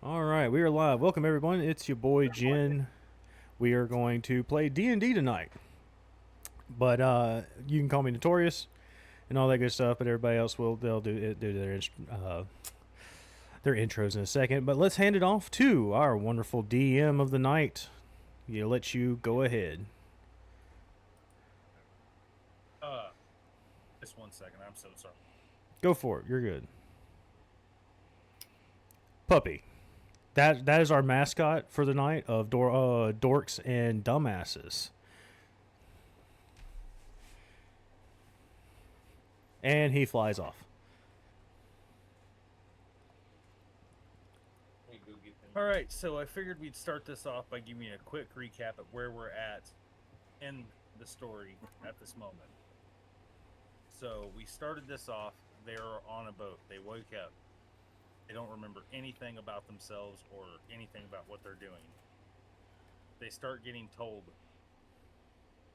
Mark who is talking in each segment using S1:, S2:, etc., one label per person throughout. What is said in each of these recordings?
S1: All right, we are live. Welcome everyone. It's your boy Jen. We are going to play D&D tonight. But you can call me Notorious and all that good stuff. But everybody else they'll do their intros in a second. But let's hand it off to our wonderful DM of the night. You let you go ahead.
S2: Uh, just 1 second. I'm so sorry.
S1: Go for it. You're good. Puppy. That is our mascot for the night of Dorks and Dumbasses. And he flies off.
S2: All right, so I figured we'd start this off by giving you a quick recap of where we're at in the story at this moment. So we started this off. They're on a boat. They woke up. They don't remember anything about themselves or anything about what they're doing. They start getting told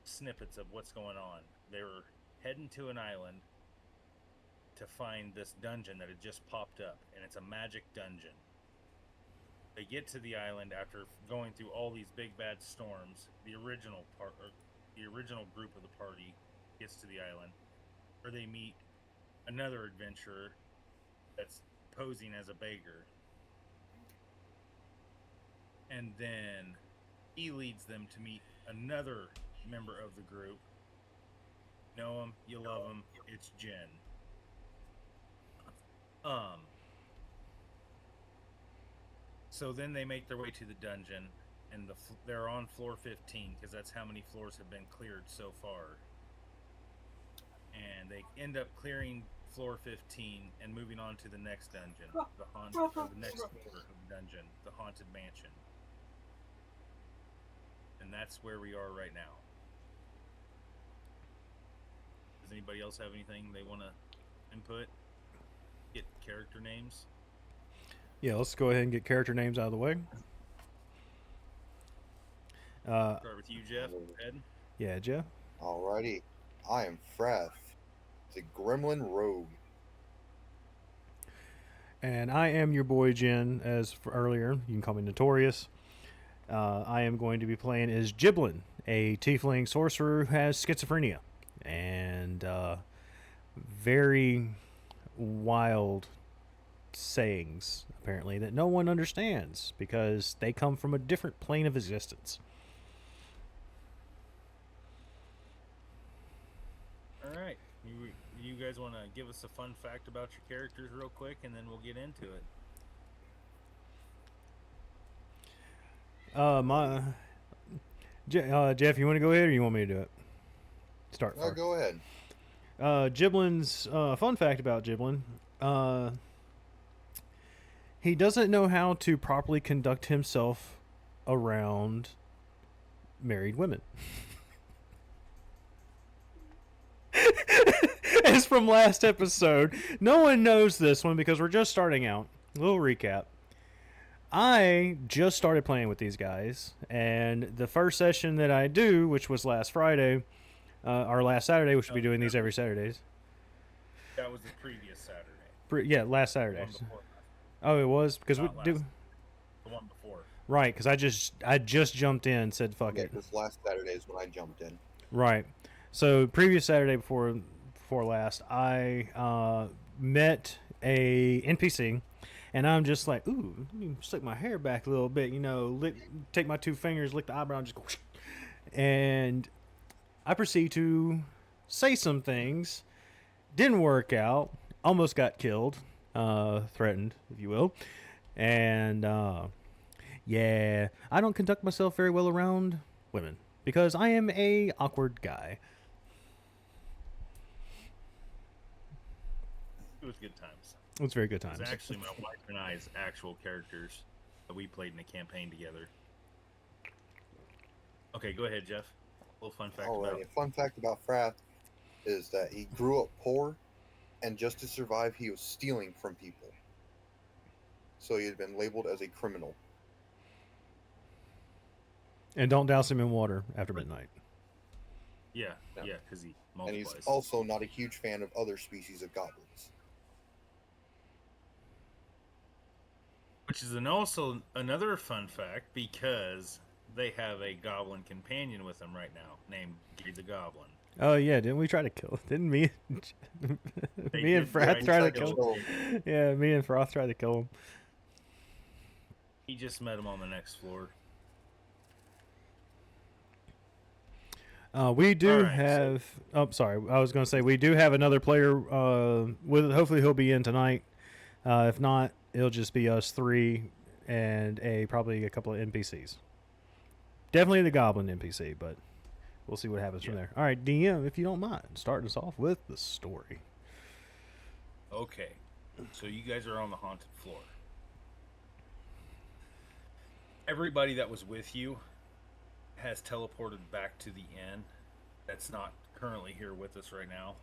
S2: snippets of what's going on. They were heading to an island to find this dungeon that had just popped up, and it's a magic dungeon. They get to the island after going through all these big bad storms. The original group of the party gets to the island, where they meet another adventurer that's posing as a beggar, and then he leads them to meet another member of the group. Know him, you love him. It's Jen. So then they make their way to the dungeon, and they're on floor 15 because that's how many floors have been cleared so far. And they end up clearing floor 15 and moving on to the next dungeon, the next floor of the dungeon, the haunted mansion. And that's where we are right now. Does anybody else have anything they want to input? Get character names?
S1: Yeah, let's go ahead and get character names out of the way.
S2: Start with you, Jeff. Go ahead.
S1: Yeah, Jeff.
S3: Alrighty. I am Frath, the Gremlin Rogue.
S1: And I am your boy Jen, as for earlier. You can call me Notorious. I am going to be playing as Giblin, a tiefling sorcerer who has schizophrenia. And very wild sayings, apparently, that no one understands because they come from a different plane of existence.
S2: All right. You guys want to give us a fun fact about your characters real quick, and then we'll get into it.
S1: Jeff, you want to go ahead or you want me to do it? Start first.
S3: Go ahead.
S1: Giblin's fun fact about Giblin. He doesn't know how to properly conduct himself around married women. As from last episode, no one knows this one because we're just starting out. A little recap. I just started playing with these guys, and the first session that I do, which was last Friday, or last Saturday, we should be doing these every Saturdays.
S2: That was the previous Saturday.
S1: Yeah, last Saturday. Oh, it was because we do
S2: the one before.
S1: Right, because I just jumped in, said fuck it.
S3: This last Saturday is when I jumped in.
S1: Right, so previous Saturday before last, I met a NPC. And I'm just like, ooh, let me slick my hair back a little bit, take my two fingers, lick the eyebrow, and just go. And I proceed to say some things. Didn't work out. Almost got killed. Threatened, if you will. And, yeah, I don't conduct myself very well around women. Because I am a awkward guy.
S2: It was good times.
S1: It was very good times.
S2: It's actually my wife and I's actual characters that we played in a campaign together. Okay, go ahead, Jeff. A little fun fact about
S3: A fun fact about Frath is that he grew up poor, and just to survive, he was stealing from people. So he had been labeled as a criminal.
S1: And don't douse him in water after midnight.
S2: Yeah, because he multiplies.
S3: And he's also not a huge fan of other species of goblins.
S2: Which is also another fun fact because they have a goblin companion with them right now named Gary the Goblin.
S1: Oh yeah, didn't we try to kill? Didn't me?
S2: They
S1: me and
S2: did
S1: Froth try to
S3: kill
S1: kill him. Yeah, me and Froth tried to kill him.
S2: He just met him on the next floor.
S1: We do
S2: Alright,
S1: have. Oh, sorry. I was going to say we do have another player. With hopefully he'll be in tonight. If not, it'll just be us three and probably a couple of NPCs. Definitely the Goblin NPC, but we'll see what happens from there. All right, DM, if you don't mind, starting us off with the story.
S2: Okay, so you guys are on the haunted floor. Everybody that was with you has teleported back to the inn. That's not currently here with us right now.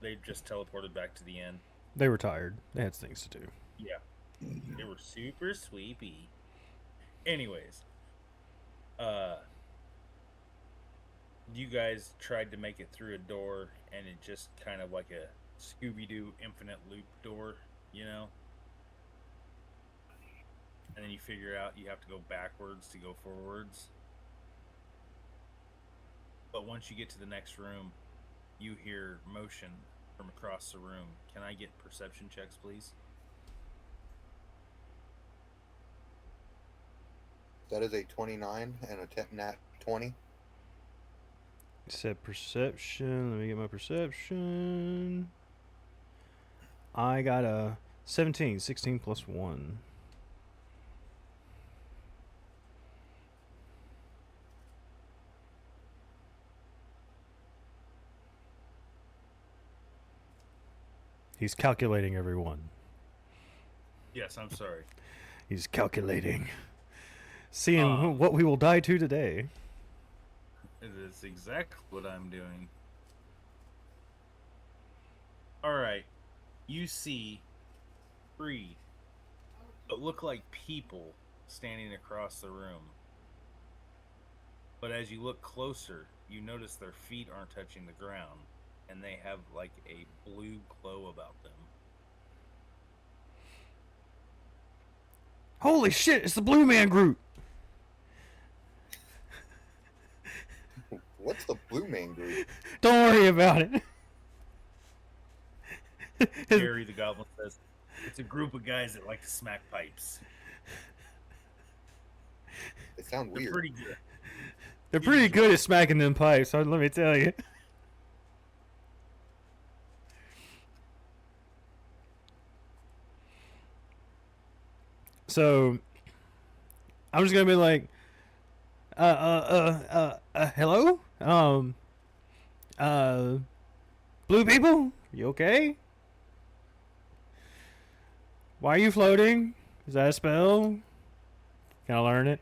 S2: They just teleported back to the inn.
S1: They were tired. They had things to do.
S2: Yeah. They were super sleepy. Anyways, you guys tried to make it through a door, and it just kind of like a Scooby-Doo infinite loop door, you know? And then you figure out you have to go backwards to go forwards. But once you get to the next room, you hear motion from across the room. Can I get perception checks, please?
S3: That is a 29 and a nat 20.
S1: Said perception. Let me get my perception. I got a 17. 16 plus 1. He's calculating, everyone.
S2: Yes, I'm sorry.
S1: He's calculating. Seeing what we will die to today.
S2: It is exactly what I'm doing. Alright. You see 3 that look like people standing across the room. But as you look closer, you notice their feet aren't touching the ground. And they have like a blue glow about them.
S1: Holy shit, it's the Blue Man Group.
S3: What's the Blue Man Group?
S1: Don't worry about it.
S2: Gary the Goblin says, it's a group of guys that like to smack pipes.
S3: They sound
S2: They're
S3: weird.
S2: pretty good.
S1: They're pretty good at smacking them pipes, so let me tell you. So, I'm just gonna be like, hello? Blue people? You okay? Why are you floating? Is that a spell? Can I learn it?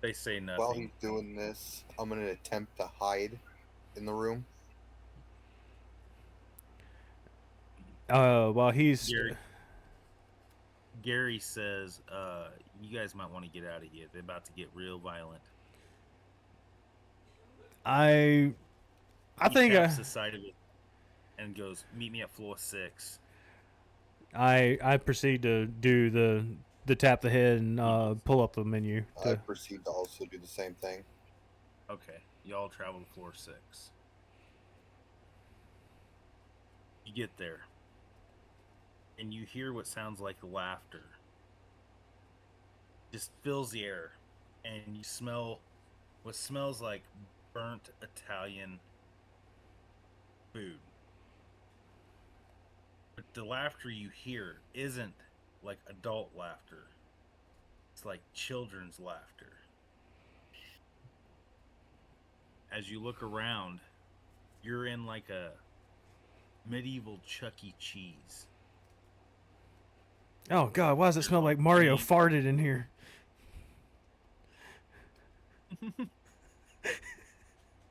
S2: They say nothing.
S3: While he's doing this, I'm going to attempt to hide in the room.
S1: While he's...
S2: Gary says, you guys might want to get out of here. They're about to get real violent.
S1: I think
S2: taps the side of it and goes, meet me at floor 6.
S1: I proceed to do the tap the head and pull up the menu.
S3: I proceed to also do the same thing.
S2: Okay, y'all travel to floor 6. You get there, and you hear what sounds like laughter. Just fills the air, and you smell what smells like burnt Italian food. But the laughter you hear isn't like adult laughter. It's like children's laughter. As you look around, you're in like a medieval Chuck E. Cheese.
S1: Oh God, why does it smell like Mario farted in here?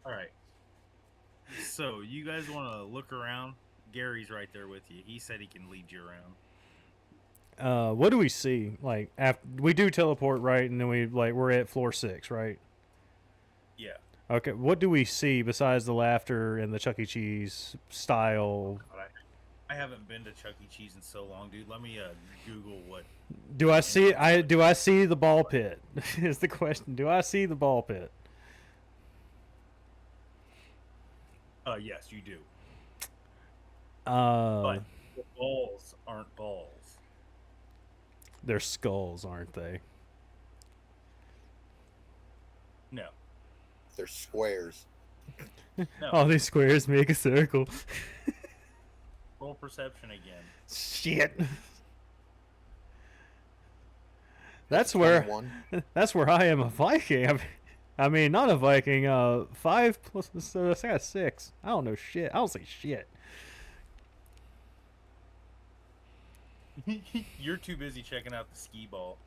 S2: All right. So you guys want to look around? Gary's right there with you. He said he can lead you around.
S1: What do we see? Like after we do teleport, right, and then we're at floor 6, right?
S2: Yeah.
S1: Okay. What do we see besides the laughter and the Chuck E. Cheese style?
S2: I haven't been to Chuck E. Cheese in so long, dude. Let me Google what.
S1: Do I see? Do I see the ball pit? Is the question. Do I see the ball pit?
S2: Yes, you do.
S1: Uh,
S2: But the balls aren't balls.
S1: they're skulls, aren't they?
S2: No,
S3: They're squares.
S2: no.
S1: All these squares make a circle.
S2: Roll perception again.
S1: Shit. That's where
S3: 21.
S1: that's where I am a Viking. I mean, not a Viking. 5 plus so I got 6. I don't know shit. I don't say shit.
S2: You're too busy checking out the skee ball.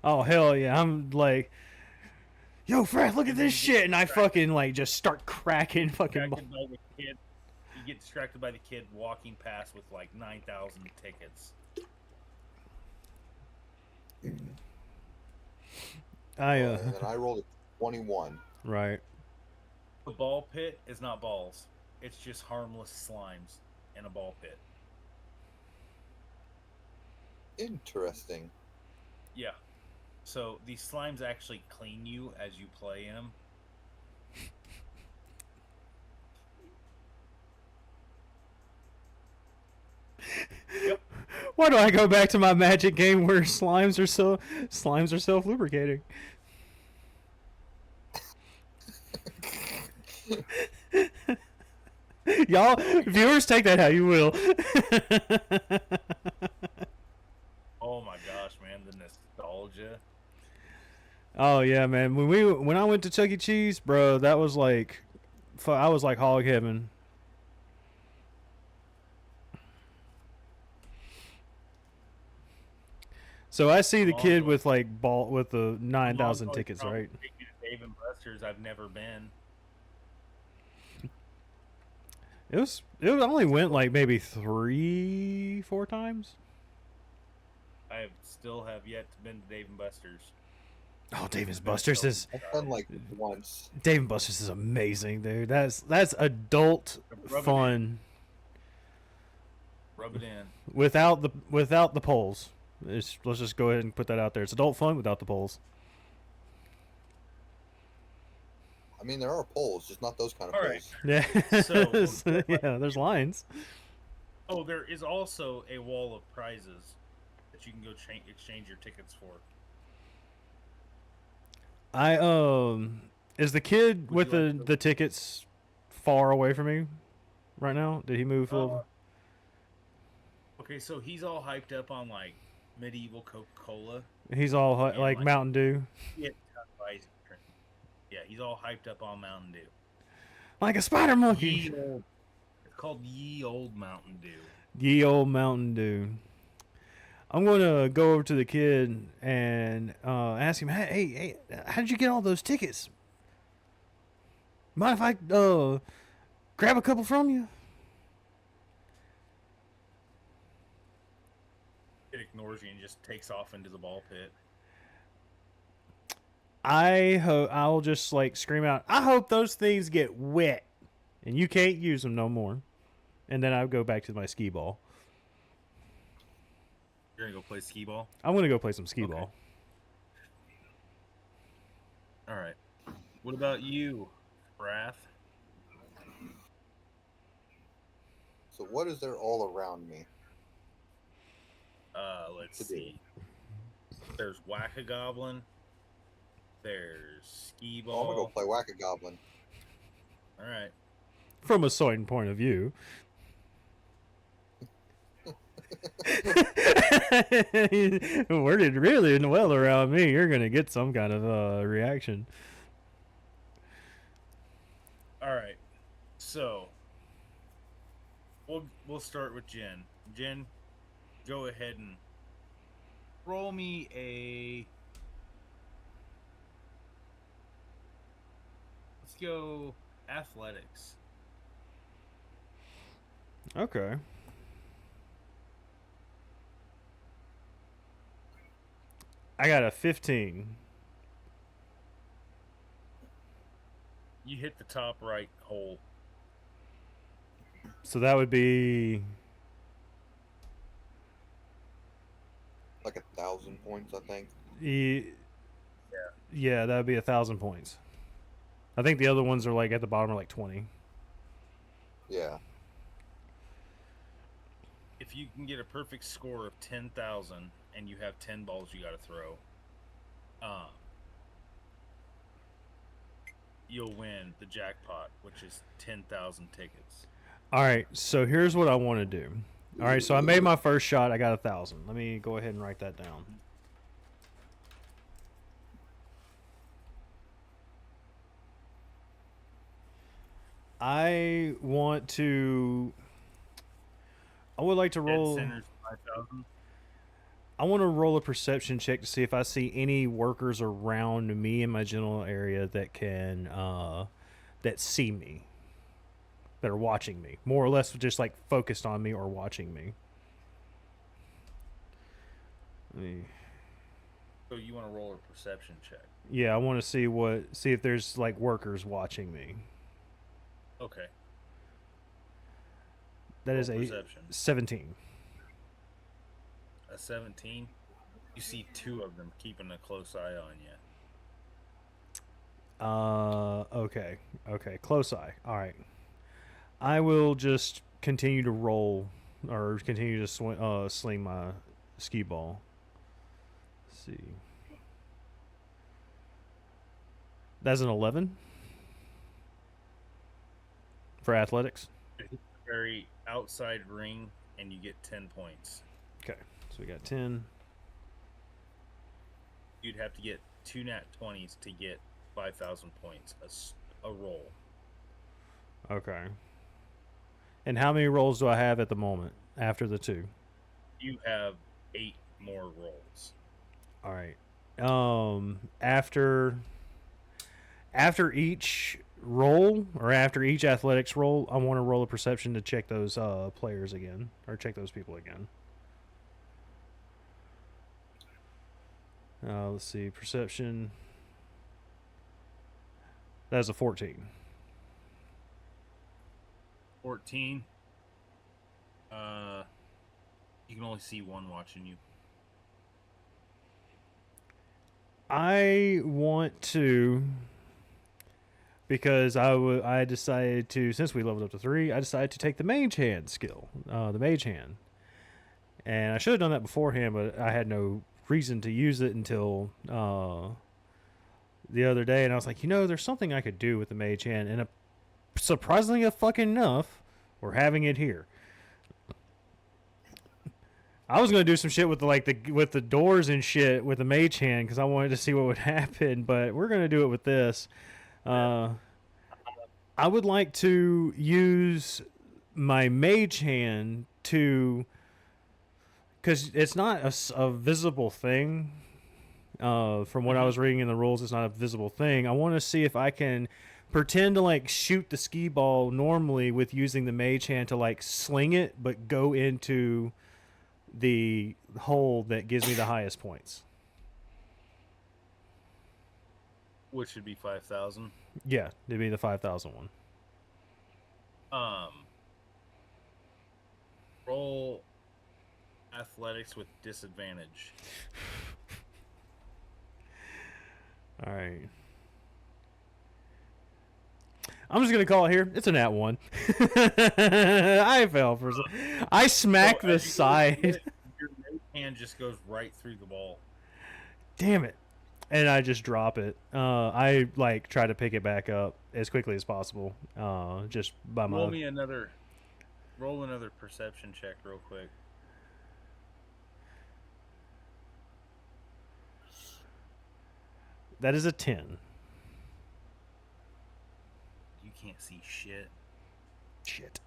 S1: Oh hell yeah! I'm like, yo, Fred, look at this shit, and I fucking like just start cracking fucking.
S2: Distracted by the kid. You get distracted by the kid walking past with like 9,000 tickets.
S3: And then I rolled a 21.
S1: Right.
S2: The ball pit is not balls. It's just harmless slimes in a ball pit.
S3: Interesting.
S2: Yeah. So these slimes actually clean you as you play in them. Yep.
S1: Why do I go back to my magic game where slimes are self lubricating? Y'all viewers, take that how you will.
S2: Oh my gosh, man, the nostalgia.
S1: Oh yeah, man. When I went to Chuck E. Cheese, bro, that was like, I was like hog heaven. So I see the kid with like with the 9,000 tickets, right?
S2: Take me to Dave and Buster's. I've never been.
S1: It only went like maybe 3-4 times.
S2: I still have yet to been to Dave and Buster's.
S1: Oh, Dave and Buster's is
S3: I've done like once.
S1: Dave and Buster's is amazing, dude. That's adult fun
S2: Rub it in.
S1: without the poles. Let's just go ahead and put that out there. It's adult fun without the poles.
S3: I mean, there are poles, just not those kind of
S2: All
S3: poles.
S2: right.
S1: Yeah.
S2: So-
S1: Yeah, there's lines.
S2: Oh, there is also a wall of prizes that you can go exchange your tickets for.
S1: Is the kid
S2: Would
S1: with
S2: you like
S1: the tickets far away from me right now? Did he move a little?
S2: Okay, so he's all hyped up on like medieval Coca-Cola.
S1: He's all
S2: Yeah,
S1: like
S2: like-
S1: Mountain Dew.
S2: Yeah, he's all hyped up on Mountain Dew.
S1: Like a spider monkey.
S2: It's called Ye Old Mountain Dew.
S1: Ye old Mountain Dew. I'm going to go over to the kid and ask him, hey, how did you get all those tickets? Mind if I grab a couple from you?
S2: It ignores you and just takes off into the ball pit.
S1: I'll just like scream out, I hope those things get wet and you can't use them no more. And then I'll go back to my skee ball.
S2: You're gonna go play skee ball?
S1: I'm going to go play some skee
S2: Okay.
S1: ball.
S2: Alright. What about you, Wrath?
S3: So what is there all around me?
S2: Let's
S3: To do.
S2: see. There's Whack-A-Goblin. There's skee
S3: Oh, I'm gonna go
S2: ball.
S3: play Whack-A-Goblin.
S2: Alright.
S1: From a certain point of view. Worded really well around me. You're gonna get some kind of reaction.
S2: Alright. So we'll start with Jen. Jen, go ahead and roll me a. Let's go athletics.
S1: Okay. I got a 15.
S2: You hit the top right hole.
S1: So that would be
S3: 1,000 points, I think.
S1: Yeah, that would be 1,000 points. I think the other ones are like at the bottom are like 20.
S3: Yeah.
S2: If you can get a perfect score of 10,000 and you have 10 balls you got to throw, you'll win the jackpot, which is 10,000 tickets.
S1: All right, so here's what I want to do. All right, so I made my first shot. I got 1,000. Let me go ahead and write that down. I want to. I would like to roll.
S2: Dead center's 5,000.
S1: I want to roll a perception check to see if I see any workers around me in my general area that can that see me, that are watching me, more or less, just like focused on me or watching me.
S2: So you want to roll a perception check?
S1: Yeah, I want to see if there's like workers watching me.
S2: Okay.
S1: That
S2: Roll
S1: is a
S2: perception.
S1: 17.
S2: A 17. You see 2 of them keeping a close eye on you.
S1: Okay, close eye. All right. I will just continue to roll or continue to sling my ski ball. Let's see. That's an 11 for athletics.
S2: It's a very outside ring, and you get 10 points.
S1: Okay, so we got 10.
S2: You'd have to get 2 nat 20s to get 5,000 points a roll.
S1: Okay. And how many rolls do I have at the moment after the 2?
S2: You have 8 more rolls.
S1: All right. After each roll or after each athletics roll, I want to roll a perception to check those players again or check those people again. Let's see, perception. That's a 14.
S2: 14. You can only see one watching you.
S1: I want to, because I decided to, since we leveled up to 3, I decided to take the mage hand skill, the mage hand. And I should have done that beforehand, but I had no reason to use it until the other day. And I was like, there's something I could do with the mage hand. And surprisingly fucking enough, we're having it here. I was gonna do some shit with with the doors and shit with the mage hand because I wanted to see what would happen, but we're gonna do it with this. I would like to use my mage hand to, because it's not a visible thing. From what I was reading in the rules, it's not a visible thing. I want to see if I can pretend to like shoot the ski ball normally with using the mage hand to like sling it, but go into the hole that gives me the highest points.
S2: Which would be 5,000.
S1: Yeah, it'd be the 5,000 one.
S2: Roll athletics with disadvantage.
S1: All right. I'm just gonna call it here. It's a nat 1. I fell for. I smacked the side.
S2: Your hand just goes right through the ball.
S1: Damn it! And I just drop it. I like try to pick it back up as quickly as possible. Just by my.
S2: Roll another perception check real quick.
S1: That is a 10.
S2: You can't see shit.
S1: Shit.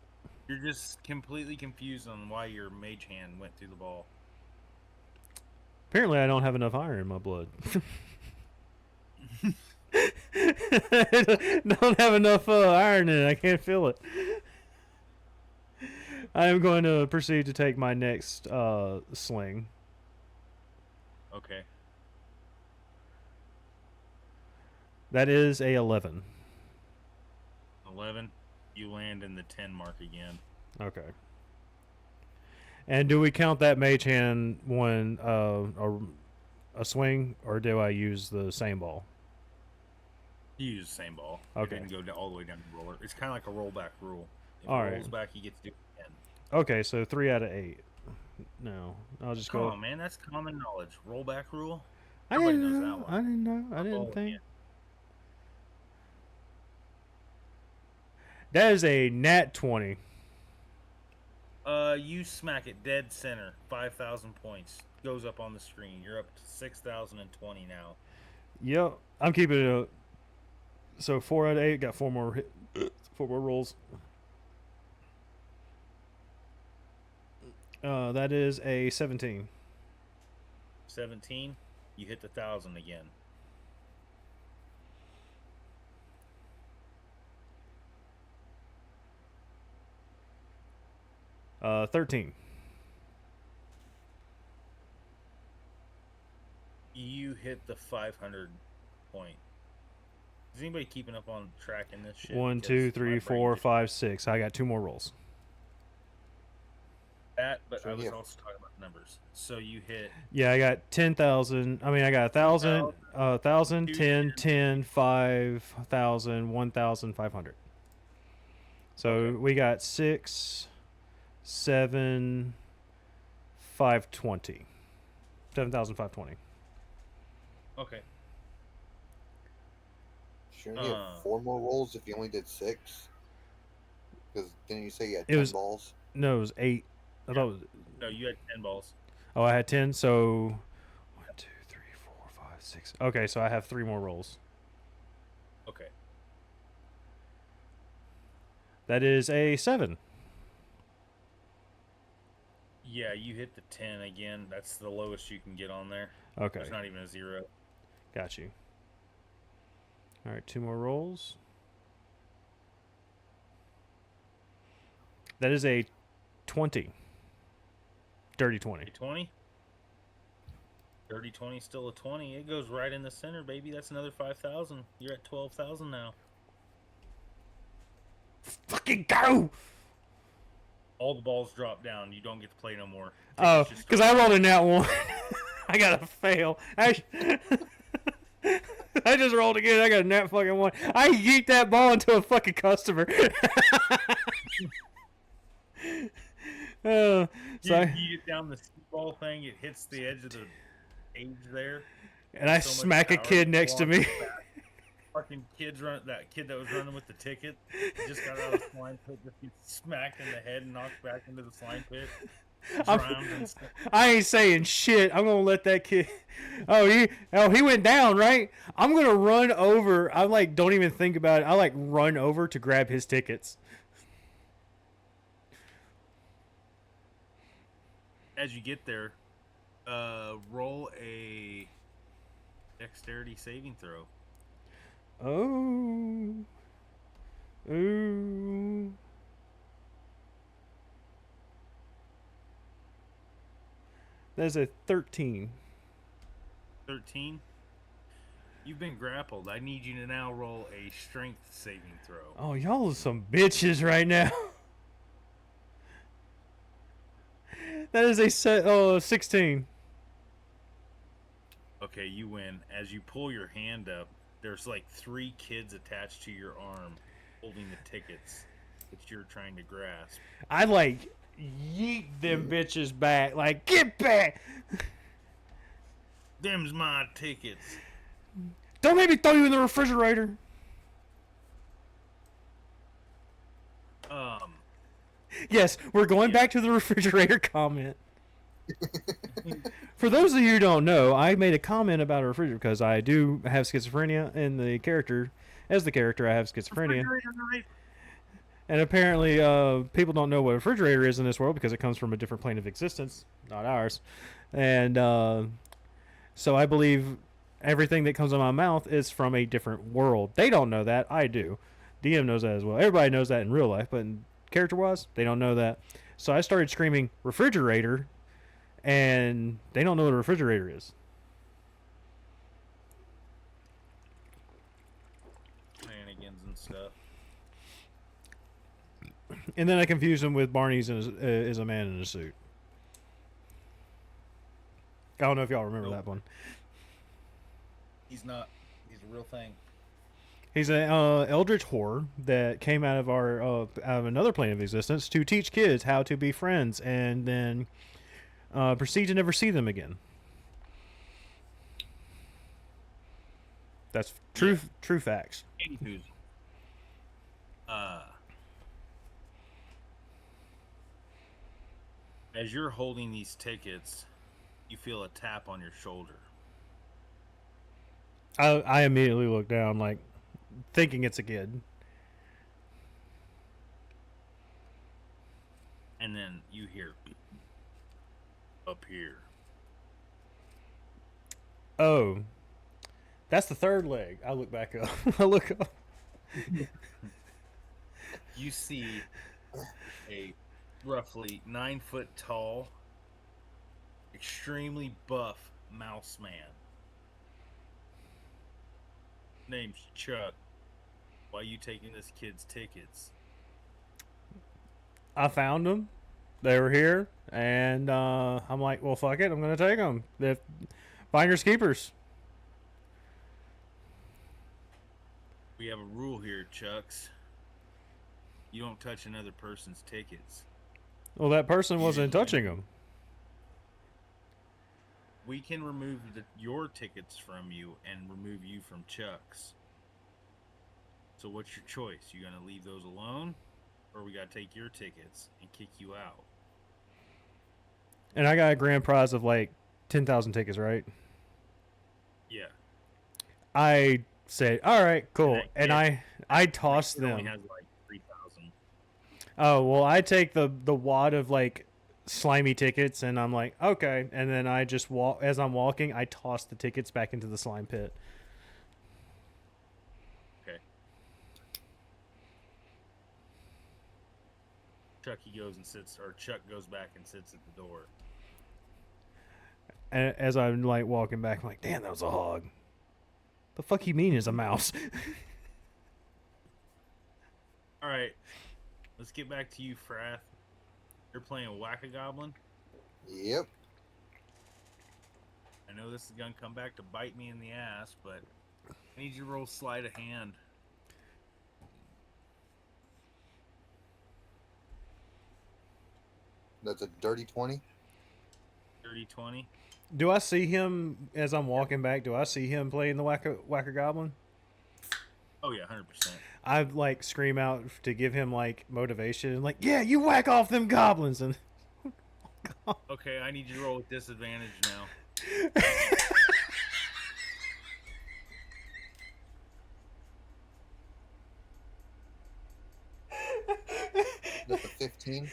S2: You're just completely confused on why your mage hand went through the ball.
S1: Apparently, I don't have enough iron in my blood. Don't have enough iron in it. I can't feel it. I am going to proceed to take my next sling.
S2: Okay.
S1: That is a 11.
S2: 11. You land in the 10 mark again.
S1: Okay. And do we count that mage hand when a swing, or do I use the same ball?
S2: You use the same ball.
S1: Okay.
S2: It didn't go all the way down the roller. It's kind of like a rollback rule. If
S1: All
S2: it
S1: right.
S2: rolls back, you get to do it again.
S1: Okay, so 3 out of 8. No, I'll just
S2: Come
S1: go.
S2: on, man. That's common knowledge. Rollback rule.
S1: I
S2: Everybody
S1: didn't
S2: knows
S1: know.
S2: that one.
S1: I didn't know. I didn't
S2: Oh,
S1: think.
S2: yeah.
S1: That is a nat 20.
S2: You smack it dead center. 5,000 points goes up on the screen. You're up to 6,020 now.
S1: Yep, I'm keeping it up. So 4 out of 8. Got 4 more 4 more rolls. That is a 17.
S2: 17. You hit the 1,000 again.
S1: 13.
S2: You hit the 500 point. Is anybody keeping up on tracking this shit?
S1: 1,
S2: Because
S1: 2,
S2: my
S1: 3,
S2: brain
S1: 4,
S2: just-
S1: 5, 6. I got 2 more rolls.
S2: That, but
S3: So,
S2: I was
S3: yeah.
S2: also talking about numbers. So you hit
S1: Yeah, I got 10,000. I mean, I got 1,000, 1,000, 10, 10, 5,000, 1,500. So
S2: Okay.
S1: we got 6, 7, 520. 7,520.
S2: okay.
S3: Shouldn't you have 4 more rolls if you only did 6? Because didn't you say you had
S1: It
S3: 10
S1: was-
S3: balls?
S1: No, it was 8. I thought it was,
S2: No, you had 10 balls.
S1: oh, I had 10. So 1, 2, 3, 4, 5, 6. Okay, so I have 3 more rolls.
S2: Okay.
S1: That is a 7.
S2: Yeah, you hit the 10 again. That's the lowest you can get on there.
S1: Okay,
S2: There's not even a 0.
S1: got you. All right, 2 more rolls. That is a 20. Dirty 20.
S2: A 20? Dirty 20, still a 20. It goes right in the center, baby. That's another 5,000. You're at 12,000 now.
S1: Fucking go!
S2: All the balls drop down. You don't get to play no more.
S1: Oh,
S2: Tickets just
S1: because
S2: start-
S1: I rolled a nat 1. I got to fail. I just rolled again. I got a nat fucking 1. I yeet that ball into a fucking customer. So
S2: You
S1: I,
S2: get down the ball thing, it hits the edge of the cage there.
S1: and I
S2: So much
S1: smack a
S2: power
S1: kid next to
S2: belongs
S1: me.
S2: that. Fucking kids run. That kid that was running with the ticket just got out of the slime pit. Just gets smacked in the head and knocked back into the slime pit. Drowned and stuff.
S1: I ain't saying shit. I'm gonna let that kid. He went down, right? I'm gonna run over. I'm like, don't even think about it. I like run over to grab his tickets.
S2: As you get there, roll a dexterity saving throw.
S1: Oh. Ooh. That's a 13.
S2: 13. You've been grappled. I need you to now roll a strength saving throw.
S1: Oh, y'all are some bitches right now. That is a 16.
S2: Okay, you win. As you pull your hand up, there's like 3 kids attached to your arm holding the tickets that you're trying to grasp.
S1: I like yeet them bitches back. Like, get back.
S2: Them's my tickets.
S1: Don't make me throw you in the refrigerator. Yes, we're going back to the refrigerator comment. For those of you who don't know, I made a comment about a refrigerator because I do have schizophrenia, and the character I have schizophrenia.
S2: Refrigerator knife.
S1: And apparently, people don't know what a refrigerator is in this world because it comes from a different plane of existence, not ours. And so I believe everything that comes out of my mouth is from a different world. They don't know that. I do. DM knows that as well. Everybody knows that in real life, but in character-wise, they don't know that. So I started screaming refrigerator, and they don't know what a refrigerator is.
S2: Shenanigans and stuff.
S1: And then I confused them with Barney's is a man in a suit. I don't know if y'all remember
S2: Nope.
S1: that one.
S2: He's not. He's a real thing.
S1: He's an eldritch horror that came out of out of another plane of existence to teach kids how to be friends, and then proceed to never see them again. That's true.
S2: Yeah.
S1: True facts.
S2: Anywho's, as you're holding these tickets, you feel a tap on your shoulder.
S1: I immediately look down, like thinking it's a kid.
S2: And then you hear up here.
S1: Oh, that's the third leg. I look back up. I look up.
S2: You see a roughly 9 foot tall, extremely buff mouse man. Name's Chuck. Why are you taking this kid's tickets?
S1: I found them. They were here, and I'm like, well, fuck it. I'm gonna take them. They're finders keepers.
S2: We have a rule here, Chucks. You don't touch another person's tickets.
S1: Well, that person wasn't touching them.
S2: We can remove your tickets from you and remove you from Chuck's. So what's your choice? You gonna leave those alone, or we gotta take your tickets and kick you out?
S1: And I got a grand prize of like 10,000 tickets, right?
S2: Yeah.
S1: I said, all right, cool, and
S2: kid-
S1: I tossed
S2: It only
S1: them.
S2: has like 3,000.
S1: Oh well, I take the wad of like slimy tickets, and I'm like, okay, and then I just walk as I'm walking. I toss the tickets back into the slime pit.
S2: Okay. Chucky goes and sits, or Chuck goes back and sits at the door.
S1: And as I'm like walking back, I'm like, damn, that was a hog. The fuck you mean is a mouse?
S2: All right, let's get back to you, Frath. You're playing Whack-A-Goblin.
S3: Yep.
S2: I know this is gonna come back to bite me in the ass, but I need you to roll sleight of hand.
S3: That's a dirty 20.
S2: 30-20.
S1: Do I see him as I'm walking back? Do I see him playing the Whacker Goblin?
S2: Oh yeah, 100%.
S1: I like scream out to give him like motivation and like, yeah, you whack off them goblins and.
S2: Okay, I need you to roll with disadvantage now.
S3: That's a 15.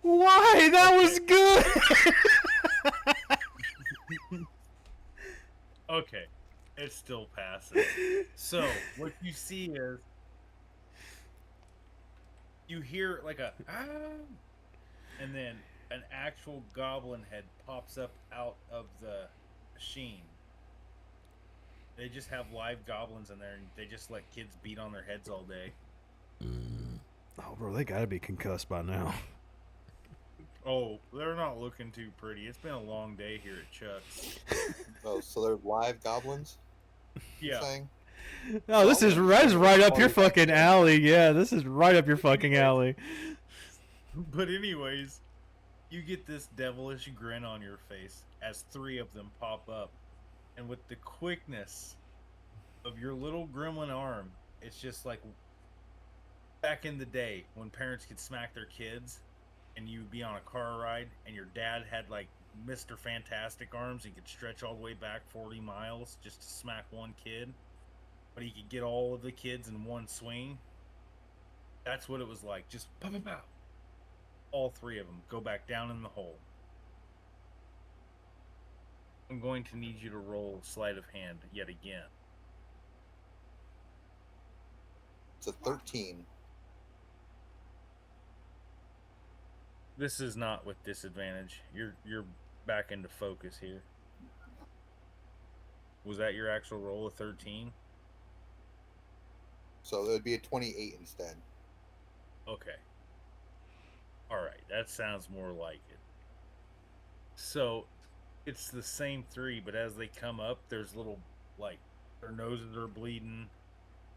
S1: Why? That was good.
S2: Okay, it still passes. So what you see is you hear like a ah, and then an actual goblin head pops up out of the machine. They just have live goblins in there, and they just let kids beat on their heads all day.
S1: Oh, bro, they gotta be concussed by now.
S2: Oh, they're not looking too pretty. It's been a long day here at Chuck's.
S3: Oh, so they're live goblins?
S2: Yeah.
S3: Saying?
S1: No, this is right up your fucking alley. Yeah, this is right up your fucking alley.
S2: But anyways, you get this devilish grin on your face as 3 of them pop up. And with the quickness of your little gremlin arm, it's just like back in the day when parents could smack their kids and you'd be on a car ride and your dad had like Mr. Fantastic arms and could stretch all the way back 40 miles just to smack one kid, but he could get all of the kids in one swing. That's what it was like. Just pow, pow, pow. All 3 of them go back down in the hole. I'm going to need you to roll sleight of hand yet again.
S3: It's a 13.
S2: This is not with disadvantage. You're back into focus here. Was that your actual roll of 13?
S3: So it would be a 28 instead.
S2: Okay. Alright, that sounds more like it. So it's the same three, but as they come up, there's little, like, their noses are bleeding,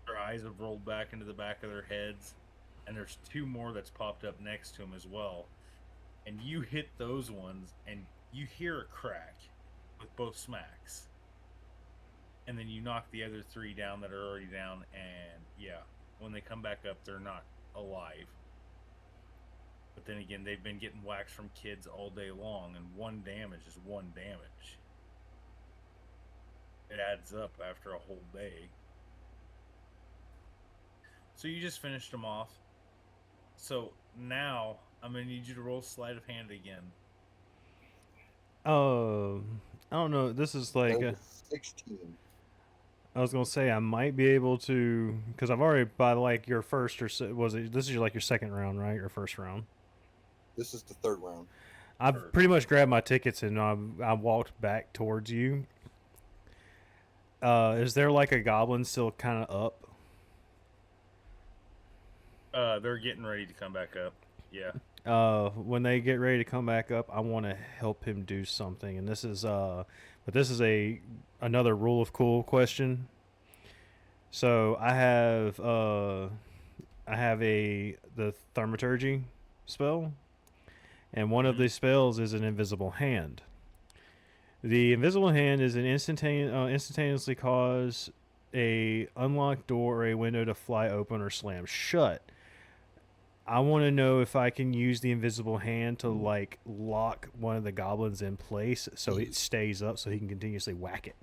S2: their eyes have rolled back into the back of their heads, and there's two more that's popped up next to them as well. And you hit those ones, and you hear a crack with both smacks. And then you knock the other three down that are already down, and yeah, when they come back up, they're not alive. But then again, they've been getting waxed from kids all day long, and one damage is one damage. It adds up after a whole day. So you just finished them off. So now I'm gonna need you to roll sleight of hand again.
S1: I don't know. This is like
S3: That was 16.
S1: I was gonna say I might be able to because I've already by like your first or was it this is like your second round, right? Or first round.
S3: This is the third round.
S1: I've pretty much grabbed my tickets and I walked back towards you. Is there like a goblin still kind of up?
S2: They're getting ready to come back up. Yeah.
S1: When they get ready to come back up, I want to help him do something, and this is but this is another rule of cool question. So I have the thaumaturgy spell, and one of the spells is an invisible hand. The invisible hand is an instantaneously cause a unlocked door or a window to fly open or slam shut. I want to know if I can use the invisible hand to like lock one of the goblins in place so it stays up so he can continuously whack it.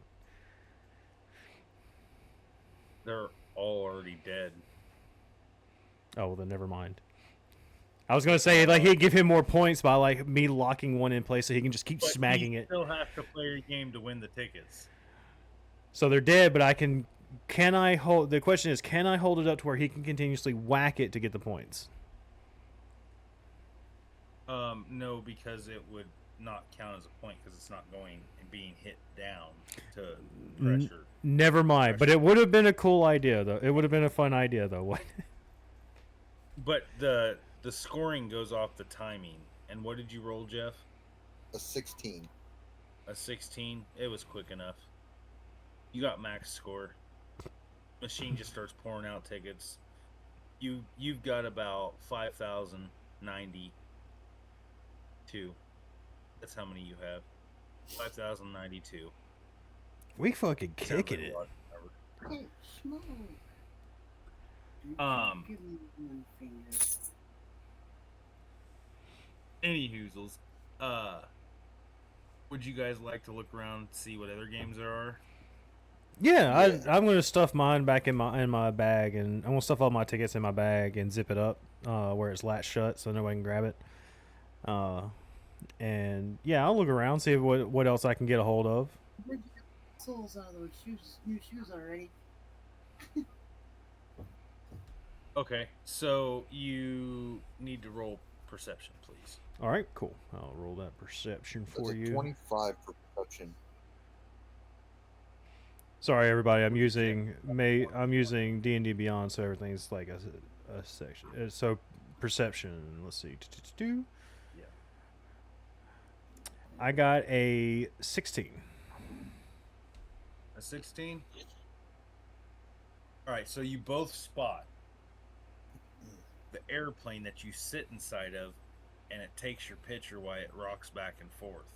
S2: They're all already dead.
S1: Oh, well then never mind. I was gonna say like he'd give him more points by like me locking one in place so he can just keep smacking it.
S2: Still have to play your game to win the tickets.
S1: So they're dead, but I can. Can I hold? The question is, can I hold it up to where he can continuously whack it to get the points?
S2: No, because it would not count as a point because it's not going and being hit down to pressure.
S1: Never mind. But it would have been a cool idea, though. It would have been a fun idea, though. What?
S2: But the scoring goes off the timing. And what did you roll, Jeff?
S3: A 16.
S2: A 16. It was quick enough. You got max score. Machine just starts pouring out tickets. You've got about 5,092. That's how many you have. 5,092.
S1: We fucking kicking it.
S4: Hey, Smoke. Give me one finger.
S2: Any hoozles. Would you guys like to look around, see what other games there are?
S1: Yeah, I'm gonna stuff mine back in my bag, and I'm gonna stuff all my tickets in my bag and zip it up where it's latched shut so nobody can grab it. And yeah, I'll look around, see what else I can get a hold of.
S4: Where'd you get the soles out of those new shoes already?
S2: Okay, so you need to roll perception, please.
S1: All right, cool. I'll roll that perception for
S3: That's a
S1: you.
S3: 25 for perception.
S1: Sorry, everybody. I'm using D&D Beyond, so everything's like a section. So perception. Let's see.
S2: Yeah.
S1: I got a 16.
S2: A 16? Alright, so you both spot the airplane that you sit inside of, and it takes your picture while it rocks back and forth.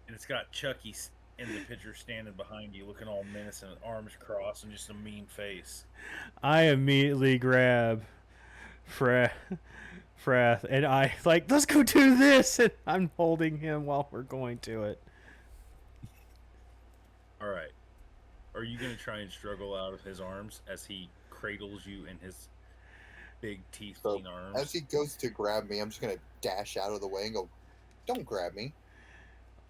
S2: And it's got Chucky in the picture standing behind you, looking all menacing, arms crossed, and just a mean face.
S1: I immediately grab Frath, and I like, let's go do this, and I'm holding him while we're going to it.
S2: All right. Are you going to try and struggle out of his arms as he cradles you in his big teeth-clean arms?
S3: As he goes to grab me, I'm just going to dash out of the way and go, don't grab me.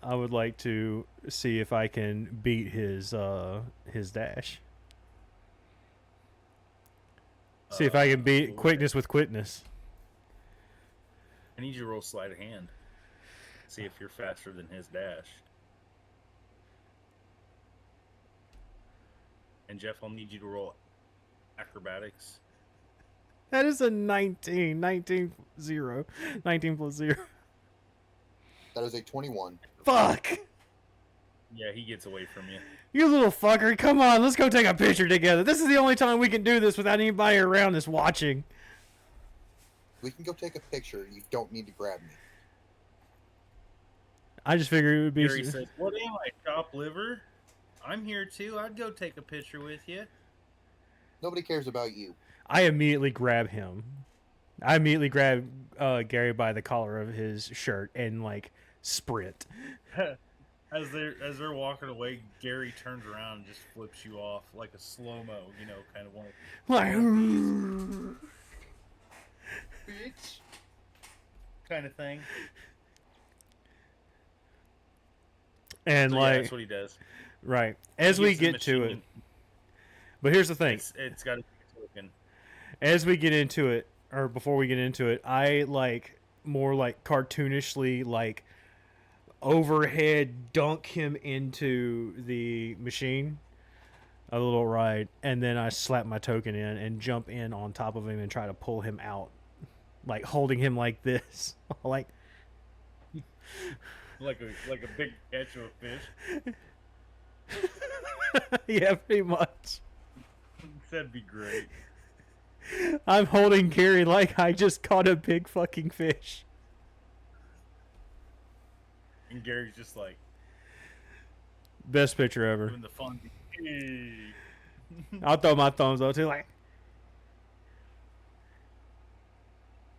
S1: I would like to see if I can beat his dash. See if I can beat quickness with quickness.
S2: I need you to roll sleight of hand. See if you're faster than his dash. And Jeff, I'll need you to roll acrobatics.
S1: That is a 19. 19 0. 19 plus 0.
S3: That is a 21.
S1: Fuck!
S2: Yeah, he gets away from you.
S1: You little fucker. Come on, let's go take a picture together. This is the only time we can do this without anybody around us watching.
S3: We can go take a picture. You don't need to grab me.
S1: I just figured it would be...
S2: Gary says, "What am I, chopped liver? I'm here too. I'd go take a picture with you."
S3: Nobody cares about you.
S1: I immediately grab him. I immediately grab Gary by the collar of his shirt and, like, sprint.
S2: As they're walking away, Gary turns around and just flips you off like a slow-mo, you know, kind of one.
S1: Like...
S4: Bitch.
S2: Kind of thing.
S1: And,
S2: So, yeah,
S1: like...
S2: that's what he does.
S1: Right. As we
S2: He's the
S1: get to it...
S2: machine.
S1: But here's the thing.
S2: It's got to be token.
S1: As we get into it, or before we get into it, I, like, more, like, cartoonishly, like, overhead dunk him into the machine, a little ride, and then I slap my token in and jump in on top of him and try to pull him out, like, holding him like this. Like...
S2: like a big catch of a fish.
S1: Yeah, pretty much.
S2: That'd be great.
S1: I'm holding Gary like I just caught a big fucking fish.
S2: And Gary's just like
S1: Best picture ever.
S2: doing the fun. Hey.
S1: I'll throw my thumbs up too, like...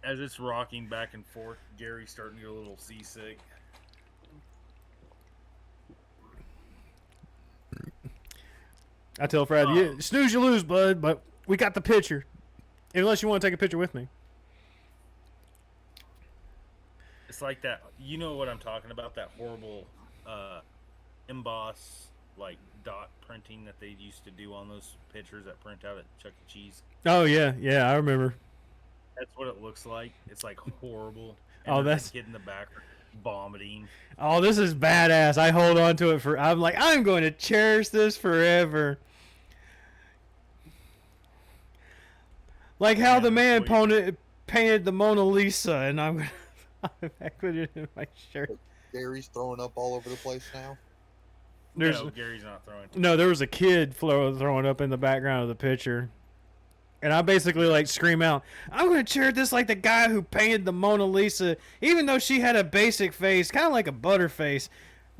S2: As it's rocking back and forth, Gary's starting to get a little seasick.
S1: I tell Fred, yeah, snooze you lose, bud, but we got the picture. Unless you want to take a picture with me.
S2: It's like that. You know what I'm talking about? That horrible emboss, like, dot printing that they used to do on those pictures that print out at Chuck E. Cheese.
S1: Oh, yeah, I remember.
S2: That's what it looks like. It's like horrible.
S1: Oh,
S2: there's
S1: that's...
S2: a kid in the back vomiting.
S1: Oh, this is badass. I hold on to it for... I'm like, I'm going to cherish this forever. Like how the man painted the Mona Lisa, and I'm going to put it in my shirt.
S3: Gary's throwing up all over the place now.
S2: No, Gary's not throwing.
S1: No, there was a kid throwing up in the background of the picture. And I basically, like, scream out, I'm going to cheer this like the guy who painted the Mona Lisa, even though she had a basic face, kind of like a butterface.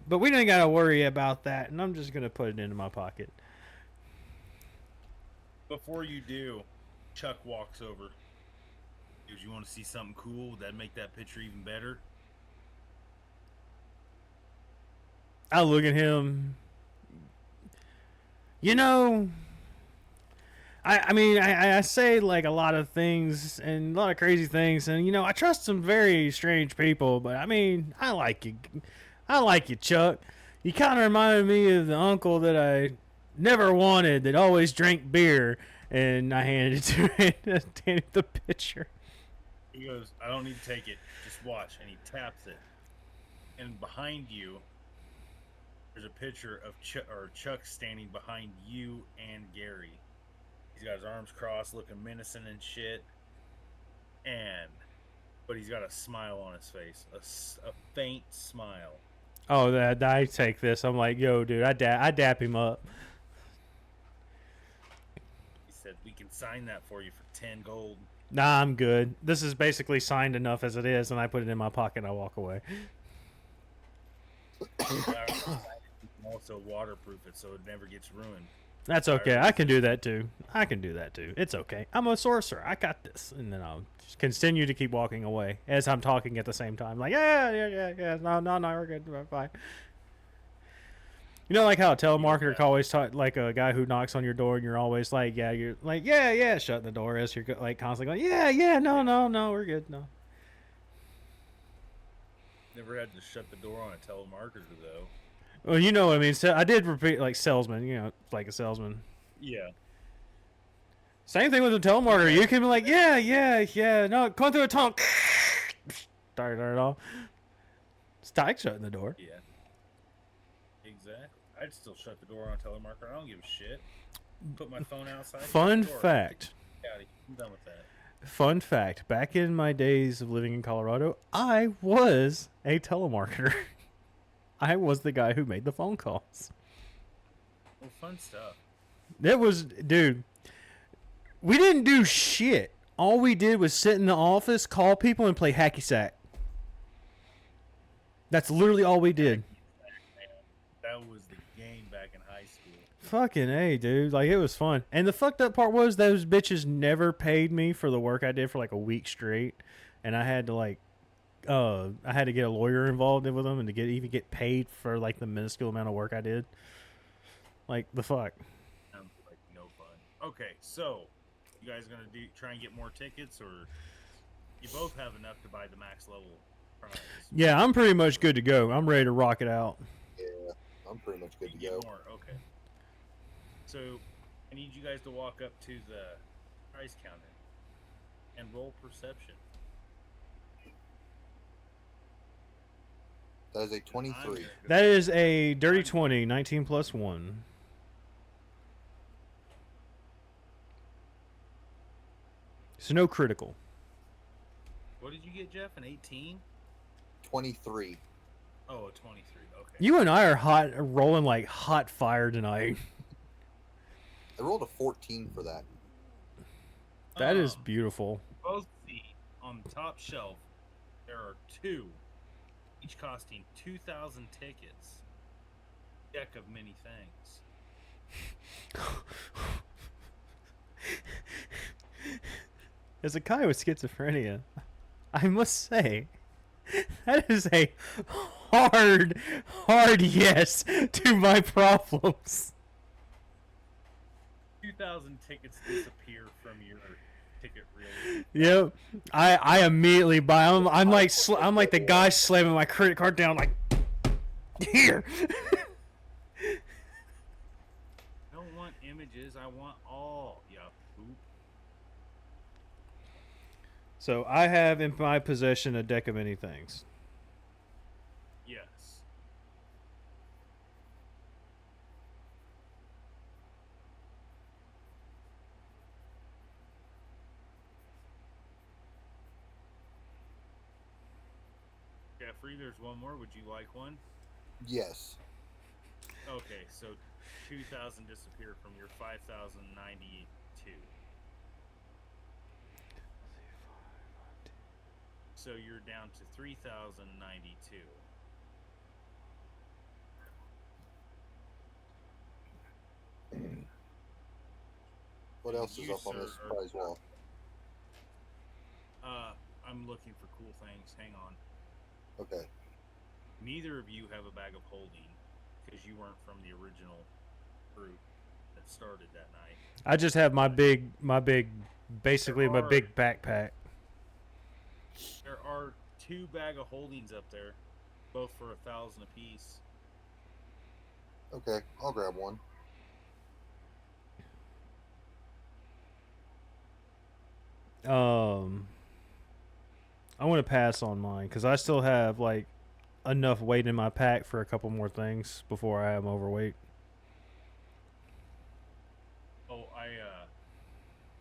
S1: But we didn't got to worry about that, and I'm just going to put it into my pocket.
S2: Before you do, Chuck walks over. Goes, "You want to see something cool that'd make that picture even better?"
S1: I look at him. You know... I mean, I say, like, a lot of things and a lot of crazy things, and, you know, I trust some very strange people, but, I mean, I like you. I like you, Chuck. You kind of reminded me of the uncle that I never wanted that always drank beer, and I handed it to him and handed the picture.
S2: He goes, "I don't need to take it. Just watch." And he taps it. And behind you, there's a picture of Chuck standing behind you and Gary. He's got his arms crossed, looking menacing and shit. But he's got a smile on his face, a faint smile.
S1: Oh, that I take this. I'm like, yo, dude, I dap him up.
S2: He said, "We can sign that for you for 10 gold."
S1: Nah, I'm good. This is basically signed enough as it is, and I put it in my pocket and I walk away.
S2: You can also waterproof it so it never gets ruined.
S1: That's okay. I can do that too. It's okay. I'm a sorcerer. I got this. And then I'll just continue to keep walking away as I'm talking at the same time. Like, yeah. No, we're good. We're fine. You know, like how a telemarketer always talk, like a guy who knocks on your door and you're always like, yeah, shutting the door as you're like constantly going, yeah, no, we're good. No.
S2: Never had to shut the door on a telemarketer, though.
S1: Well, you know what I mean. So I did repeat, like, salesman, you know, like a salesman.
S2: Yeah.
S1: Same thing with a telemarketer. You can be like, yeah, no, going through a tunnel. Start it off. It's tight shutting the door.
S2: Yeah. Exactly. I'd still shut the door on a telemarketer. I don't give a shit. Put my phone outside.
S1: Fun fact.
S2: I'm done with that.
S1: Fun fact, back in my days of living in Colorado, I was a telemarketer. I was the guy who made the phone calls.
S2: Well, fun stuff.
S1: That was, dude, we didn't do shit. All we did was sit in the office, call people, and play hacky sack. That's literally all we did.
S2: That was the game back in high school.
S1: Fucking A, dude. Like, it was fun. And the fucked up part was those bitches never paid me for the work I did for like a week straight. And I had to like, I had to get a lawyer involved with them and to even get paid for like the minuscule amount of work I did. Like, the fuck.
S2: Sounds like no fun. Okay, so you guys gonna try and get more tickets, or you both have enough to buy the max level prize?
S1: Yeah, I'm pretty much good to go. I'm ready to rock it out.
S3: Yeah, I'm pretty much good to
S2: You
S3: go.
S2: get more, okay. So I need you guys to walk up to the prize counter and roll perception.
S3: That is a
S2: I'm
S3: 23.
S2: gonna go-
S1: That is a dirty 20, 19 plus 1. So no critical.
S2: What did you get, Jeff? An 18?
S3: 23.
S2: Oh, a 23. Okay.
S1: You and I are rolling like hot fire tonight.
S3: I rolled a 14 for that.
S1: That is beautiful.
S2: Both see on the top shelf there are two, each costing 2,000 tickets. Deck of many things.
S1: As a guy with schizophrenia, I must say, that is a hard yes to my problems.
S2: 2,000 tickets disappear from your ticket reel.
S1: Yep, I immediately buy. I'm like the guy slamming my credit card down, like here.
S2: I don't want images. I want all. Yeah, poop.
S1: So I have in my possession a deck of many things.
S2: Yes. Jeffrey, there's one more. Would you like one?
S3: Yes.
S2: Okay, so 2,000 disappear from your 5,092. So you're down to 3,092.
S3: What else is
S2: You,
S3: up on this
S2: sir, are-
S3: prize wall?
S2: I'm looking for cool things. Hang on.
S3: Okay.
S2: Neither of you have a bag of holding because you weren't from the original group that started that night.
S1: I just have my big, basically my
S2: There are-
S1: big backpack.
S2: There are two bag of holdings up there, both for 1,000 apiece.
S3: Okay, I'll grab one.
S1: I want to pass on mine because I still have like enough weight in my pack for a couple more things before I am overweight.
S2: Oh,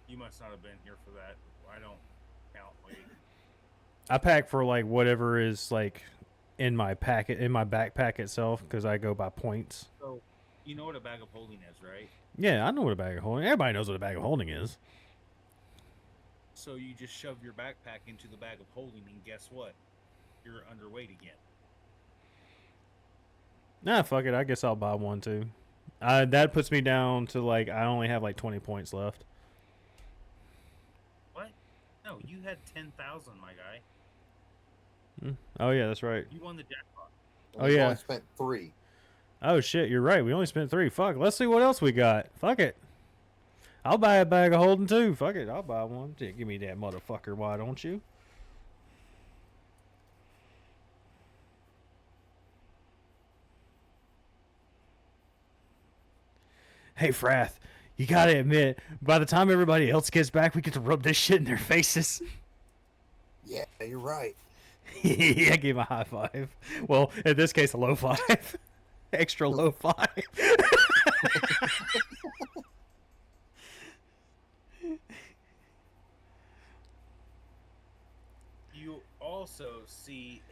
S2: you must not have been here for that. I don't count weight.
S1: I pack for like whatever is like in my backpack itself because I go by points.
S2: So, you know what a bag of holding is, right?
S1: Yeah, I know what a bag of holding. Everybody knows what a bag of holding is.
S2: So you just shove your backpack into the bag of holding, and guess what? You're underweight again.
S1: Nah, fuck it. I guess I'll buy one too. That puts me down to like I only have like 20 points left.
S2: What? No, you had 10,000, my guy.
S1: Oh yeah, that's right.
S2: You won the jackpot.
S1: Oh,
S3: We've
S1: yeah.
S3: only spent 3.
S1: Oh shit, you're right. We only spent 3. Fuck. Let's see what else we got. Fuck it. I'll buy a bag of holding too. Fuck it. I'll buy one. Yeah, give me that motherfucker. Why don't you? Hey, Frath. You gotta admit, by the time everybody else gets back, we get to rub this shit in their faces.
S3: Yeah, you're right.
S1: Yeah, give him a high five. Well, in this case, a low five. Extra low five.
S2: You also see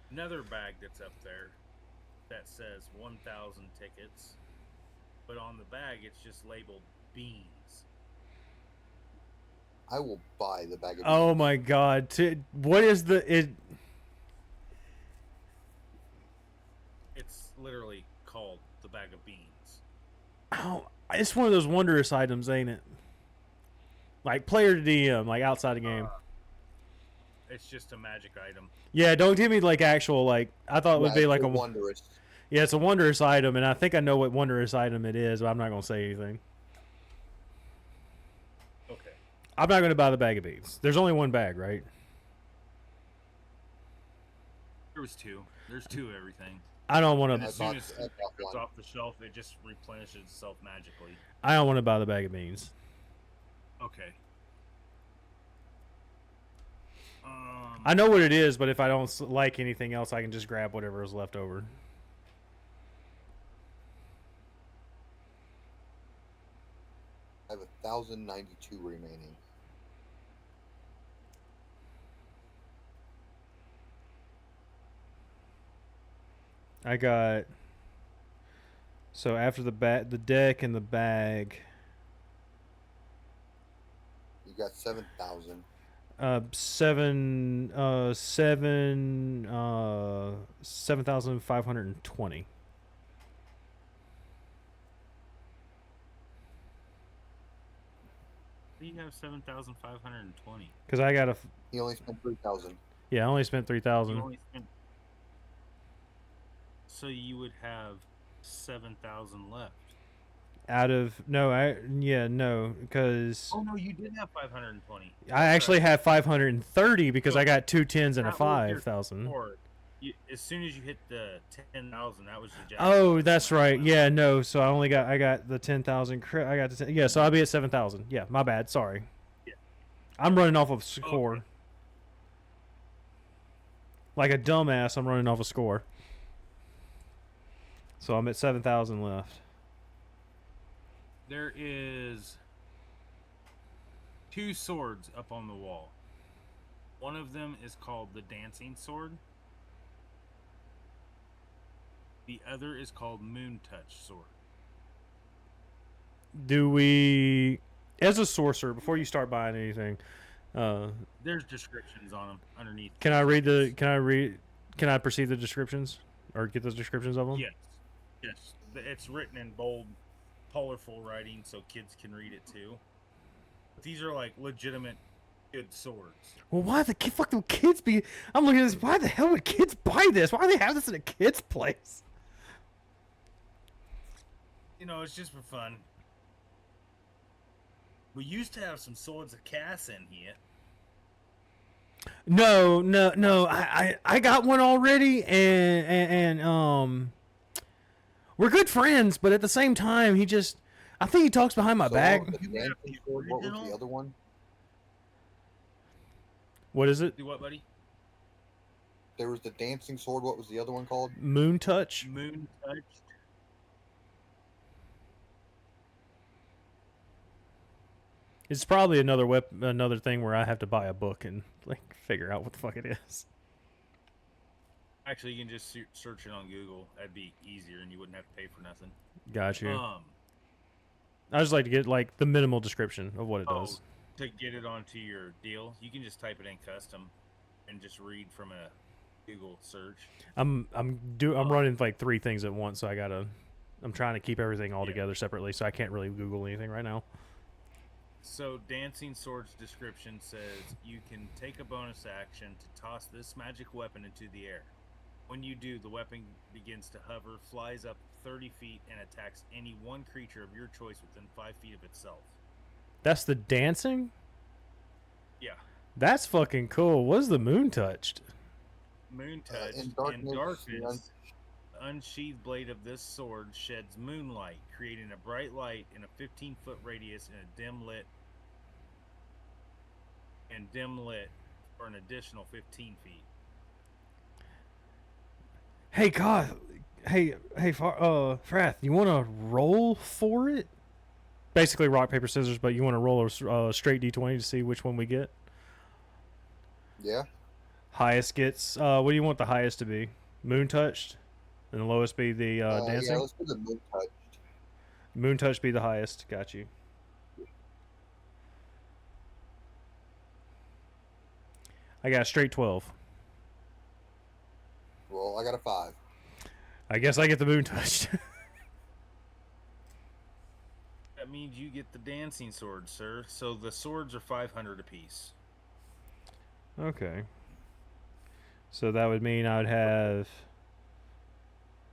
S2: another bag that's up there that says 1,000 tickets, but on the bag it's just labeled beans.
S3: I will buy the bag of beans.
S1: Oh my god! What is it?
S2: It's literally called the bag of beans.
S1: Oh, it's one of those wondrous items, ain't it? Like player to DM, like outside the game.
S2: It's just a magic item.
S1: Yeah, don't give me like actual like. I thought it would be like a
S3: wondrous.
S1: Yeah, it's a wondrous item, and I think I know what wondrous item it is, but I'm not gonna say anything.
S2: Okay.
S1: I'm not gonna buy the bag of beans. There's only one bag, right?
S2: There was two. There's two of everything.
S1: I don't want
S2: And
S1: to.
S2: as soon as it gets off the shelf, it just replenishes itself magically.
S1: I don't want to buy the bag of beans.
S2: Okay.
S1: I know what it is, but if I don't like anything else, I can just grab whatever is left over.
S3: I have 1,092 remaining.
S1: I got. So after the deck and the bag.
S3: You got 7,000.
S1: 7,520.
S2: You have 7,520.
S1: Because I got
S3: He only spent 3,000.
S1: Yeah, I only spent 3,000.
S2: So you would have 7,000 left.
S1: Out of because
S2: Oh no, you did have 520.
S1: I actually have 530 because
S2: So
S1: I got 2 10s and a
S2: that was your
S1: 5,000.
S2: As soon as you hit the 10,000, that was the jackpot.
S1: Oh, that's right. Yeah, no. So I got the 10,000. I got the 10, yeah. So I'll be at 7,000. Yeah, my bad. Sorry.
S2: Yeah.
S1: I'm running off of score.
S2: Okay.
S1: Like a dumbass, I'm running off a score. So I'm at 7,000 left.
S2: There is 2 swords up on the wall. One of them is called the Dancing Sword. The other is called Moon Touch Sword.
S1: Do we, as a sorcerer, before you start buying anything,
S2: There's descriptions on them underneath.
S1: Can I perceive the descriptions or get those descriptions of them?
S2: Yes. Yes. It's written in bold, colorful writing so kids can read it too. But these are like legitimate good swords.
S1: Well, why the fuck do kids be? I'm looking at this. Why the hell would kids buy this? Why do they have this in a kid's place?
S2: You know, it's just for fun. We used to have some swords of Cass in here.
S1: No. I got one already, and we're good friends, but at the same time, I think he talks behind my back.
S3: The dancing sword, what was the other one?
S1: What is it?
S2: Do what, buddy?
S3: There was the dancing sword. What was the other one called?
S1: Moon Touch.
S2: Moon Touch.
S1: It's probably another thing where I have to buy a book and like figure out what the fuck it is.
S2: Actually, you can just search it on Google. That'd be easier, and you wouldn't have to pay for nothing.
S1: Got you. I just like to get like the minimal description of what it does.
S2: To get it onto your deal, you can just type it in custom, and just read from a Google search.
S1: I'm running like 3 things at once, so I'm trying to keep everything all together separately, so I can't really Google anything right now.
S2: So, Dancing Sword's description says you can take a bonus action to toss this magic weapon into the air. When you do, the weapon begins to hover, flies up 30 feet, and attacks any one creature of your choice within 5 feet of itself.
S1: That's the dancing?
S2: Yeah.
S1: That's fucking cool. What is the Moon Touched?
S2: Moon Touch.
S3: In
S2: In
S3: darkness,
S2: darkness, the unsheathed blade of this sword sheds moonlight, creating a bright light in a 15-foot radius in a dim lit for an additional 15 feet.
S1: Hey, God. Hey, Frath, you want to roll for it? Basically rock, paper, scissors, but you want to roll a straight D20 to see which one we get?
S3: Yeah.
S1: Highest gets. What do you want the highest to be? Moon touched, and the lowest be the
S3: Yeah.
S1: dancing.
S3: Let's do the moon touched.
S1: Moon touch be the highest. Got you. I got a straight 12.
S3: Well, I got a 5.
S1: I guess I get the moon touched.
S2: That means you get the dancing sword, sir. So the swords are 500 apiece.
S1: Okay. So that would mean I'd have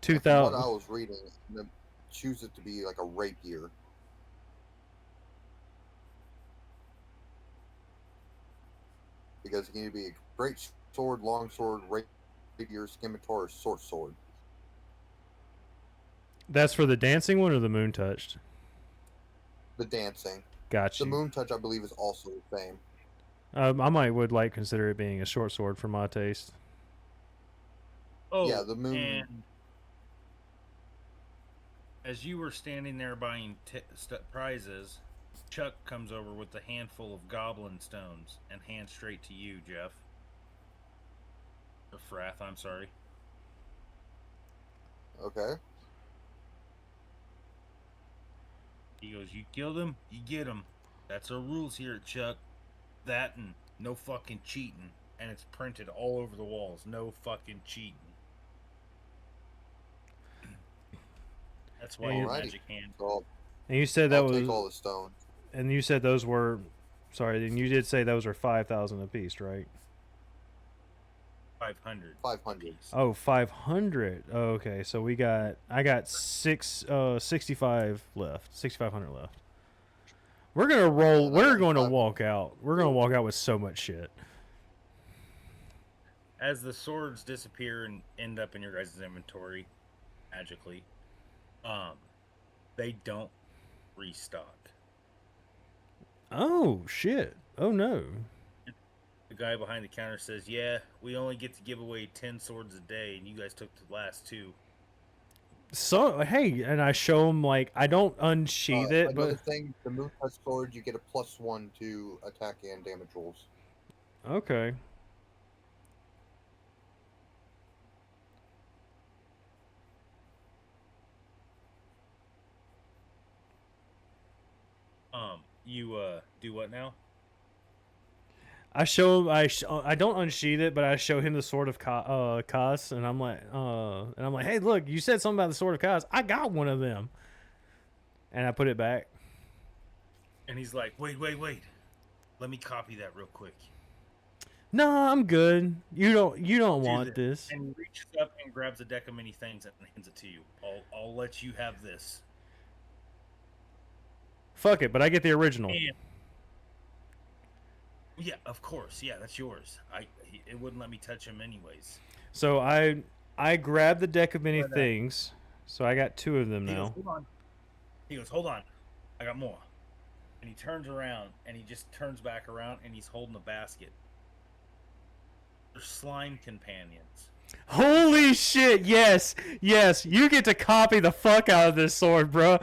S3: And from what I
S1: 2,000.
S3: was reading, I'm gonna choose it to be like a rapier. Because it can either be a great sword, long sword, rapier, scimitar, or short sword.
S1: That's for the dancing one or the moon touched?
S3: The dancing.
S1: Got
S3: The
S1: you.
S3: moon touch, I believe, is also the same.
S1: I might would like consider it being a short sword for my taste.
S2: Oh,
S3: Yeah, the moon.
S2: And as you were standing there buying prizes, Chuck comes over with a handful of goblin stones and hands straight to you, Jeff. Or Frath, I'm sorry.
S3: Okay.
S2: He goes, "You killed him, you get him. That's our rules here at Chuck. That and no fucking cheating." And it's printed all over the walls. No fucking cheating. That's why your
S3: Alrighty.
S2: magic hand.
S3: So
S1: And you said that
S3: I'll
S1: was,
S3: take all the stones.
S1: and you said those were, sorry, and you did say those were 5,000 apiece, right?
S2: 500.
S3: 500.
S2: apiece.
S1: Oh, 500. Oh, okay, so I got 65 left, 6,500 left. We're gonna roll.
S3: And I
S1: We're
S3: got
S1: going to
S3: 500.
S1: walk out. We're gonna walk out with so much shit.
S2: As the swords disappear and end up in your guys' inventory magically, they don't restock.
S1: Oh shit. Oh no.
S2: The guy behind the counter says, "Yeah, we only get to give away 10 swords a day, and you guys took the last 2."
S1: So hey, and I show him like I don't unsheath it,
S3: Another
S1: but
S3: thing, the moon touch sword, you get a +1 to attack and damage rolls.
S1: okay.
S2: You do what now?
S1: I show him. I don't unsheath it, but I show him the sword of Kaz, and I'm like, hey, look, you said something about the sword of Kaz. I got one of them, and I put it back.
S2: And he's like, "Wait. Let me copy that real quick."
S1: No, I'm good. You don't
S2: Do
S1: want this.
S2: And he reaches up and grabs a deck of many things and hands it to you. I'll let you have this.
S1: Fuck it, but I get the original.
S2: And yeah, of course. Yeah, that's yours. It wouldn't let me touch him anyways.
S1: So I grabbed the deck of many
S2: But,
S1: things. So I got 2 of them
S2: He goes,
S1: now.
S2: "Hold on." He goes, "Hold on. I got more." And he turns around and he just turns back around and he's holding a basket. They're slime companions.
S1: Holy shit! Yes, you get to copy the fuck out of this sword, bro.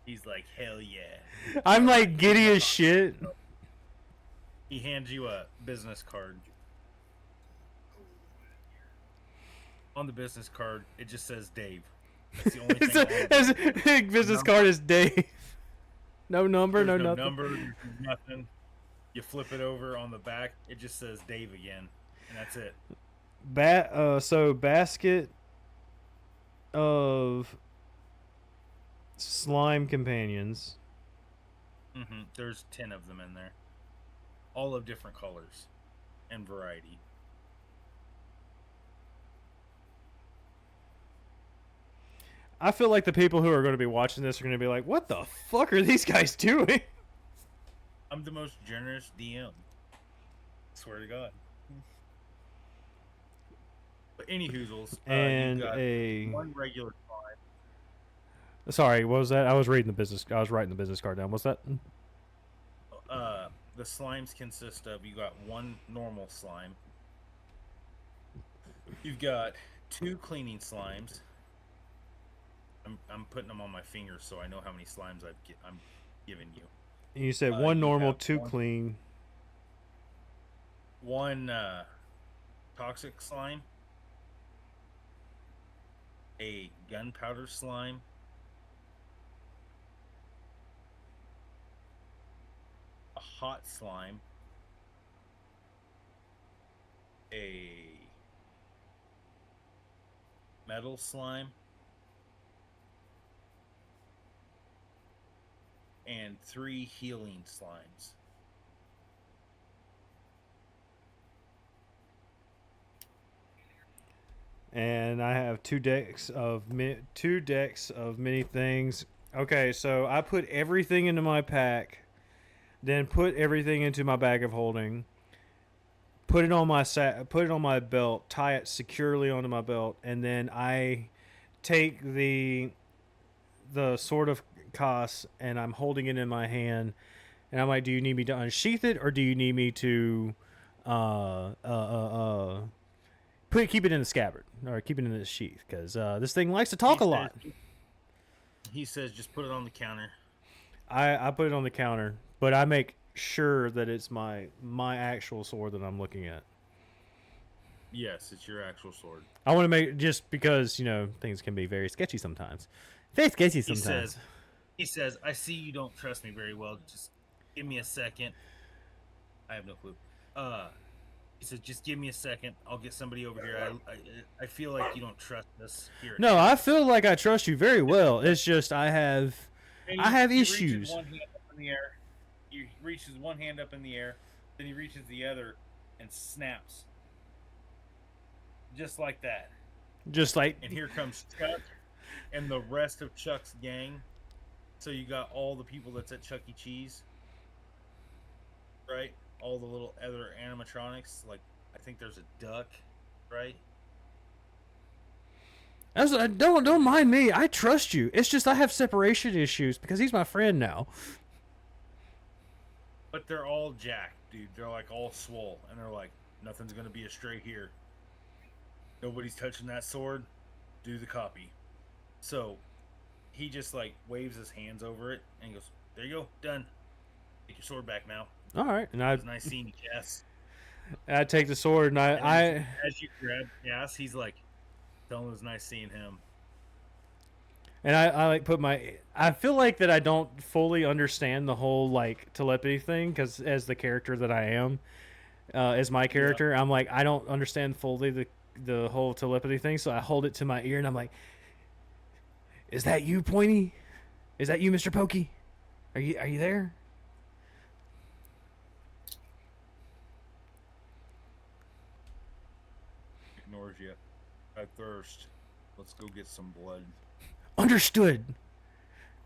S2: He's like, "Hell yeah."
S1: I'm like giddy as shit.
S2: He hands you a business card. On the business card, it just says Dave. That's the only thing.
S1: His business card is Dave. No number,
S2: There's
S1: no
S2: no
S1: nothing.
S2: number, there's nothing. You flip it over on the back, it just says Dave again, and that's it.
S1: So basket of slime companions.
S2: There's 10 of them in there, all of different colors and variety.
S1: I feel like the people who are going to be watching this are going to be like, "What the fuck are these guys doing?"
S2: I'm the most generous DM. Swear to God. But any hoozles,
S1: And
S2: you got
S1: a
S2: one regular slime.
S1: sorry, what was that? I was writing the business card down. What's that?
S2: The slimes consist of, you got one normal slime. You've got 2 cleaning slimes. I'm putting them on my fingers so I know how many slimes I'm giving you.
S1: You said
S2: You
S1: one normal,
S2: have
S1: 2
S2: one-
S1: clean.
S2: one toxic slime, a gunpowder slime, a hot slime, a metal slime, and 3 healing slimes.
S1: And I have two decks of many things. Okay, so I put everything into my pack, then put everything into my bag of holding. Put it on my belt, tie it securely onto my belt, and then I take the sword of Kos and I'm holding it in my hand, and I'm like, "Do you need me to unsheath it, or do you need me to keep it in the scabbard, or keep it in the sheath? Because this thing likes to talk a lot."
S2: He says, just put it on the counter.
S1: I put it on the counter, but I make sure that it's my actual sword that I'm looking at.
S2: Yes, it's your actual sword.
S1: I want to make, just because things can be very sketchy sometimes. Very sketchy sometimes.
S2: He says, I see you don't trust me very well. Just give me a second. I have no clue. He says, just give me a second. I'll get somebody over here. I feel like you don't trust us here.
S1: No, I feel like I trust you very well. It's just I have issues.
S2: He reaches one hand up in the air, then he reaches the other and snaps. Just like that. And here comes Chuck and the rest of Chuck's gang. So you got all the people that's at Chuck E. Cheese, right? All the little other animatronics. Like, I think there's a duck, right?
S1: Don't mind me. I trust you. It's just I have separation issues because he's my friend now.
S2: But they're all jacked, dude. They're like all swole, and they're like, nothing's gonna be astray here. Nobody's touching that sword. Do the copy. So he just like waves his hands over it and goes, "There you go, done. Take your sword back now."
S1: All right, and
S2: It's nice seeing you, Cass.
S1: I take the sword and
S2: as you grab Cass, he's like, "Tell him it was nice seeing him."
S1: And I like put I feel like that I don't fully understand the whole like telepathy thing, because as the character that I am, as my character, I'm like, I don't understand fully the whole telepathy thing. So I hold it to my ear and I'm like, "Is that you, Pointy? Is that you, Mr. Pokey? Are you there?"
S2: Ignores you. I thirst. Let's go get some blood.
S1: Understood.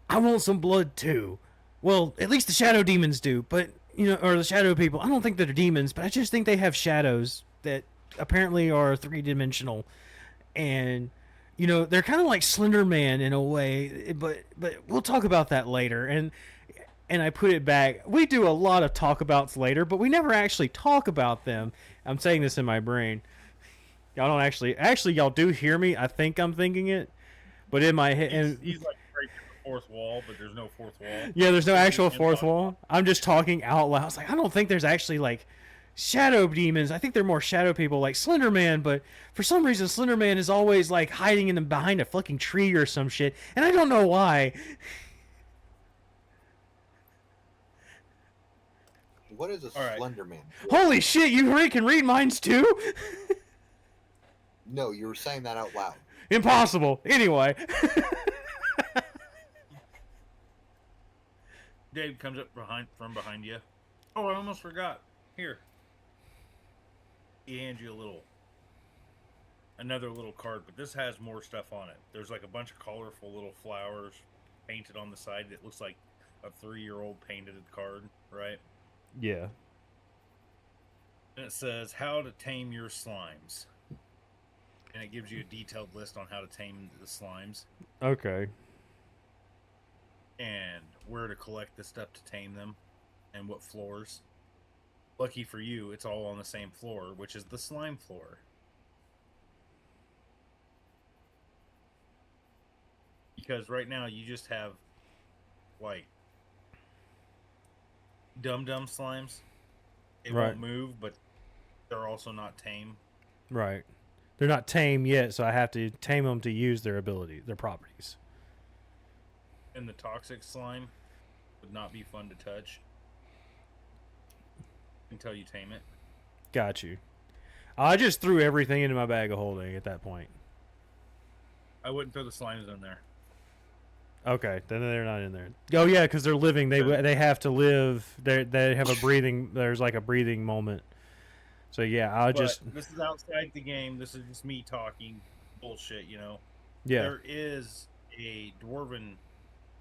S1: I want some blood too. Well, at least the shadow demons do, but or the shadow people. I don't think they're demons, but I just think they have shadows that apparently are 3-dimensional, and they're kind of like Slender Man in a way. But we'll talk about that later. And I put it back. We do a lot of talk abouts later, but we never actually talk about them. I'm saying this in my brain. Y'all don't actually y'all do hear me. I think I'm thinking it. But in my head,
S2: he's like breaking the fourth wall, but there's no fourth wall.
S1: Yeah, there's no actual fourth wall. I'm just talking out loud. I was like, I don't think there's actually like shadow demons. I think they're more shadow people like Slender Man. But for some reason, Slender Man is always like hiding behind a fucking tree or some shit, and I don't know why.
S3: What is a Slender Man?
S1: Holy shit! You can read minds too.
S3: No, you were saying that out loud.
S1: Impossible. Anyway.
S2: Dave comes up from behind you. Oh, I almost forgot. Here. He hands you another little card, but this has more stuff on it. There's like a bunch of colorful little flowers painted on the side that looks like a 3-year-old painted card, right?
S1: Yeah.
S2: And it says, how to tame your slimes. And it gives you a detailed list on how to tame the slimes.
S1: Okay.
S2: And where to collect the stuff to tame them. And what floors. Lucky for you, it's all on the same floor, which is the slime floor. Because right now you just have, like, dum-dum slimes. They won't move, but They're also not tame.
S1: Right. They're not tame yet, so I have to tame them to use their ability, their properties.
S2: And the toxic slime would not be fun to touch until you tame it.
S1: Got you. I just threw everything into my bag of holding at that point.
S2: I wouldn't throw the slimes in there.
S1: Okay, then they're not in there. Oh yeah, because they're living. They have to live. They have a breathing. There's like a breathing moment. So yeah,
S2: This is outside the game. This is just me talking bullshit. You know.
S1: Yeah.
S2: There is a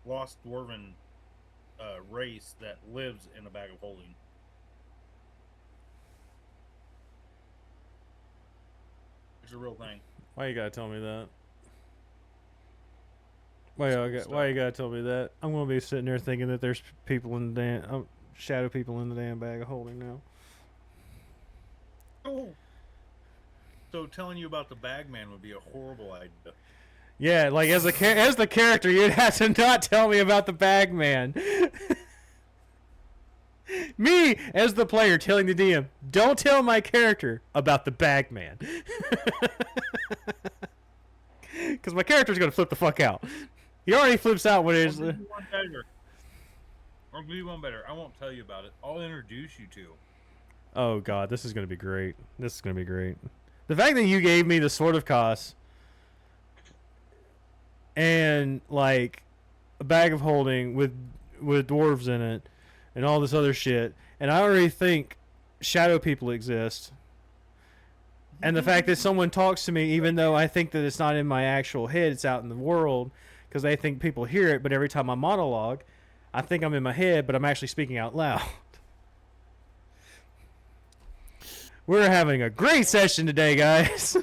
S2: lost dwarven race that lives in a bag of holding. It's a real thing.
S1: Why you gotta tell me that? Why you gotta tell me that? I'm gonna be sitting there thinking that there's people in the damn shadow people in the damn bag of holding now.
S2: Oh. So telling you about the Bagman would be a horrible idea.
S1: Yeah, like as the character, you'd have to not tell me about the Bagman. Me as the player telling the DM, don't tell my character about the Bagman. Because my character's gonna flip the fuck out. He already flips out when it's.
S2: I'll give you one better. I won't tell you about it. I'll introduce you to.
S1: Oh god, this is gonna be great. This is gonna be great. The fact that you gave me the Sword of Kos and like a bag of holding with dwarves in it and all this other shit, and I already think shadow people exist. And the fact that someone talks to me, even though I think that it's not in my actual head, it's out in the world, because they think people hear it, but every time I monologue, I think I'm in my head, but I'm actually speaking out loud. We're having a great session today, guys.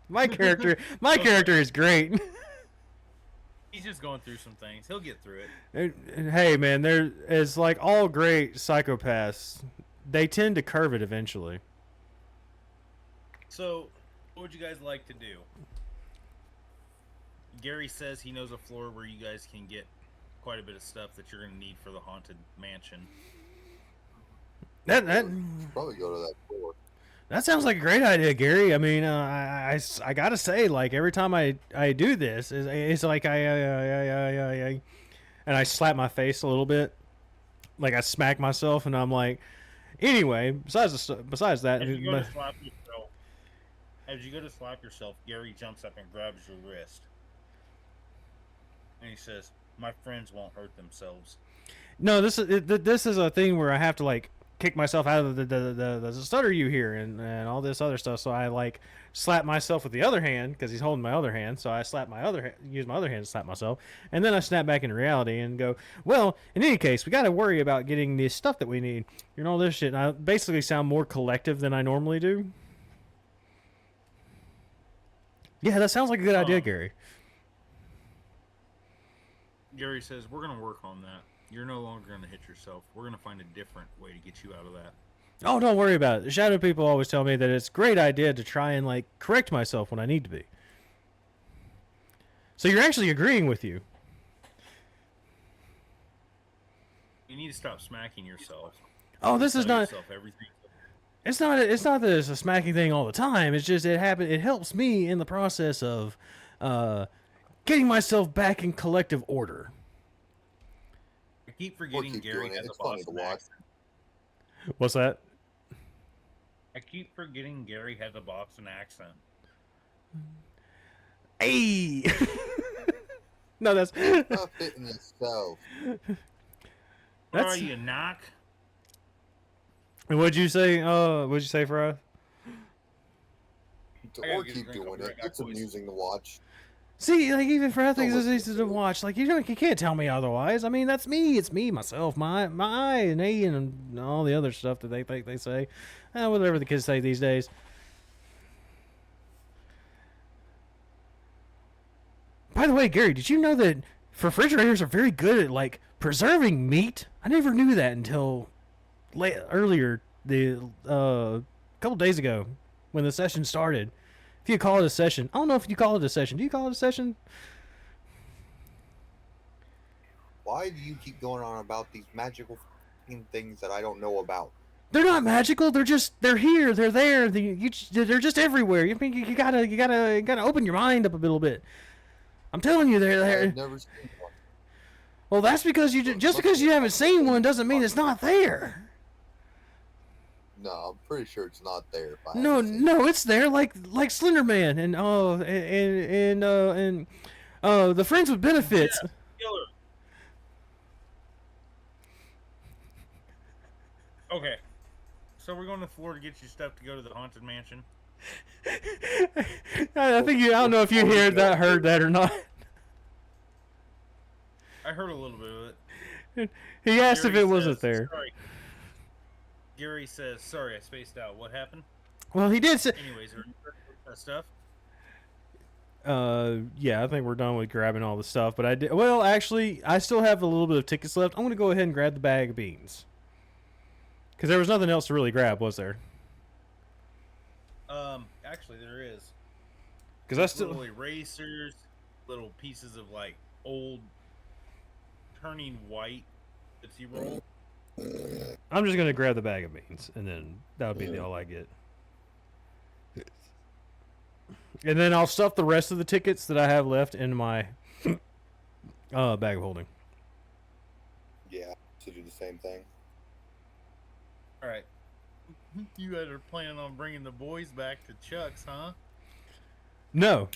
S1: My character is great.
S2: He's just going through some things. He'll get through it.
S1: And hey, man, there is like all great psychopaths. They tend to curve it eventually.
S2: So, what would you guys like to do? Gary says he knows a floor where you guys can get quite a bit of stuff that you're going to need for the haunted mansion.
S1: That
S3: Probably go to that floor.
S1: That sounds like a great idea, Gary. I mean, I gotta say, like every time I do this, it's like and I slap my face a little bit, like I smack myself, and I'm like, anyway. Besides that,
S2: as you go to slap yourself, Gary jumps up and grabs your wrist, and he says, "My friends won't hurt themselves."
S1: No, this is a thing where I have to like kick myself out of the stutter you hear and all this other stuff. So I like slap myself with the other hand because he's holding my other hand. So I use my other hand to slap myself, and then I snap back into reality and go, well, in any case, we got to worry about getting the stuff that we need and all this shit. And I basically sound more collective than I normally do. Yeah, that sounds like a good idea, Gary.
S2: Gary says, "We're gonna work on that. You're no longer going to hit yourself. We're going to find a different way to get you out of that."
S1: Oh, don't worry about it. The shadow people always tell me that it's a great idea to try and like correct myself when I need to be. So you're actually agreeing with you.
S2: You need to stop smacking yourself.
S1: Oh, this is not.
S2: Everything.
S1: It's not that it's a smacking thing all the time. It's just it helps me in the process of getting myself back in collective order.
S2: I keep forgetting Gary has a Boston accent.
S1: What's that?
S2: I keep forgetting Gary has a Boston accent.
S1: Hey! No, that's...
S3: Not fitting itself.
S2: Where are you, knock?
S1: And what'd you say? What'd you say, Fry?
S3: Or keep doing it. It's amusing to watch.
S1: See, like even Fry thinks it's easy to watch. Like you can't tell me otherwise. I mean, that's me. It's me, myself, my and A, and all the other stuff that they think they say. Whatever the kids say these days. By the way, Gary, did you know that refrigerators are very good at like preserving meat? I never knew that until earlier, a couple days ago, when the session started. If you call it a session, I don't know if you call it a session. Do you call it a session?
S3: Why do you keep going on about these magical things that I don't know about?
S1: They're not magical. They're here. They're there. They're just everywhere. You mean you gotta open your mind up a little bit. I'm telling you, they're there.
S3: I've never seen one.
S1: Well, that's because just because you haven't seen one doesn't mean it's not there.
S3: No, I'm pretty sure it's not there.
S1: No, it's there. Like Slender Man and the Friends with Benefits.
S2: Yeah, killer. Okay, so we're going to Florida to get you stuff to go to the haunted mansion.
S1: I think I don't know if you heard that or not.
S2: I heard a little bit of it.
S1: He asked if
S2: Gary
S1: it wasn't
S2: says,
S1: there.
S2: Sorry. Gary says, "Sorry, I spaced out. What happened?"
S1: Well, he did say.
S2: Anyways, are you ready for that stuff?
S1: Yeah, I think we're done with grabbing all the stuff. But I did. Well, actually, I still have a little bit of tickets left. I'm gonna go ahead and grab the bag of beans. Because there was nothing else to really grab, was there?
S2: Actually, there is.
S1: Because I still.
S2: Little erasers, little pieces of like old turning white Tootsie Roll.
S1: I'm just gonna grab the bag of beans, and then that'll be all I get. And then I'll stuff the rest of the tickets that I have left in my bag of holding.
S3: Yeah, to do the same thing.
S2: All right. You guys are planning on bringing the boys back to Chuck's, huh?
S1: No.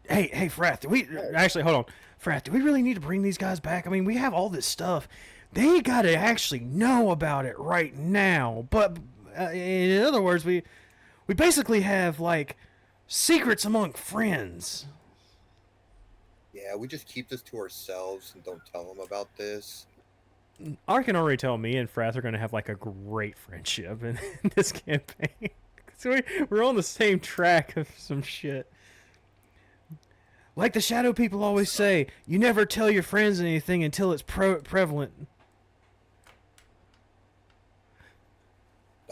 S1: Hey, Frath, do we actually hold on? Frath, do we really need to bring these guys back? I mean, we have all this stuff. They got to actually know about it right now. But in other words, we basically have like secrets among friends.
S3: Yeah, we just keep this to ourselves and don't tell them about this.
S1: I can already tell me and Frath are going to have like a great friendship in this campaign. So we're on the same track of some shit. Like the shadow people always say, you never tell your friends anything until it's prevalent.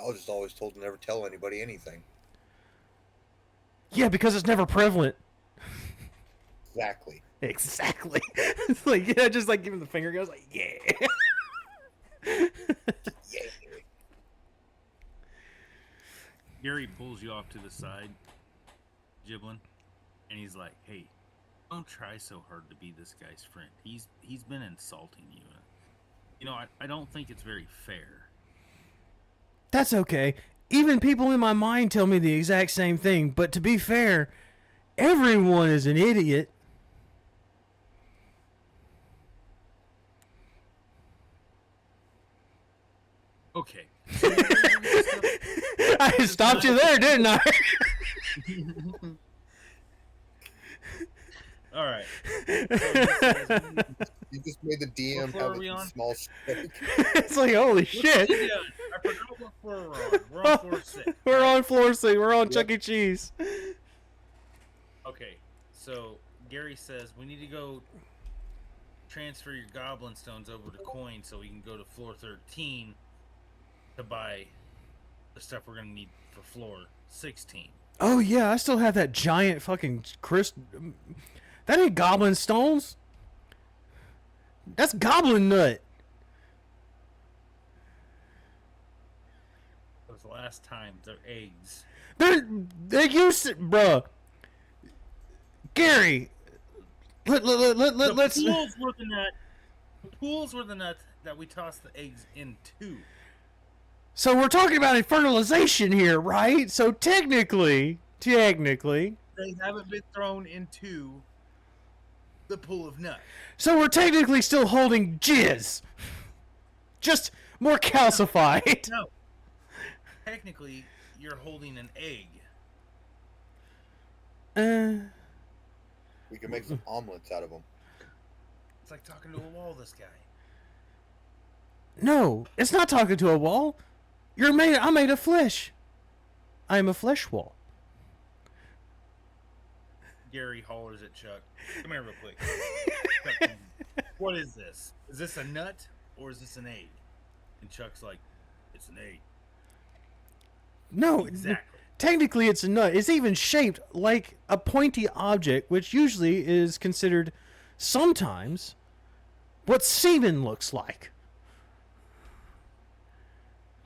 S3: I was just always told to never tell anybody anything.
S1: Yeah, because it's never prevalent.
S3: Exactly.
S1: It's like, yeah, just like giving the finger goes like, yeah.
S3: Yeah.
S2: Gary pulls you off to the side, Giblin, and he's like, "Hey, don't try so hard to be this guy's friend. He's been insulting you. You know, I don't think it's very fair."
S1: That's okay. Even people in my mind tell me the exact same thing, but to be fair, everyone is an idiot.
S2: Okay.
S1: I stopped you there, didn't I?
S2: All right.
S3: You just made the DM
S2: What floor
S3: have
S2: are we
S3: a
S2: on?
S3: small stake.
S1: It's like, holy shit.
S2: Yeah, I forgot what floor we're on. We're on floor 6.
S1: We're on floor 6. We're on
S3: Yep.
S1: Chuck E. Cheese.
S2: Okay, so Gary says we need to go transfer your goblin stones over to coin so we can go to floor 13 to buy the stuff we're going to need for floor 16.
S1: Oh, yeah, I still have that giant fucking That ain't goblin stones. That's goblin nut.
S2: Those last times, they're eggs.
S1: They're used to, bruh. Gary, let's.
S2: The pools were the nut. The pools were the nut that we tossed the eggs into.
S1: So we're talking about fertilization here, right? So technically,
S2: They haven't been thrown into the pool of nut.
S1: so we're technically still holding jizz, just more calcified.
S2: No. Technically, you're holding an egg.
S3: We can make some omelets out of them.
S2: It's like talking to a wall, this guy.
S1: No, it's not talking to a wall. I'm made of flesh. I am a flesh wall.
S2: Gary hollers at Chuck. Come here real quick. Chuck, what is this? Is this a nut or is this an egg? And Chuck's like, it's an egg.
S1: No,
S2: Exactly.
S1: technically it's a nut. It's even shaped like a pointy object, which usually is considered sometimes what semen looks like.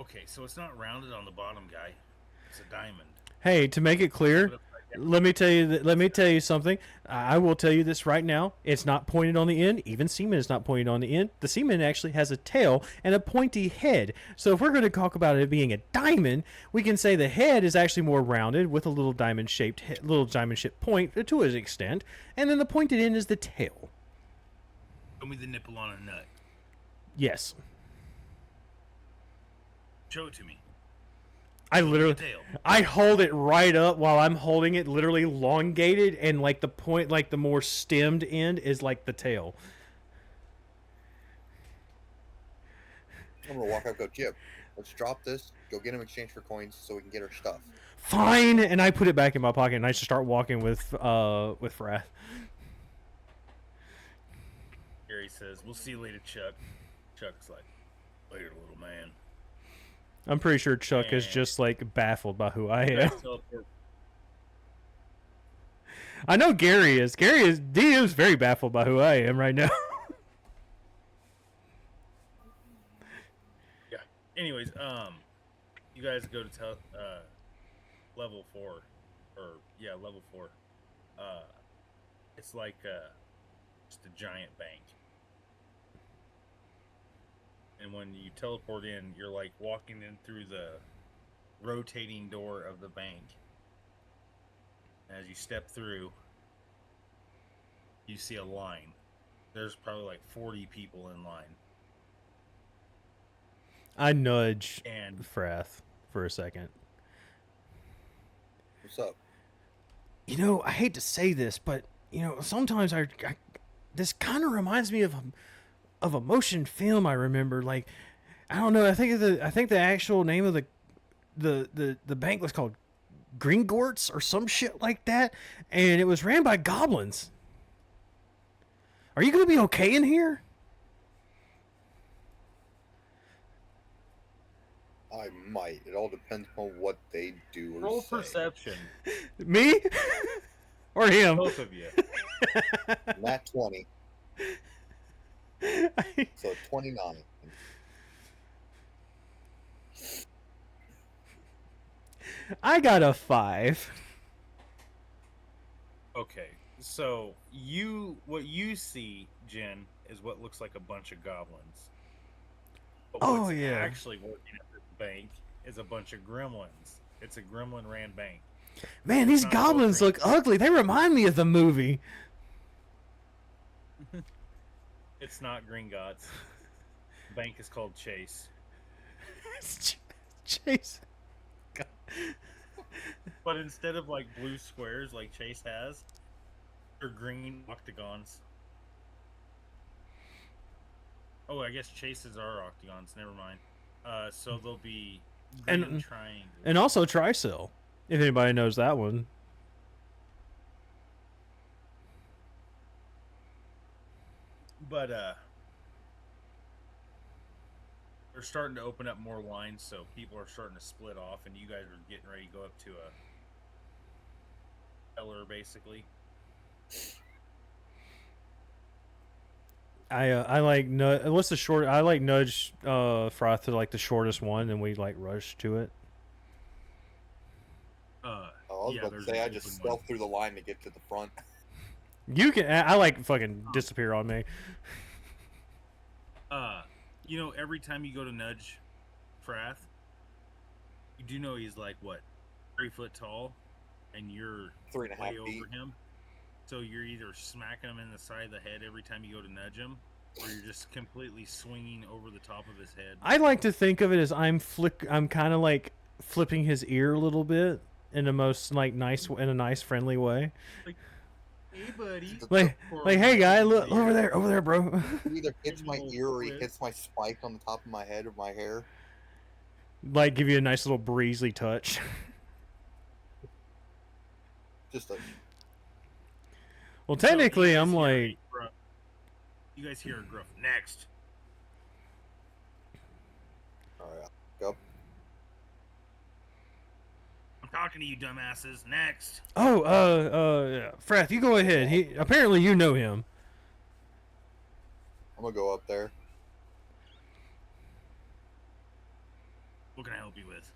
S2: Okay, so it's not rounded on the bottom, guy. It's a diamond.
S1: Hey, to make it clear, let me tell you let me tell you something. I will tell you this right now. It's not pointed on the end. Even semen is not pointed on the end. The semen actually has a tail and a pointy head. So if we're going to talk about it being a diamond, we can say the head is actually more rounded with a little diamond shaped point to an extent, and then the pointed end is the tail.
S2: Show me the nipple on a nut.
S1: Yes.
S2: Show it to me.
S1: I literally,
S2: Tail.
S1: I hold it right up while I'm holding it, literally elongated, and like the point, like the more stemmed end is like the tail.
S3: I'm gonna walk up, go, Chip, let's drop this, go get him exchange for coins so we can get our stuff.
S1: Fine, and I put it back in my pocket, and I just start walking with Frath.
S2: Gary says, "We'll see you later, Chuck." Chuck's like, "Later, little man."
S1: I'm pretty sure Chuck is
S2: And-
S1: just like baffled by who I
S2: You
S1: am.
S2: guys teleport-
S1: I know Gary is. D is very baffled by who I am right now.
S2: Yeah. Anyways, you guys go to level 4, level 4. It's like just a giant bank. And when you teleport in, you're like walking in through the rotating door of the bank. As you step through, you see a line. There's probably like 40 people in line.
S1: I nudge
S2: And
S1: Frath for a second.
S3: What's up?
S1: You know, I hate to say this, but you know, sometimes this kind of reminds me of a motion film I remember. Like, I don't know. I think the actual name of the bank was called Gringorts or some shit like that, and it was ran by goblins. Are you gonna be okay in here?
S3: I might. It all depends on what they do or
S2: roll
S3: say.
S2: perception.
S1: Me or him?
S2: Both of you.
S3: Nat 20. So 29.
S1: I got a 5.
S2: Okay, so what you see, Jen, is what looks like a bunch of goblins. But
S1: Oh,
S2: what's
S1: yeah.
S2: actually working at this bank is a bunch of gremlins. It's a gremlin-ran bank.
S1: Man, these
S2: Not
S1: goblins
S2: all
S1: look ugly. They remind me of the movie.
S2: It's not Gringotts. The bank is called Chase.
S1: Chase.
S2: But instead of like blue squares like Chase has, they're green octagons. Oh, I guess Chases are octagons. Never mind. So they'll be green triangles.
S1: And also Tricell, if anybody knows that one.
S2: But they're starting to open up more lines, so people are starting to split off, and you guys are getting ready to go up to a teller, basically.
S1: I like what's the short? I like nudge Froth to like the shortest one, and we like rush to it.
S3: I was
S2: Yeah,
S3: about to
S2: there's
S3: say
S2: an
S3: I just
S2: open
S3: stealth
S2: one.
S3: through the line to get to the front.
S1: You can. I like fucking disappear on me.
S2: You know, every time you go to nudge Frath, you do know he's like what, 3 foot tall, and you're
S3: 3.5
S2: way
S3: feet.
S2: over him. So you're either smacking him in the side of the head every time you go to nudge him, or you're just completely swinging over the top of his head.
S1: I like to think of it as I'm kind of like flipping his ear a little bit in a most like nice in a nice friendly way.
S2: Hey, buddy.
S1: Like hey guy, look over there, bro.
S3: He either hits my
S2: Little
S3: ear or he
S2: twist.
S3: hits my spike on the top of my head or my hair.
S1: Like give you a nice little breezy touch.
S3: Just a
S1: Well,
S2: So
S1: technically,
S2: you guys
S1: I'm
S2: hear
S1: like,
S2: a gruff- you guys hear a gruff next.
S3: alright, go.
S2: I'm talking to you, dumbasses. Next.
S1: oh, Frath, you go ahead. He apparently you know him.
S3: I'm gonna go up there.
S2: What can I help you with?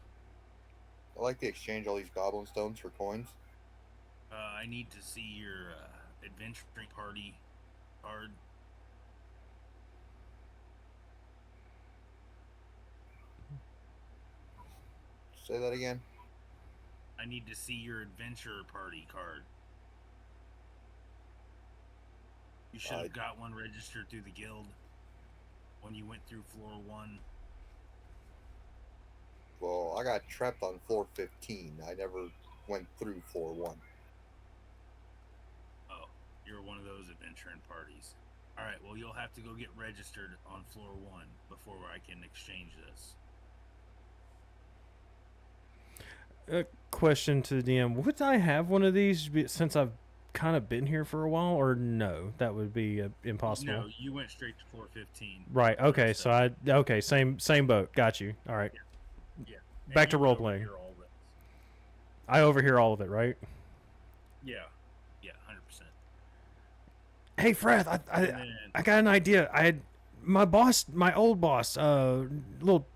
S3: I like to exchange all these goblin stones for coins.
S2: I need to see your adventuring party card.
S3: Say that again.
S2: I need to see your adventure party card. You should have got one registered through the guild when you went through floor 1.
S3: Well, I got trapped on floor 15. I never went through floor 1.
S2: Oh, you're one of those adventuring parties. Alright, well, you'll have to go get registered on floor 1 before I can exchange this.
S1: A question to the DM: would I have one of these since I've kind of been here for a while, or no? That would be impossible.
S2: No, you went straight to floor 15.
S1: Right. Okay. So same boat. Got you. All right.
S2: Yeah.
S1: Back to role playing. I overhear all of it, right?
S2: Yeah. Yeah. 100%.
S1: Hey, Frath, I got an idea. My old boss, little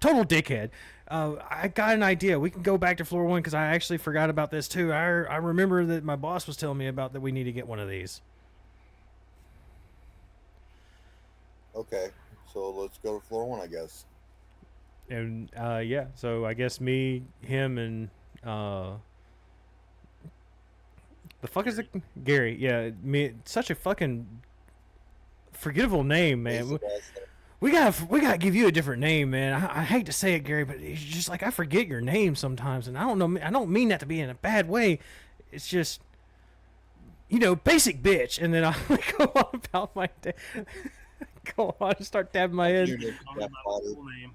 S1: total dickhead. I got an idea. We can go back to floor 1 because I actually forgot about this too. I remember that my boss was telling me about that we need to get one of these.
S3: Okay, so let's go to floor 1, I guess.
S1: And yeah, so I guess me, him, and the fuck is it? Gary. Yeah, me. Such a fucking forgettable name, man. We gotta give you a different name, man. I hate to say it, Gary, but it's just like I forget your name sometimes, and I don't know. I don't mean that to be in a bad way. It's just, basic bitch, and then I go on about my day. Go on, start tapping my head.
S2: You call me by my full name.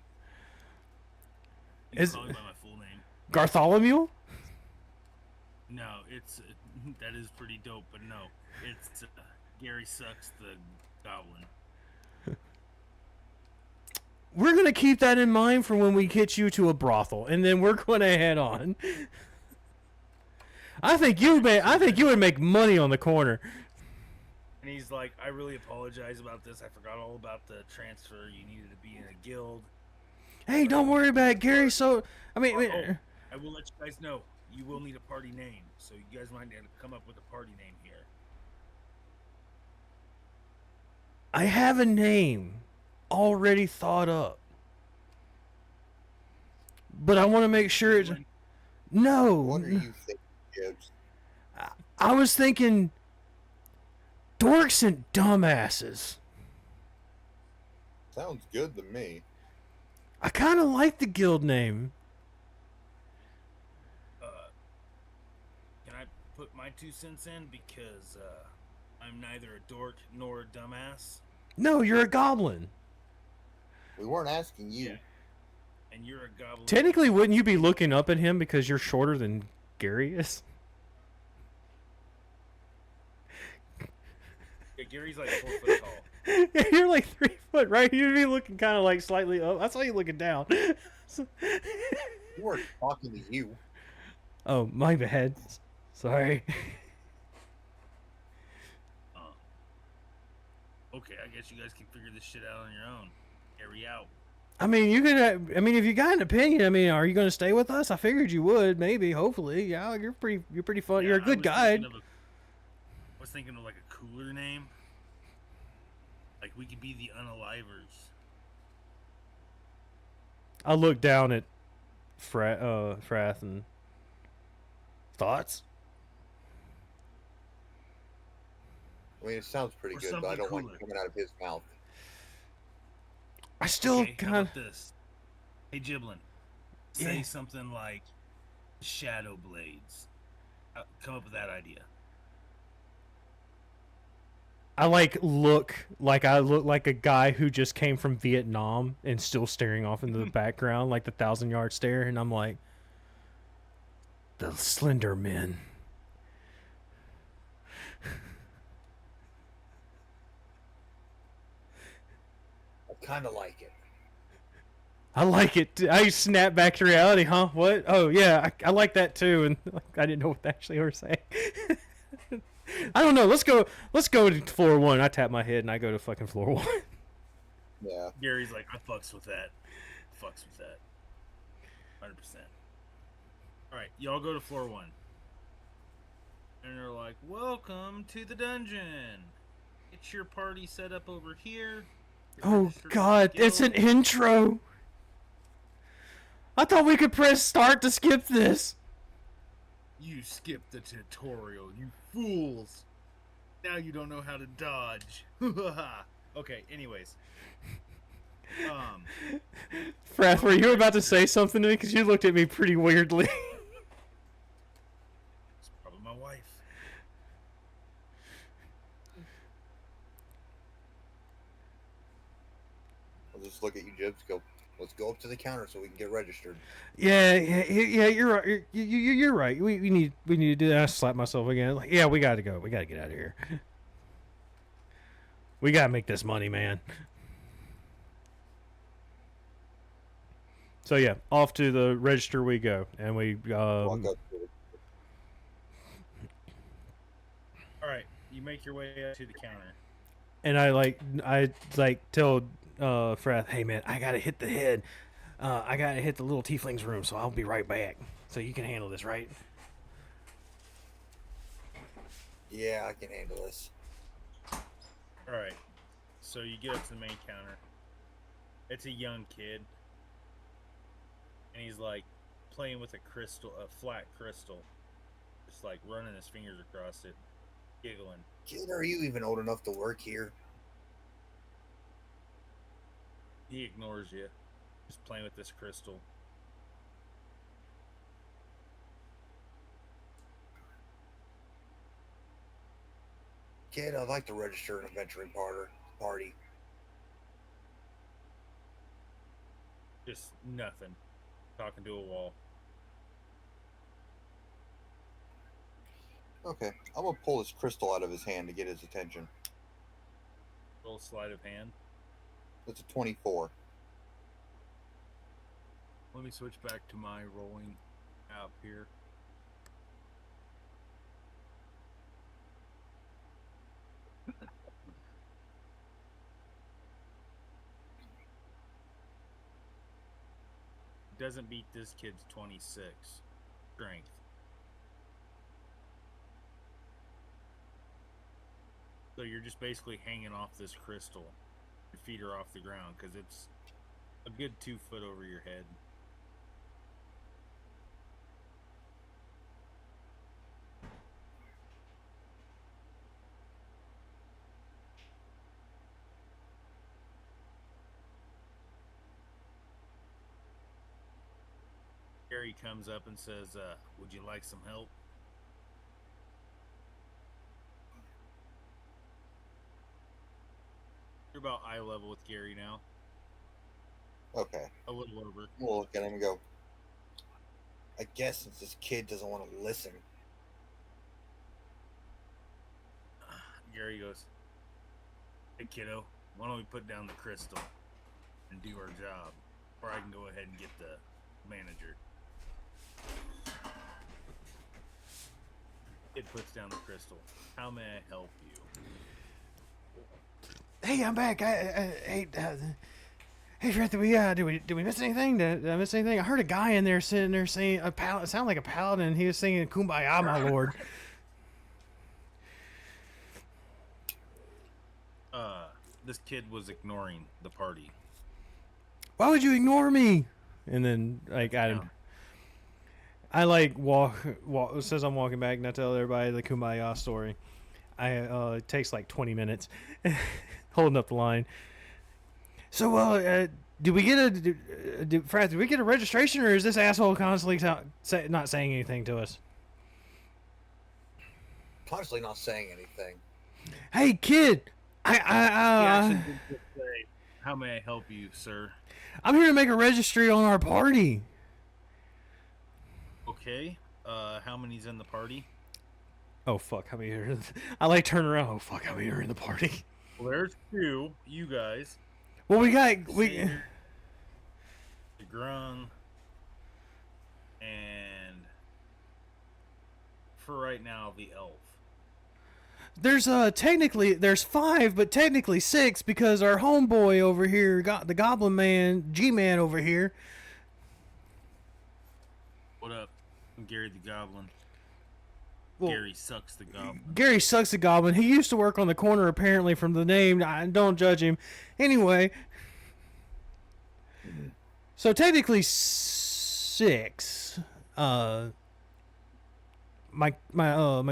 S2: You call me by my full name.
S1: Gartholomew?
S2: No, it's that is pretty dope, but no, it's Gary Sucks the Goblin.
S1: We're gonna keep that in mind for when we get you to a brothel, and then we're gonna head on. I think you would make money on the corner.
S2: And he's like, I really apologize about this. I forgot all about the transfer. You needed to be in a guild.
S1: Hey, don't worry about it, Gary. So, I will let
S2: you guys know. You will need a party name, so you guys might need to come up with a party name here.
S1: I have a name already thought up, but I want to make sure it's no.
S3: What are you thinking, Gibbs?
S1: I was thinking Dorks and Dumbasses.
S3: Sounds good to me.
S1: I kind of like the guild name.
S2: Can I put my 2 cents in? Because I'm neither a dork nor a dumbass.
S1: No, you're a goblin.
S3: We weren't asking you.
S2: Yeah. And you're a goblin.
S1: Technically, wouldn't you be looking up at him because you're shorter than Gary is?
S2: Yeah, Gary's like 4 foot tall.
S1: Yeah, you're like 3 foot, right? You'd be looking kind of like slightly up. I saw you looking down.
S3: We weren't talking to you.
S1: Oh, my bad. Sorry.
S2: Okay, I guess you guys can figure this shit out on your own. Gary out.
S1: I mean, if you got an opinion, are you going to stay with us? I figured you would, maybe, hopefully. Yeah, you're pretty fun.
S2: Yeah,
S1: you're a good guide.
S2: I was thinking of like a cooler name. Like we could be the Unalivers.
S1: I look down at Frath and thoughts.
S3: I mean, it sounds pretty
S2: Or
S3: good, but I don't
S2: something
S3: like it coming out of his mouth.
S1: I still
S2: Okay, how
S1: kind
S2: about this? Hey, Giblin, say something like Shadow Blades. Come up with that idea.
S1: I look like a guy who just came from Vietnam and still staring off into the background like the 1,000-yard stare, and I'm like, the Slender Men.
S3: I kind of like it.
S1: I like it. I snap back to reality, huh? What? Oh yeah, I like that too, and I didn't know what they actually were saying. I don't know. Let's go to floor 1. I tap my head and I go to fucking floor 1.
S3: Yeah.
S2: Gary's like, I fucks with that. Fucks with that. 100%. All right, y'all go to floor 1. And they're like, welcome to the dungeon. Get your party set up over here.
S1: Oh God, it's an
S2: guild.
S1: intro. I thought we could press start to skip this.
S2: You skipped the tutorial, you fools. Now you don't know how to dodge. Okay, anyways.
S1: Frath, were you about to say something to me? Because you looked at me pretty weirdly.
S2: It's probably my wife.
S3: I'll just look at you, Jibs. Go. Let's go up to the counter so we can get registered.
S1: Yeah, you're right. You're right. We need to do that. I slap myself again. Like, yeah, we got to go. We got to get out of here. We got to make this money, man. So yeah, off to the register we go, and we
S3: Walk up to it.
S2: All right, you make your way up to the counter.
S1: and I tell Frath, hey man, I gotta hit the head. I gotta hit the little tiefling's room, so I'll be right back. So you can handle this, right?
S3: Yeah, I can handle this.
S2: All right, so you get up to the main counter. It's a young kid, and he's like playing with a flat crystal, just like running his fingers across it, giggling.
S3: Kid, are you even old enough to work here?
S2: He ignores you, just playing with this crystal.
S3: Kid, I'd like to register an adventuring party.
S2: Just nothing. Talking to a wall.
S3: Okay, I'm gonna pull this crystal out of his hand to get his attention.
S2: Roll sleight of hand.
S3: It's a 24.
S2: Let me switch back to my rolling app here. Doesn't beat this kid's 26 strength. So you're just basically hanging off this crystal. Your feet are off the ground because it's a good 2 foot over your head. Gary comes up and says, would you like some help? You're about eye level with Gary now.
S3: Okay.
S2: A little over.
S3: We'll look at him and go, I guess since this kid doesn't want to listen.
S2: Gary goes, hey kiddo, why don't we put down the crystal and do our job? Or I can go ahead and get the manager. Kid puts down the crystal. How may I help you?
S1: Hey, I'm back. Hey, Fred, did we miss anything? Did I miss anything? I heard a guy in there sitting there saying it sounded like a paladin. He was singing "Kumbaya, my lord."
S2: This kid was ignoring the party.
S1: Why would you ignore me? And then I walk says I'm walking back and I tell everybody the Kumbaya story. It takes like 20 minutes holding up the line. So did we get a registration, or is this asshole constantly not saying anything to us?
S3: Constantly not saying anything.
S1: Hey kid,
S2: He actually did just say, how may I help you, sir?
S1: I'm here to make a registry on our party.
S2: Okay. How many's in the party?
S1: Oh fuck, how many are? I turn around. Oh fuck, how many are in the party?
S2: Well, there's 2. You guys.
S1: Well, we
S2: The Grung. And for right now, the elf.
S1: There's technically there's 5, but technically 6 because our homeboy over here got the Goblin Man, G-Man over here.
S2: Gary the Goblin.
S1: Well,
S2: Gary sucks the goblin.
S1: Gary sucks the goblin. He used to work on the corner, apparently, from the name. Don't judge him. Anyway, so technically 6. My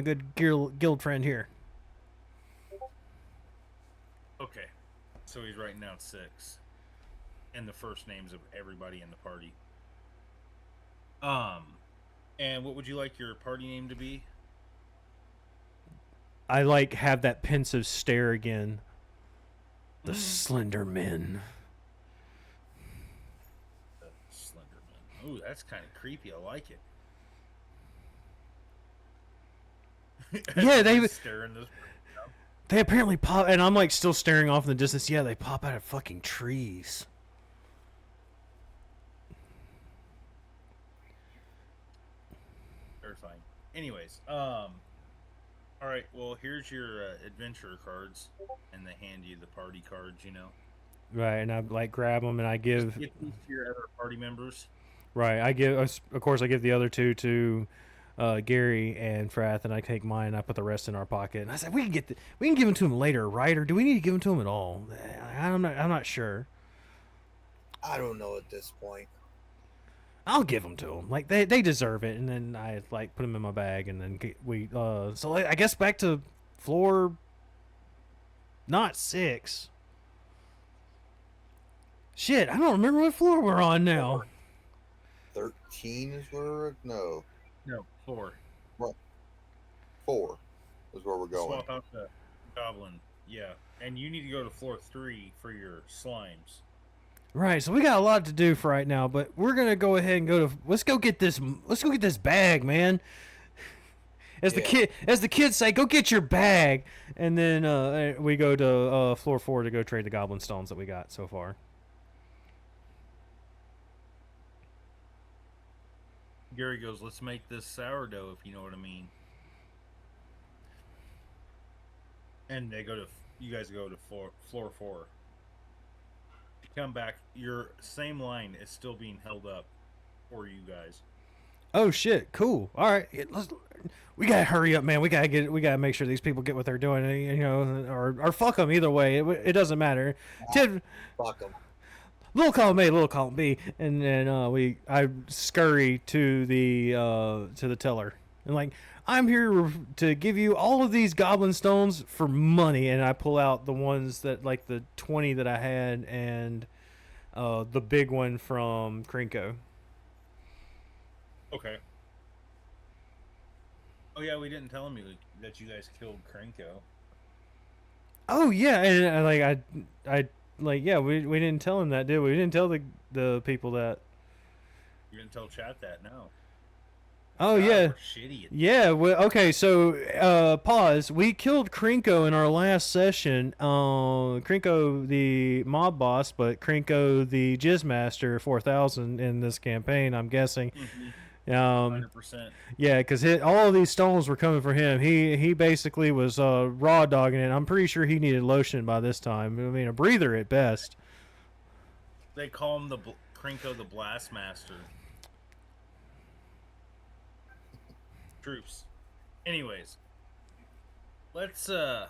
S1: good guild friend here.
S2: Okay, so he's writing down 6, and the first names of everybody in the party. And what would you like your party name to be?
S1: I like have that pensive stare again. The Slender Men.
S2: The Slenderman. Ooh, that's kind of creepy. I like it.
S1: Yeah, they
S2: staring this.
S1: they apparently pop, and I'm like still staring off in the distance. Yeah, they pop out of fucking trees.
S2: Terrifying. Anyways, all right. Well, here's your adventurer cards, and they hand you the party cards. You know.
S1: Right, and I like grab them and I give.
S2: Get these to your other party members.
S1: Right, I give. Of course, I give the other 2 to Gary and Frath, and I take mine and I put the rest in our pocket. And I said, we can give them to him later, right? Or do we need to give them to him at all? I'm not sure.
S3: I don't know at this point.
S1: I'll give them to them. Like they deserve it. And then I like put them in my bag, and then so I guess back to floor. Not 6. Shit, I don't remember what floor we're on now.
S3: 13 is where no.
S2: No, 4.
S3: 4 is where we're going.
S2: Swap out the goblin. Yeah, and you need to go to floor 3 for your slimes.
S1: Right, so we got a lot to do for right now, but we're gonna go ahead and let's go get this bag, man. As the kids say, go get your bag, and then we go to floor 4 to go trade the goblin stones that we got so far.
S2: Gary goes, let's make this sourdough, if you know what I mean. And you guys go to floor 4. You come back, your same line is still being held up for you guys.
S1: Oh shit! Cool. All right, we gotta hurry up, man. We gotta make sure these people get what they're doing. You know, or fuck them. Either way, it doesn't matter.
S3: Fuck them.
S1: Little column A, little column B, and then I scurry to the teller, and like, I'm here to give you all of these goblin stones for money, and I pull out the ones that like the 20 that I had, and the big one from Krinko.
S2: Okay. Oh yeah, we didn't tell him that you guys killed Krinko.
S1: Oh yeah, and I like, yeah, we didn't tell him that, did we? We didn't tell the people that.
S2: You didn't tell chat that, no.
S1: Oh
S2: God,
S1: yeah,
S2: we're shitty at
S1: yeah. Well, okay, so pause. We killed Krinko in our last session. Krinko the mob boss, but Krinko the Jizzmaster 4000 in this campaign, I'm guessing.
S2: 100%.
S1: Yeah, because all of these stones were coming for him. He basically was raw dogging it. I'm pretty sure he needed lotion by this time. I mean, a breather at best.
S2: They call him Krinko the Blast Master. Troops. Anyways, let's as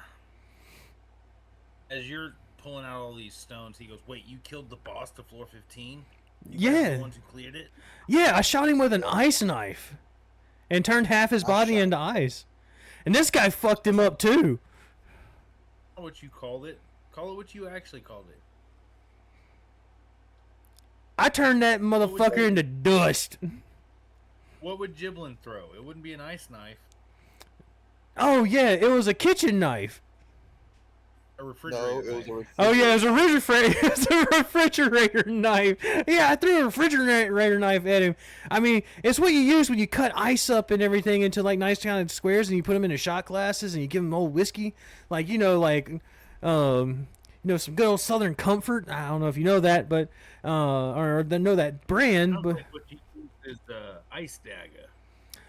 S2: you're pulling out all these stones, he goes, "Wait, you killed the boss to floor 15? You guys are
S1: Yeah.
S2: the ones who cleared it?"
S1: Yeah, I shot him with an ice knife and turned half his body into ice. And this guy fucked him up too.
S2: Not what you called it. Call it what you actually called it.
S1: I turned that motherfucker into dust.
S2: What would Giblin throw? It wouldn't be an ice knife.
S1: Oh yeah, it was a kitchen knife.
S2: A refrigerator.
S3: No, it was a
S2: knife.
S3: refrigerator.
S1: Oh yeah, it was a refrigerator knife. Yeah, I threw a refrigerator knife at him. I mean, it's what you use when you cut ice up and everything into like nice kind of squares, and you put them into shot glasses, and you give them old whiskey, like some good old Southern Comfort. I don't know if you know that, but or know that brand, but
S2: What you use is the ice dagger.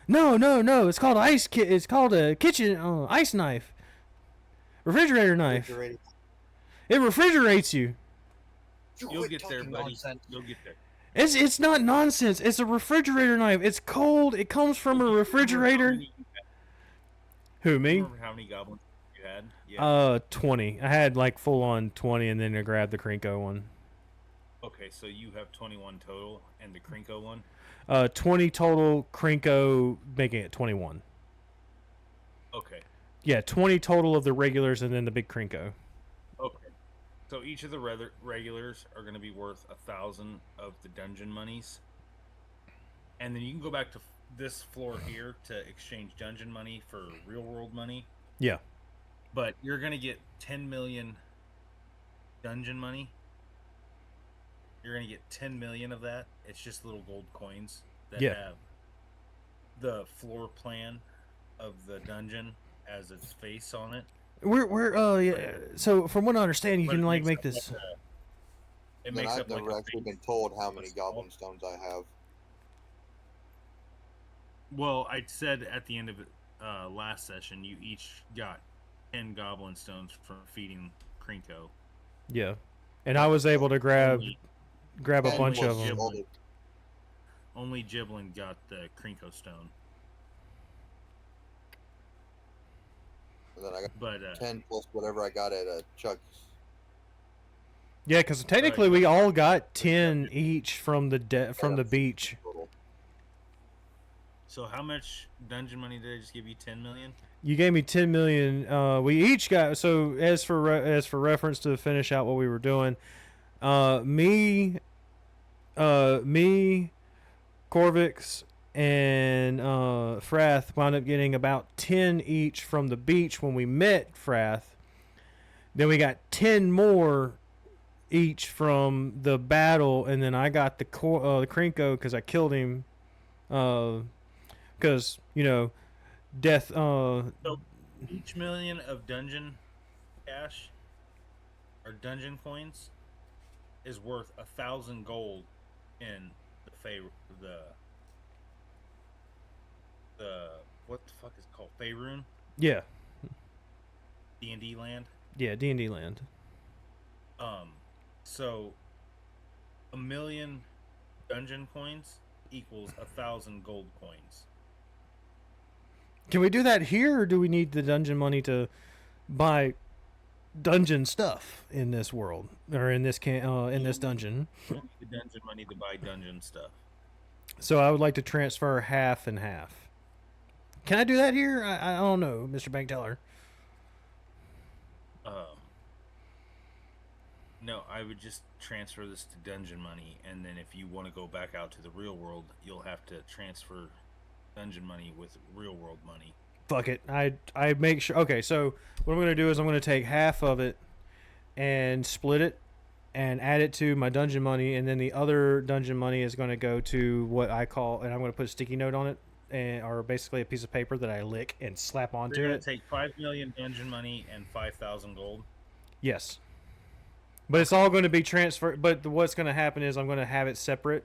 S1: no, it's called It's called a kitchen ice knife, refrigerator knife. It refrigerates you.
S2: You'll get there, buddy. You'll get there.
S1: It's not nonsense. It's a refrigerator knife. It's cold. It comes from a refrigerator. Who, me?
S2: Remember how many goblins you had? Yeah.
S1: 20. I had like full on 20, and then I grabbed the Krinko one.
S2: Okay, so you have 21 total, and the Krinko one.
S1: 20 total. Krinko making it 21.
S2: Okay.
S1: Yeah, 20 total of the regulars, and then the big Krinko.
S2: Okay. So each of the regulars are going to be worth 1,000 of the dungeon monies, and then you can go back to this floor here to exchange dungeon money for real world money.
S1: Yeah.
S2: But you're going to get 10 million dungeon money. You're going to get 10 million of that. It's just little gold coins that have the floor plan of the dungeon as its face on it.
S1: Yeah. So from what I understand, you can like make this.
S2: It
S3: Then
S2: makes
S3: I've
S2: up like
S3: never
S2: a
S3: actually
S2: face.
S3: been told how many goblin stones I have.
S2: Well, I said at the end of it last session, you each got 10 goblin stones from feeding Krinko.
S1: Yeah, and I was able to grab a
S3: And
S1: bunch
S3: plus
S1: of them.
S3: all the-
S2: Only Giblin got the Krinko stone.
S3: And then I got
S2: But
S3: 10 plus whatever I got at Chuck's.
S1: Yeah, because technically we all got 10 each from the beach.
S3: Total.
S2: so how much dungeon money did I just give you? 10 million?
S1: You gave me 10 million. We each got. So as for reference to finish out what we were doing, me, Corvix, and Frath wound up getting about 10 each from the beach when we met Frath. Then we got 10 more each from the battle, and then I got the Krinko because I killed him. Because death.
S2: So each million of dungeon cash or dungeon coins is worth 1,000 gold in the what the fuck is it called? Faerun?
S1: Yeah,
S2: D&D land.
S1: yeah, D&D land.
S2: So 1 million dungeon coins equals 1,000 gold coins.
S1: Can we do that here, or do we need the dungeon money to buy dungeon stuff in this world or in this dungeon?
S2: You don't need the dungeon money to buy dungeon stuff.
S1: So I would like to transfer half and half. Can I do that here? I don't know, Mr. Bank Teller.
S2: No, I would just transfer this to dungeon money, and then if you want to go back out to the real world, you'll have to transfer dungeon money with real world money.
S1: Fuck it. I make sure. Okay, so what I'm gonna do is I'm gonna take half of it and split it and add it to my dungeon money, and then the other dungeon money is gonna go to what I call, and I'm gonna put a sticky note on it, or basically a piece of paper that I lick and slap onto
S2: You're
S1: it.
S2: gonna take 5 million dungeon money and 5,000 gold.
S1: Yes. But it's all going to be transferred. But what's going to happen is I'm going to have it separate,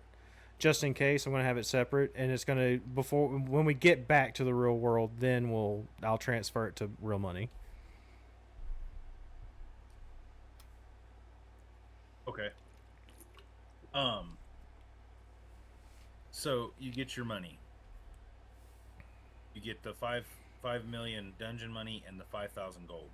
S1: just in case. I'm going to have it separate, and it's going to when we get back to the real world, then I'll transfer it to real money.
S2: Okay. So you get your money. You get the 5 million dungeon money and the 5,000 gold.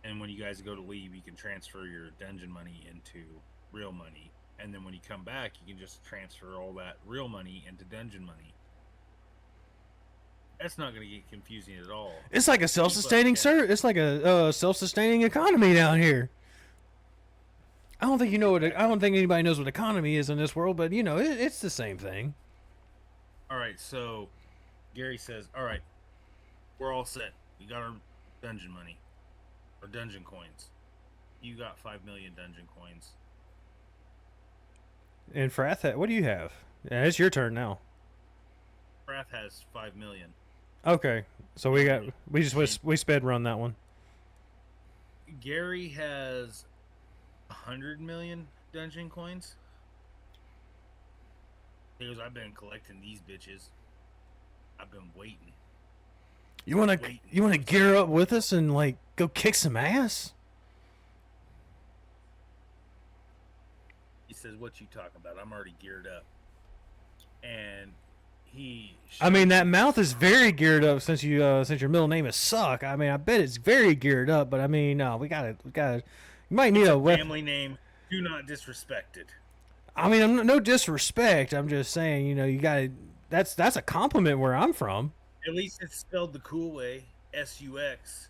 S2: And when you guys go to leave, you can transfer your dungeon money into real money. And then when you come back, you can just transfer all that real money into dungeon money. That's not going to get confusing at all.
S1: It's like a self-sustaining It's like a self-sustaining economy down here. I don't think I don't think anybody knows what economy is in this world, but it's the same thing.
S2: All right, so Gary says, "All right, we're all set. We got our dungeon money." Or dungeon coins. You got 5 million dungeon coins.
S1: And Frath, what do you have? Yeah, it's your turn now.
S2: Frath has 5 million.
S1: Okay, so we sped run that one.
S2: Gary has 100 million dungeon coins. He goes, "I've been collecting these bitches. I've been waiting."
S1: You want to gear up with us and like go kick some ass?
S2: He says, "What you talking about? I'm already geared up." And he.
S1: I mean, that
S2: shows you-
S1: mouth is very geared up since your middle name is Suck. I mean, I bet it's very geared up. But I mean, we gotta. You might need
S2: It's
S1: a
S2: a
S1: weapon.
S2: family name. Do not disrespect it.
S1: I mean, no disrespect. I'm just saying, you gotta. That's a compliment where I'm from.
S2: At least it's spelled the cool way. SUX.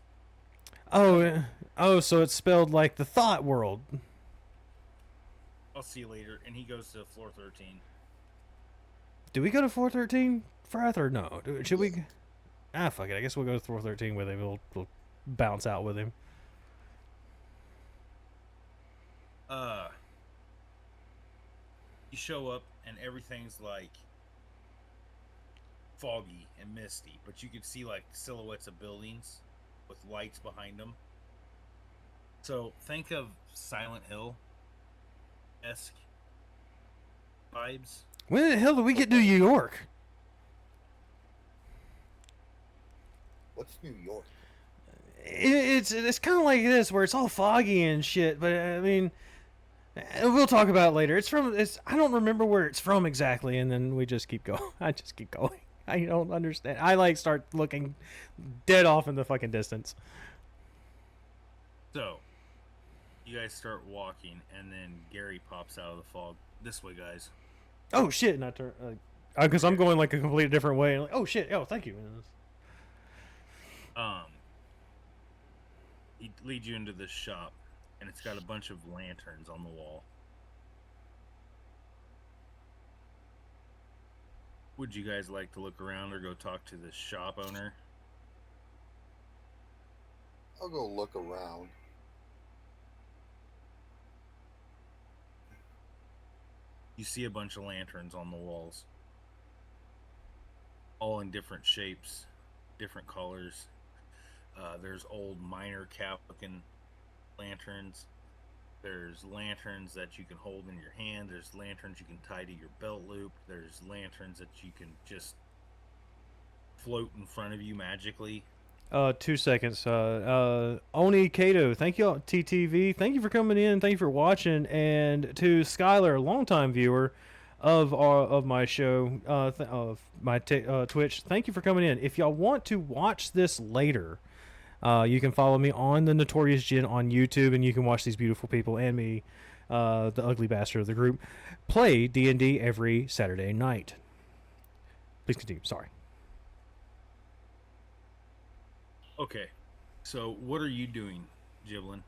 S1: Oh, so it's spelled like the thought world.
S2: I'll see you later. And he goes to floor 13.
S1: Do we go to 413, Frath, or no? Should we? Fuck it. I guess we'll go to 413 with him. We'll bounce out with him.
S2: You show up and everything's like foggy and misty, but you can see like silhouettes of buildings with lights behind them. So think of Silent Hill esque vibes.
S1: When the hell did we get to New York?
S3: What's New York?
S1: It's kind of like this, where it's all foggy and shit. But I mean, we'll talk about it later. I don't remember where it's from exactly, and then we just keep going. I just keep going. I don't understand. I like start looking dead off in the fucking distance.
S2: So you guys start walking, and then Gary pops out of the fog. This way, guys.
S1: Oh shit! And I turn because I'm going like a completely different way. And like, oh shit! Oh, thank you.
S2: He leads you into this shop, and it's got a bunch of lanterns on the wall. Would you guys like to look around or go talk to the shop owner?
S3: I'll go look around.
S2: You see a bunch of lanterns on the walls, all in different shapes, different colors. There's old miner cap looking lanterns. There's lanterns that you can hold in your hand. There's lanterns you can tie to your belt loop. There's lanterns that you can just float in front of you magically.
S1: 2 seconds. Oni Kato, thank you. TTV, thank you for coming in. Thank you for watching. And to Skylar, a longtime viewer of my show, of my Twitch, thank you for coming in. If y'all want to watch this later, you can follow me on the Notorious Jin on YouTube, and you can watch these beautiful people and me, the ugly bastard of the group, play D&D every Saturday night. Please continue. Sorry.
S2: Okay, so what are you doing, Giblin?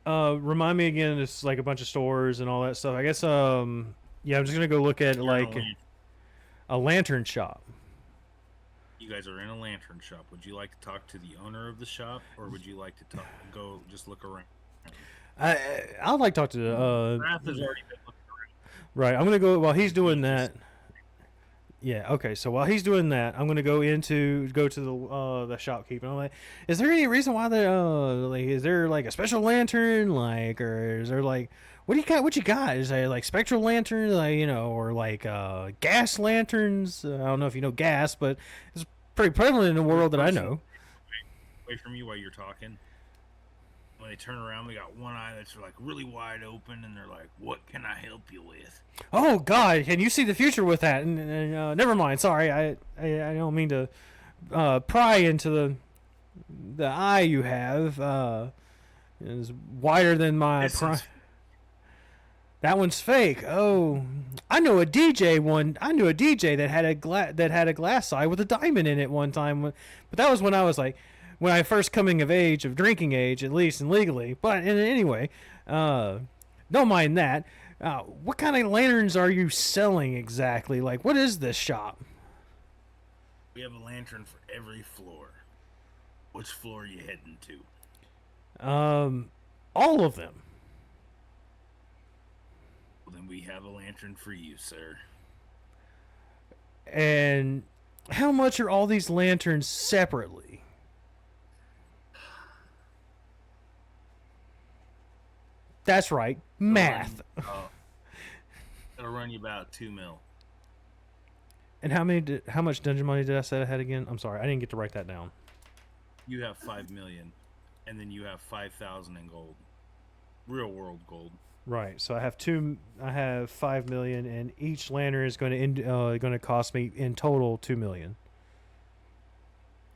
S1: Remind me again. It's like a bunch of stores and all that stuff. I guess. Yeah, I'm just gonna go look at like a lantern shop.
S2: You guys are in a lantern shop. Would you like to talk to the owner of the shop, or would you like to go just look around?
S1: I'd like to talk to
S2: Wrath has already been looking around.
S1: Right, I'm gonna go while he's doing that. Yeah, okay. So while he's doing that, I'm gonna go to the shopkeep, and I'm like, is there any reason why they like, is there like a special lantern, like, or is there like, what do you got? What you got? Is there like spectral lanterns, like, or like gas lanterns? I don't know if you know gas, but it's pretty prevalent in the world that I know.
S2: Away from you while you're talking. When they turn around, they got one eye that's like really wide open, and they're like, "What can I help you with?"
S1: Oh God, can you see the future with that? And never mind. Sorry, I don't mean to pry into the eye you have. Is wider than my pry. That one's fake. Oh, I know a DJ that had a glass eye with a diamond in it one time. But that was when I was like, when I first coming of age, of drinking age, at least, and legally. But anyway, don't mind that. What kind of lanterns are you selling exactly? Like, what is this shop?
S2: We have a lantern for every floor. Which floor are you heading to?
S1: All of them.
S2: Well, then we have a lantern for you, sir.
S1: And how much are all these lanterns separately? That's right, math.
S2: It'll run you about $2 million.
S1: And how much dungeon money did I say I had again? I'm sorry, I didn't get to write that down.
S2: You have $5 million, and then you have 5,000 in gold, real world gold.
S1: Right. So I have two. I have 5 million, and each lantern is going to cost me in total 2 million.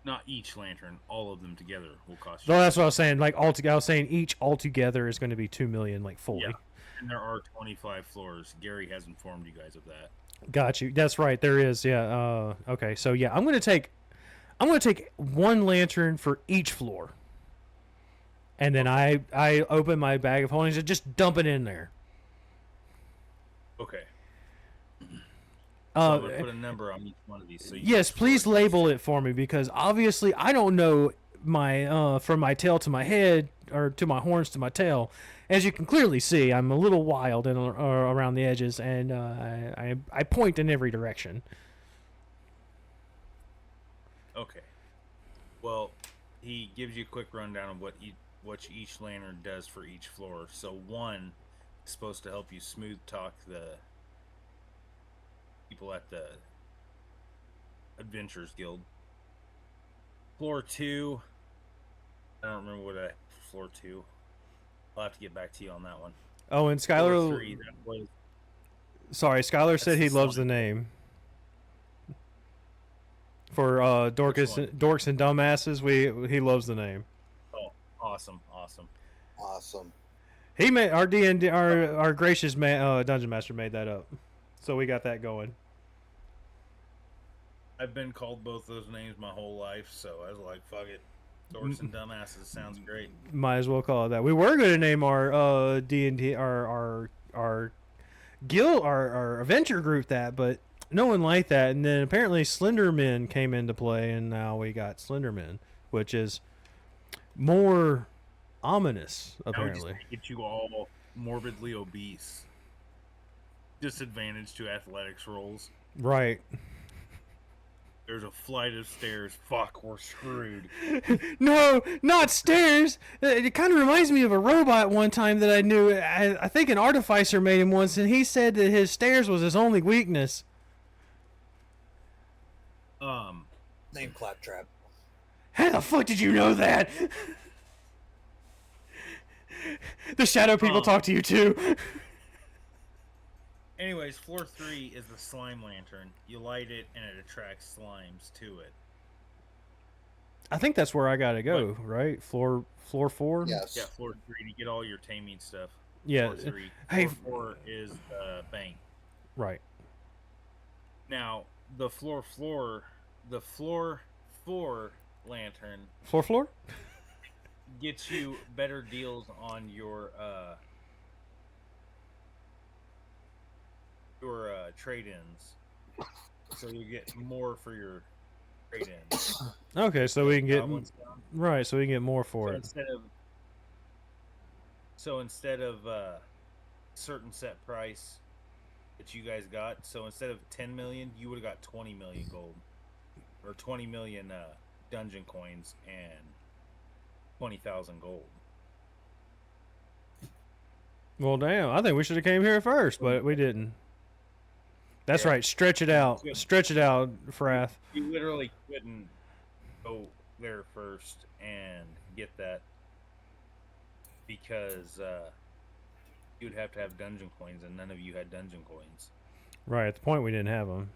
S2: Not each lantern, all of them together will cost you.
S1: No, that's what I was saying. Like altogether, I was saying each altogether is going to be 2 million, like fully.
S2: Yeah. And there are 25 floors. Gary has informed you guys of that.
S1: Got you. That's right. There is. Yeah. Okay. So yeah, I'm going to take one lantern for each floor, and then I open my bag of holdings and just dump it in there.
S2: Okay. So I'm
S1: Uh,
S2: going to put a number on each one of these. So you
S1: yes,
S2: can
S1: please
S2: store it.
S1: label it for me because obviously I don't know my from my tail to my head or to my horns to my tail. As you can clearly see, I'm a little wild and around the edges, and I point in every direction.
S2: Okay. Well, he gives you a quick rundown of what each lantern does for each floor. So one is supposed to help you smooth talk the people at the Adventurers Guild. Floor 2, I don't remember what I floor 2. I'll have to get back to you on that one.
S1: Oh, and
S2: Floor
S1: Skylar.
S2: 3, that was
S1: Sorry, Skylar said
S2: That's
S1: he
S2: the
S1: loves the
S2: slime.
S1: name. For
S2: Which one?
S1: Dorks and Dumbasses, he loves the name.
S2: Oh, awesome.
S3: Awesome.
S1: He made our D&D our gracious dungeon master made that up, so we got that going.
S2: I've been called both those names my whole life, so I was like, fuck it. Dorks and Dumbasses sounds great.
S1: Might as well call it that. We were going to name our D&D our guild our adventure group that, but no one liked that. And then apparently Slenderman came into play, and now we got Slenderman, which is more ominous
S2: Now we
S1: apparently.
S2: just get you all morbidly obese. Disadvantage to athletics rolls.
S1: Right.
S2: There's a flight of stairs. Fuck, we're screwed.
S1: No, not stairs. It kind of reminds me of a robot one time that I knew. I think an artificer made him once, and he said that his stairs was his only weakness.
S3: Name Claptrap.
S1: How the fuck did you know that? The shadow people talk to you too.
S2: Anyways, floor 3 is the slime lantern. You light it and it attracts slimes to it.
S1: I think that's where I gotta go. Right, floor 4.
S3: Yes.
S2: Yeah, floor 3 to get all your taming stuff.
S1: Yeah.
S2: Floor 3.
S1: Hey.
S2: Floor 4 is the bank.
S1: Right.
S2: Now, the floor 4 lantern
S1: Floor.
S2: gets you better deals on your trade-ins. So you get more for your trade-ins.
S1: Okay, so we can get
S2: Goblins down.
S1: right. So we can get more for
S2: So
S1: it.
S2: instead of certain set price that you guys got, so instead of 10 million, you would have got 20 million gold, or 20 million dungeon coins and 20,000 gold.
S1: Well, damn. I think we should have came here first, but we didn't. That's
S2: Yeah.
S1: right. Stretch it out.
S2: Good.
S1: Stretch it out, Frath.
S2: You literally couldn't go there first and get that because you'd have to have dungeon coins, and none of you had dungeon coins.
S1: Right. At the point we didn't have them.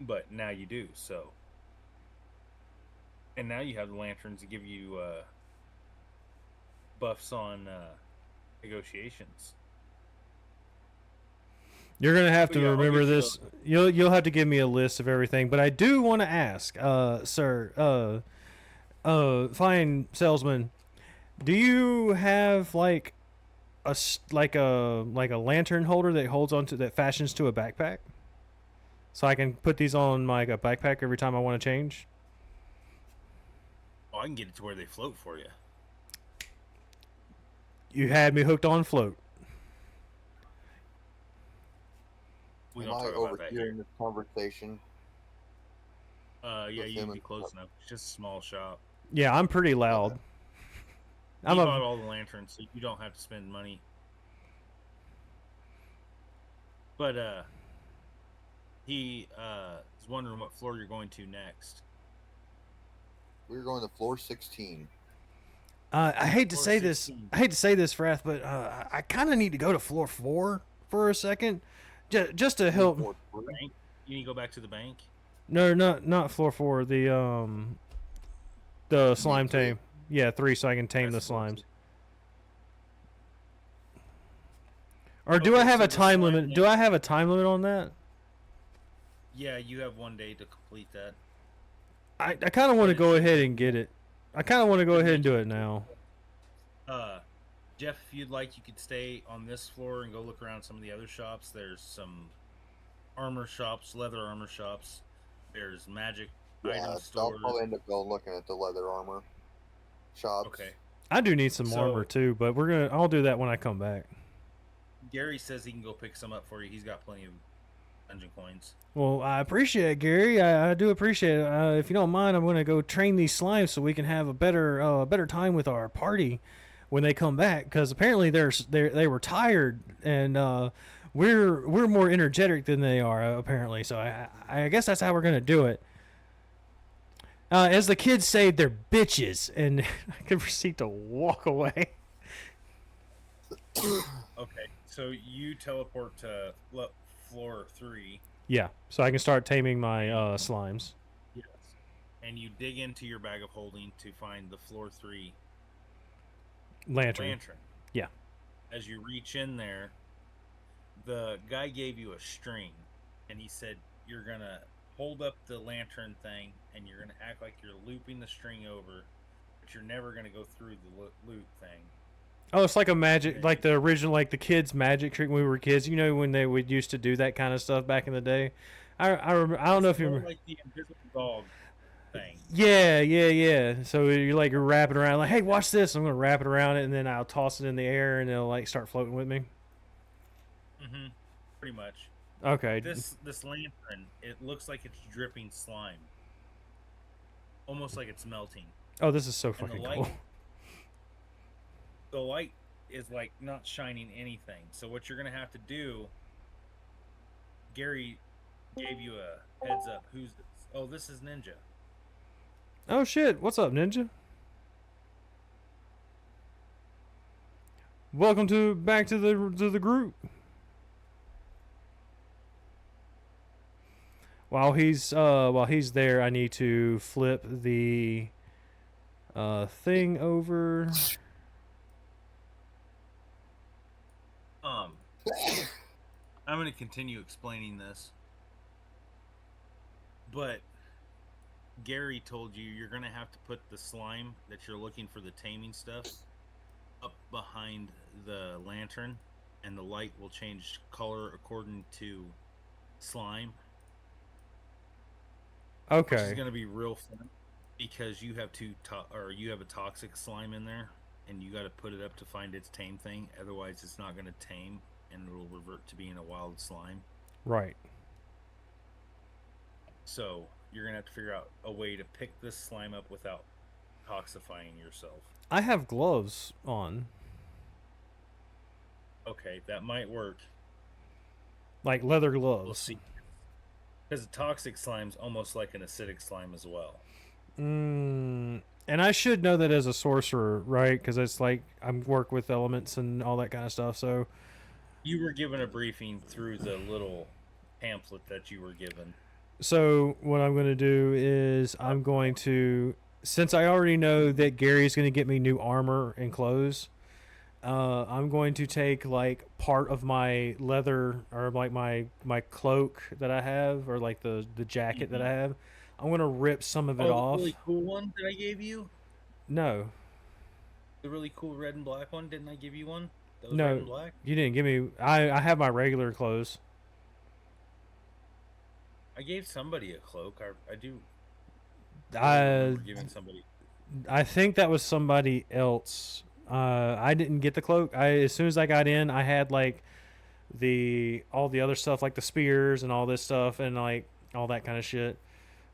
S2: But now you do, so. And now you have the lanterns to give you buffs on negotiations.
S1: You're gonna have to
S2: Yeah, I'll
S1: remember
S2: get you
S1: this. You'll have to give me a list of everything. But I do want to ask, sir, fine salesman, do you have like a lantern holder that holds onto that fashions to a backpack, so I can put these on my backpack every time I want to change?
S2: Oh, I can get it to where they float for you.
S1: You had me hooked on float.
S2: We
S3: Am
S2: don't
S3: I
S2: talk about that here.
S3: overhearing this conversation?
S2: Yeah,
S3: with
S2: you
S3: him
S2: can be
S3: and
S2: close
S3: stuff?
S2: enough. It's just a small shop.
S1: Yeah, I'm pretty loud.
S2: He bought all the lanterns, so you don't have to spend money. But he is wondering what floor you're going to next.
S3: We're going to floor 16.
S1: I hate to
S2: Floor
S1: say this.
S2: 16.
S1: I hate to say this, Frath, but I kind of need to go to floor 4 for a second, just to help.
S3: Or three.
S2: Bank. You need to go back to the bank.
S1: No, not floor 4. The slime
S3: three.
S1: tame. Yeah, 3, so I can tame
S2: That's
S1: the
S2: floor
S1: slimes.
S2: 2.
S1: Or do I
S2: Okay,
S1: have
S2: so
S1: a
S2: the
S1: time
S2: slime
S1: limit?
S2: tame-
S1: Do I have a time limit on that?
S2: Yeah, you have 1 day to complete that.
S1: I kind of want to
S2: But it
S1: go
S2: should
S1: ahead
S2: be-
S1: and get it. I kind of want to go
S2: should
S1: ahead and
S2: make
S1: do
S2: it
S1: it now.
S2: Jeff, if you'd like, you could stay on this floor and go look around some of the other shops. There's some armor shops, leather armor shops. There's magic
S3: Yeah,
S2: item
S3: I'll
S2: stores.
S3: probably end up going looking at the leather armor shops.
S2: Okay.
S1: I do need some
S2: So-
S1: armor too, but I'll do that when I come back.
S2: Gary says he can go pick some up for you. He's got plenty of dungeon coins.
S1: Well, I appreciate it, Gary. I do appreciate it. If you don't mind, I'm going to go train these slimes so we can have a better time with our party when they come back. Because apparently they were tired, and we're more energetic than they are apparently. So I guess that's how we're going to do it. As the kids say, they're bitches, and I can proceed to walk away.
S2: Okay, so you teleport to floor 3.
S1: Yeah, so I can start taming my slimes.
S2: Yes. And you dig into your bag of holding to find the floor 3
S1: Lantern. Yeah.
S2: As you reach in there, the guy gave you a string, and he said you're gonna hold up the lantern thing, and you're gonna act like you're looping the string over, but you're never gonna go through the loop thing.
S1: Oh, it's like a magic, like the original, like the kids' magic trick when we were kids. You know, when they would used to do that kind of stuff back in the day. I remember. I don't know if you
S2: More
S1: remember.
S2: like the invisible dog thing.
S1: Yeah. So you're wrapping around, like, hey, watch this. I'm gonna wrap it around it, and then I'll toss it in the air, and it'll like start floating with me.
S2: Mm-hmm. Pretty much.
S1: Okay.
S2: This lantern, it looks like it's dripping slime, almost like it's melting.
S1: Oh, this is so
S2: And
S1: fucking
S2: the light,
S1: cool.
S2: the light is like not shining anything. So what you're gonna have to do, Gary gave you a heads up. Who's this? Oh, this is Ninja.
S1: Oh shit! What's up, Ninja? Welcome back to the group. While he's there, I need to flip the thing over.
S2: I'm going to continue explaining this, but Gary told you you're going to have to put the slime that you're looking for the taming stuff up behind the lantern, and the light will change color according to slime. Which is
S1: Okay.
S2: going to be real fun because you have you have a toxic slime in there, and you got to put it up to find its tame thing. Otherwise, it's not going to tame, and it'll revert to being a wild slime.
S1: Right.
S2: So you're going to have to figure out a way to pick this slime up without toxifying yourself.
S1: I have gloves on,
S2: Okay, that might work.
S1: like leather gloves.
S2: We'll see. Because a toxic slime's almost like an acidic slime as well.
S1: And I should know that as a sorcerer, right? Because it's like I work with elements and all that kind of stuff. So
S2: You were given a briefing through the little pamphlet that you were given.
S1: So what I'm going to do is I'm going to, since I already know that Gary's going to get me new armor and clothes, I'm going to take like part of my leather or like my cloak that I have, or like the jacket that I have. I'm going to rip some of it off.
S2: The really cool one that I gave you?
S1: No,
S2: The really cool red and black one? Didn't I give you one? That was
S1: No.
S2: red and black?
S1: you didn't give me. I have my regular clothes.
S2: I gave somebody a cloak. I do.
S1: I
S2: remember giving somebody.
S1: I think that was somebody else. I didn't get the cloak. As soon as I got in, I had like all the other stuff, like the spears and all this stuff, and like all that kind of shit.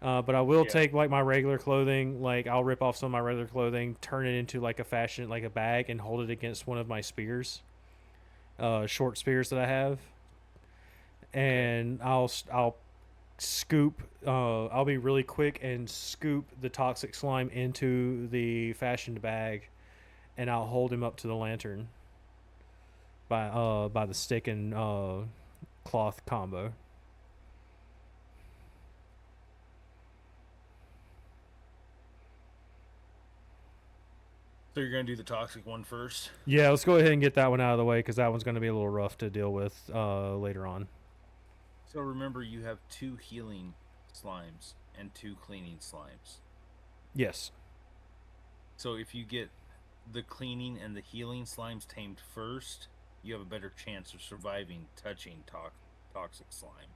S1: But I will take like my regular clothing. Like I'll rip off some of my regular clothing, turn it into like a bag, and hold it against one of my spears, short spears that I have. And I'll scoop. I'll be really quick and scoop the toxic slime into the fashioned bag, and I'll hold him up to the lantern by the stick and cloth combo.
S2: So you're gonna do the toxic one first.
S1: Yeah, let's go ahead and get that one out of the way because that one's going to be a little rough to deal with later on.
S2: So remember, you have 2 healing slimes and 2 cleaning slimes.
S1: Yes.
S2: So if you get the cleaning and the healing slimes tamed first, you have a better chance of surviving touching toxic slime.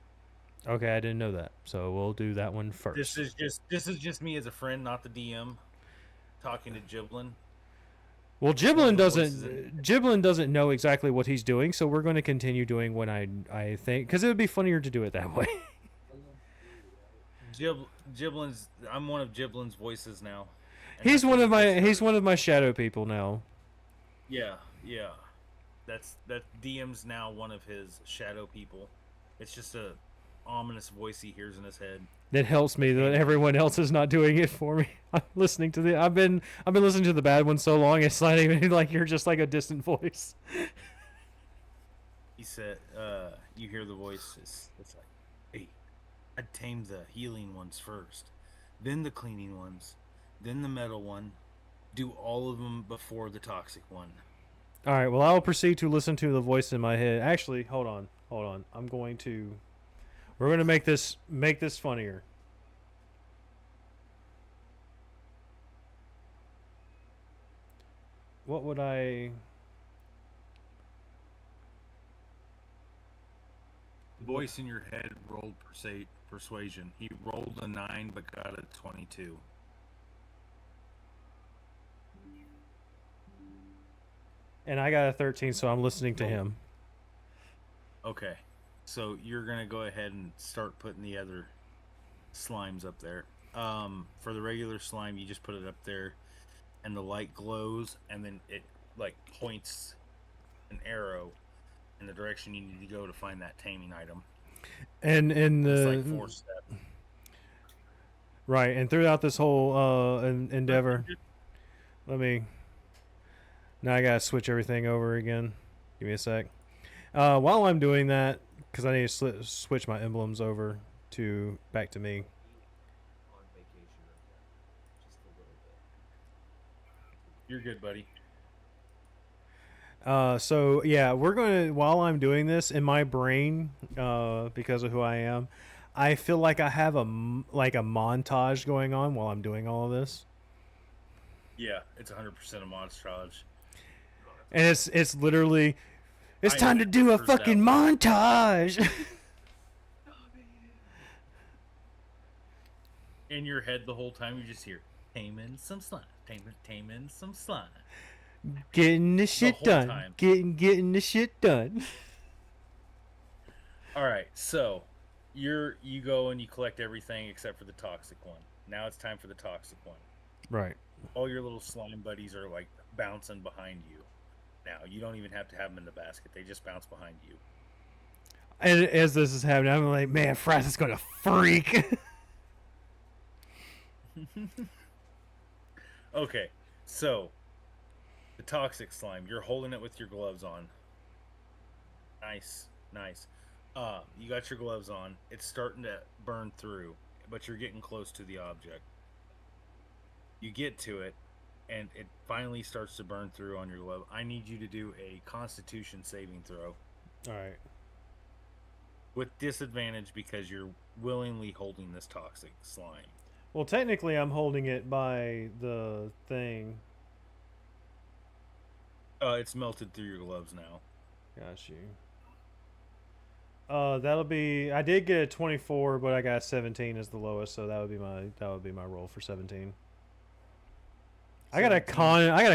S1: Okay, I didn't know that, so we'll do that one first.
S2: This is just me as a friend, not the DM, talking to Giblin.
S1: Well, Giblin doesn't know exactly what he's doing, so we're going to continue doing what I think, because it would be funnier to do it that way.
S2: Giblin's. I'm one of Giblin's voices now.
S1: He's one of my shadow people now.
S2: Yeah. That DM's now one of his shadow people. It's just a ominous voice he hears in his head.
S1: That helps me that everyone else is not doing it for me. I'm listening to I've been listening to the bad one so long it's not even like you're just like a distant voice.
S2: He said, you hear the voice. It's like, hey, I'd tame the healing ones first, then the cleaning ones, then the metal one. Do all of them before the toxic one.
S1: All right. Well, I will proceed to listen to the voice in my head. Actually, hold on. We're going to make this funnier. What would I...
S2: The voice in your head rolled persuasion. He rolled a 9 but got a 22.
S1: And I got a 13, so I'm listening to him.
S2: Okay. So you're going to go ahead and start putting the other slimes up there. For the regular slime, you just put it up there, and the light glows, and then it like points an arrow in the direction you need to go to find that taming item.
S1: And in the
S2: it's like 4 steps.
S1: Right, and throughout this whole endeavor, now I gotta switch everything over again. Give me a sec. While I'm doing that, because I need to switch my emblems over back to me.
S2: You're good, buddy.
S1: So yeah, we're going to, while I'm doing this in my brain, because of who I am, I feel like I have a montage going on while I'm doing all of this.
S2: Yeah, it's 100% a montage.
S1: And it's literally, it's time to do a fucking montage.
S2: In your head the whole time, you just hear taming some slime, taming some slime.
S1: Getting the shit done. Time. Getting the shit done.
S2: All right, so you go and you collect everything except for the toxic one. Now it's time for the toxic one.
S1: Right.
S2: All your little slime buddies are like bouncing behind you. Now you don't even have to have them in the basket; they just bounce behind you.
S1: And as this is happening, I'm like, man, Frass is gonna freak.
S2: Okay, so the toxic slime, you're holding it with your gloves on. Nice. You got your gloves on. It's starting to burn through, but you're getting close to the object. You get to it, and it finally starts to burn through on your glove. I need you to do a Constitution saving throw.
S1: All right.
S2: With disadvantage because you're willingly holding this toxic slime.
S1: Well, technically, I'm holding it by the thing.
S2: It's melted through your gloves now.
S1: Got you. That'll be. I did get a 24, but I got 17 as the lowest, so that would be my roll for 17. I got a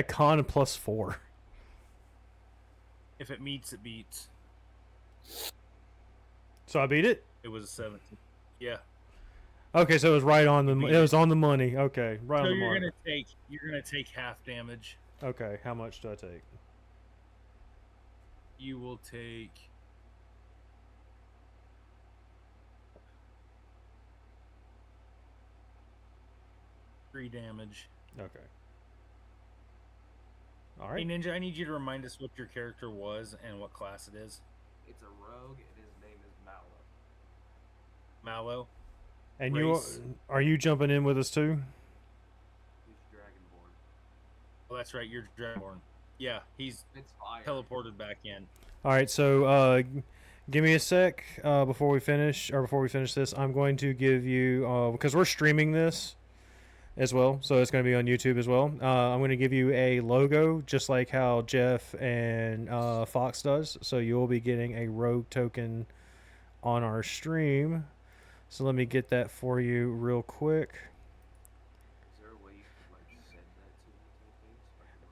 S1: con plus 4.
S2: If it meets, it beats.
S1: So I beat it.
S2: It was a 17. Yeah.
S1: Okay, so it was right on the. It was on the money. Okay, right on the money.
S2: You're gonna take half damage.
S1: Okay, how much do I take?
S2: You will take. Three damage.
S1: Okay. All
S2: Hey
S1: right.
S2: Ninja, I need you to remind us what your character was and what class it is.
S5: It's a rogue, and his name is Mallow.
S2: Mallow.
S1: And
S2: Race.
S1: are you jumping in with us too?
S5: He's Dragonborn.
S2: Oh, that's right. You're Dragonborn. Yeah, he's
S5: It's fire.
S2: teleported back in.
S1: All right. So give me a sec before we finish this. I'm going to give you because we're streaming this as well, so it's going to be on YouTube as well. I'm going to give you a logo, just like how Jeff and Fox does. So you'll be getting a rogue token on our stream. So let me get that for you real quick.
S5: Is there a way you could like send that to me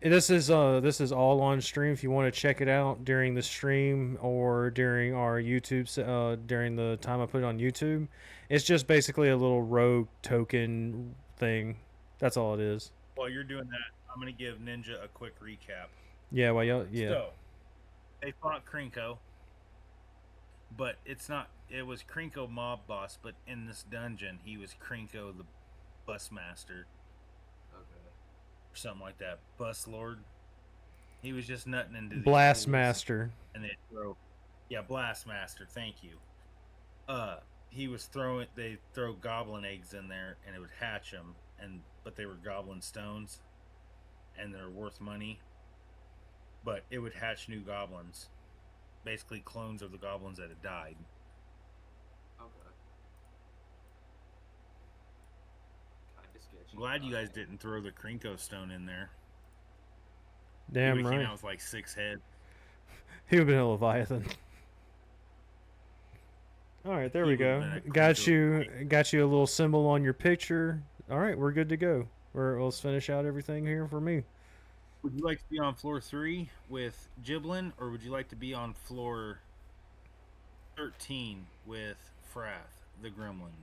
S5: to the face?
S1: This is all on stream. If you want to check it out during the stream or during our YouTube during the time I put it on YouTube, it's just basically a little rogue token thing. That's all it is.
S2: While you're doing that, I'm going to give Ninja a quick recap.
S1: Yeah, well, yeah.
S2: So, they fought Krinko, but it's not. It was Krinko mob boss, but in this dungeon, he was Krinko the bus master,
S5: Okay.
S2: or something like that. Bus lord. He was just nutting into the
S1: Blast Master.
S2: and they throw. Yeah, Blast Master. Thank you. He was throwing. They throw goblin eggs in there, and it would hatch them, but they were goblin stones, and they're worth money. But it would hatch new goblins, basically clones of the goblins that had died.
S5: Okay. Kinda sketchy.
S2: Glad you guys didn't throw the Krinko stone in there.
S1: Damn
S2: He came
S1: right.
S2: out with like 6 heads.
S1: He would have been a Leviathan. All right, there
S2: He
S1: we
S2: would've
S1: go.
S2: been a
S1: Got you a little symbol on your picture. All right, we're good to go. Let's finish out everything here for me.
S2: Would you like to be on floor 3 with Giblin, or would you like to be on floor 13 with Frath, the Gremlin?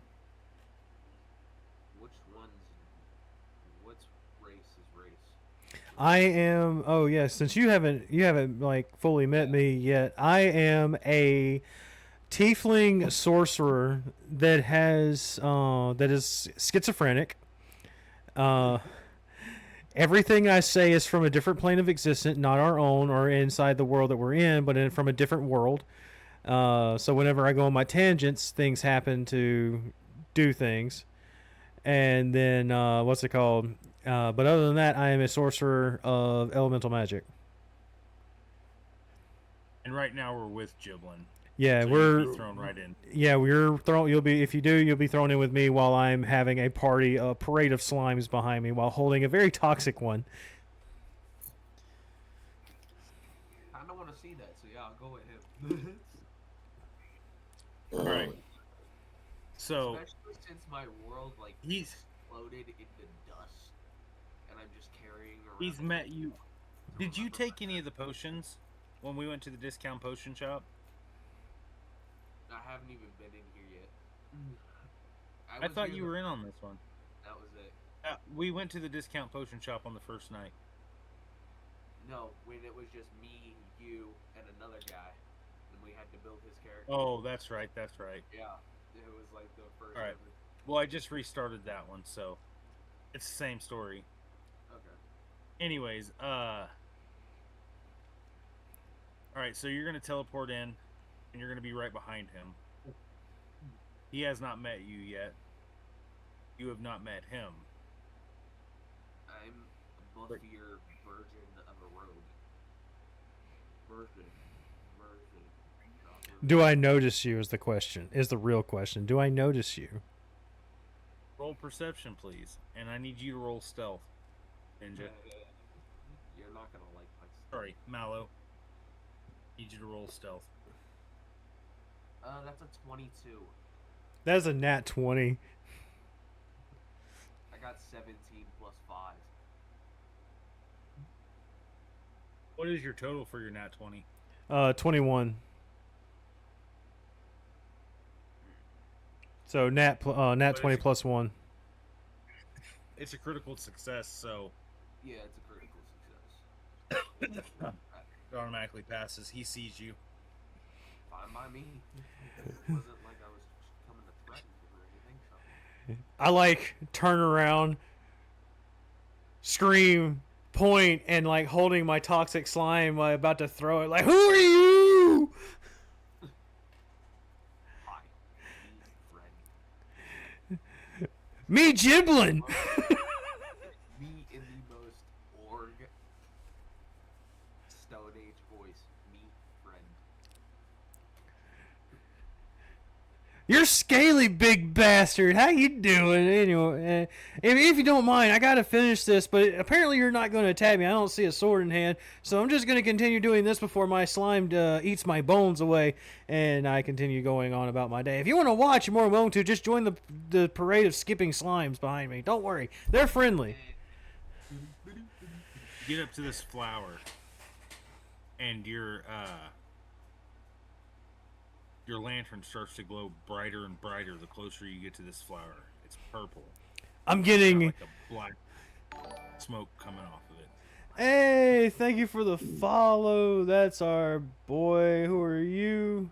S5: Which one's what's race is race?
S1: I am. Oh yeah, since you haven't like fully met me yet, I am a tiefling sorcerer that is schizophrenic. Everything I say is from a different plane of existence, not our own or inside the world that we're in, but from a different world. So whenever I go on my tangents, things happen to do things. And then, what's it called? But other than that, I am a sorcerer of elemental magic.
S2: And right now we're with Giblin.
S1: Yeah,
S2: So
S1: we're
S2: you'd be thrown right in.
S1: yeah we're thrown. You'll be thrown in with me while I'm having a parade of slimes behind me while holding a very toxic one.
S5: Kinda wanna see that, so yeah, I'll go with him.
S2: All right. So
S5: Especially since my world like
S2: he's
S5: exploded into dust, and I'm just carrying around.
S2: he's met you. Did you take any of the potions when we went to the discount potion shop?
S5: I haven't even been in here yet.
S2: I thought you were in on this one.
S5: That was it.
S2: We went to the discount potion shop on the first night.
S5: No, when it was just me, you, and another guy, and we had to build his character.
S2: Oh, that's right. That's right.
S5: Yeah, it was like the first.
S2: All right.
S5: ever.
S2: Well, I just restarted that one, so it's the same story.
S5: Okay.
S2: Anyways, all right. So you're gonna teleport in, and you're gonna be right behind him. He has not met you yet. You have not met him.
S5: I'm a buffier version of a rogue. Version. not version.
S1: Do I notice you? Is the question? Is the real question? Do I notice you?
S2: Roll perception, please, and I need you to roll stealth, Ninja.
S5: You're not gonna like my stuff.
S2: Sorry, Mallow. Need you to roll stealth.
S5: That's a 22.
S1: That is a nat 20.
S5: I got 17 plus 5.
S2: What is your total for your nat 20?
S1: 21. So nat 20 plus 1.
S2: It's a critical success, so
S5: Yeah, it's a critical success.
S2: it automatically passes. He sees you.
S5: Fine by me. It wasn't like I was coming to threaten him or anything, so.
S1: I like turn around, scream, point and like holding my toxic slime, about to throw it. Like, who are you?
S5: Hi, me, friend.
S1: Me, Giblin.
S5: Me in the most org Stone Age voice. Me, friend.
S1: You're scaly, big bastard. How you doing? Anyway, if you don't mind, I gotta finish this, but apparently you're not going to attack me. I don't see a sword in hand, so I'm just going to continue doing this before my slime eats my bones away, and I continue going on about my day. If you want to watch, you're more than welcome to. Just join the parade of skipping slimes behind me. Don't worry, they're friendly.
S2: Get up to this flower, and your lantern starts to glow brighter and brighter the closer you get to this flower. It's purple.
S1: I'm
S2: It's got
S1: getting.
S2: like a black smoke coming off of it.
S1: Hey, thank you for the follow. That's our boy. Who are you?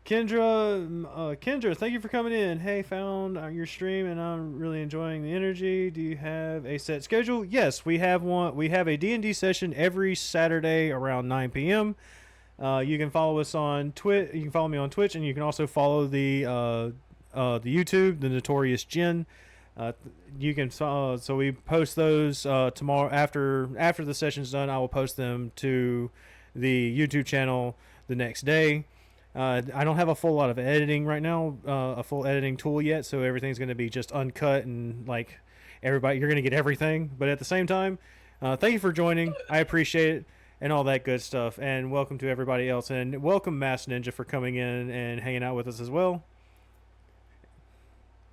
S1: Kendra, thank you for coming in. Hey, found your stream and I'm really enjoying the energy. Do you have a set schedule? Yes, we have one. We have a D&D session every Saturday around 9 p.m. You can follow us on Twitch. You can follow me on Twitch, and you can also follow the YouTube, the Notorious Jin. You can so we post those tomorrow after the session's done. I will post them to the YouTube channel the next day. I don't have a full lot of editing right now, a full editing tool yet, so everything's going to be just uncut and like everybody. You're going to get everything, but at the same time, thank you for joining. I appreciate it. And all that good stuff. And welcome to everybody else. And welcome Mass Ninja for coming in and hanging out with us as well.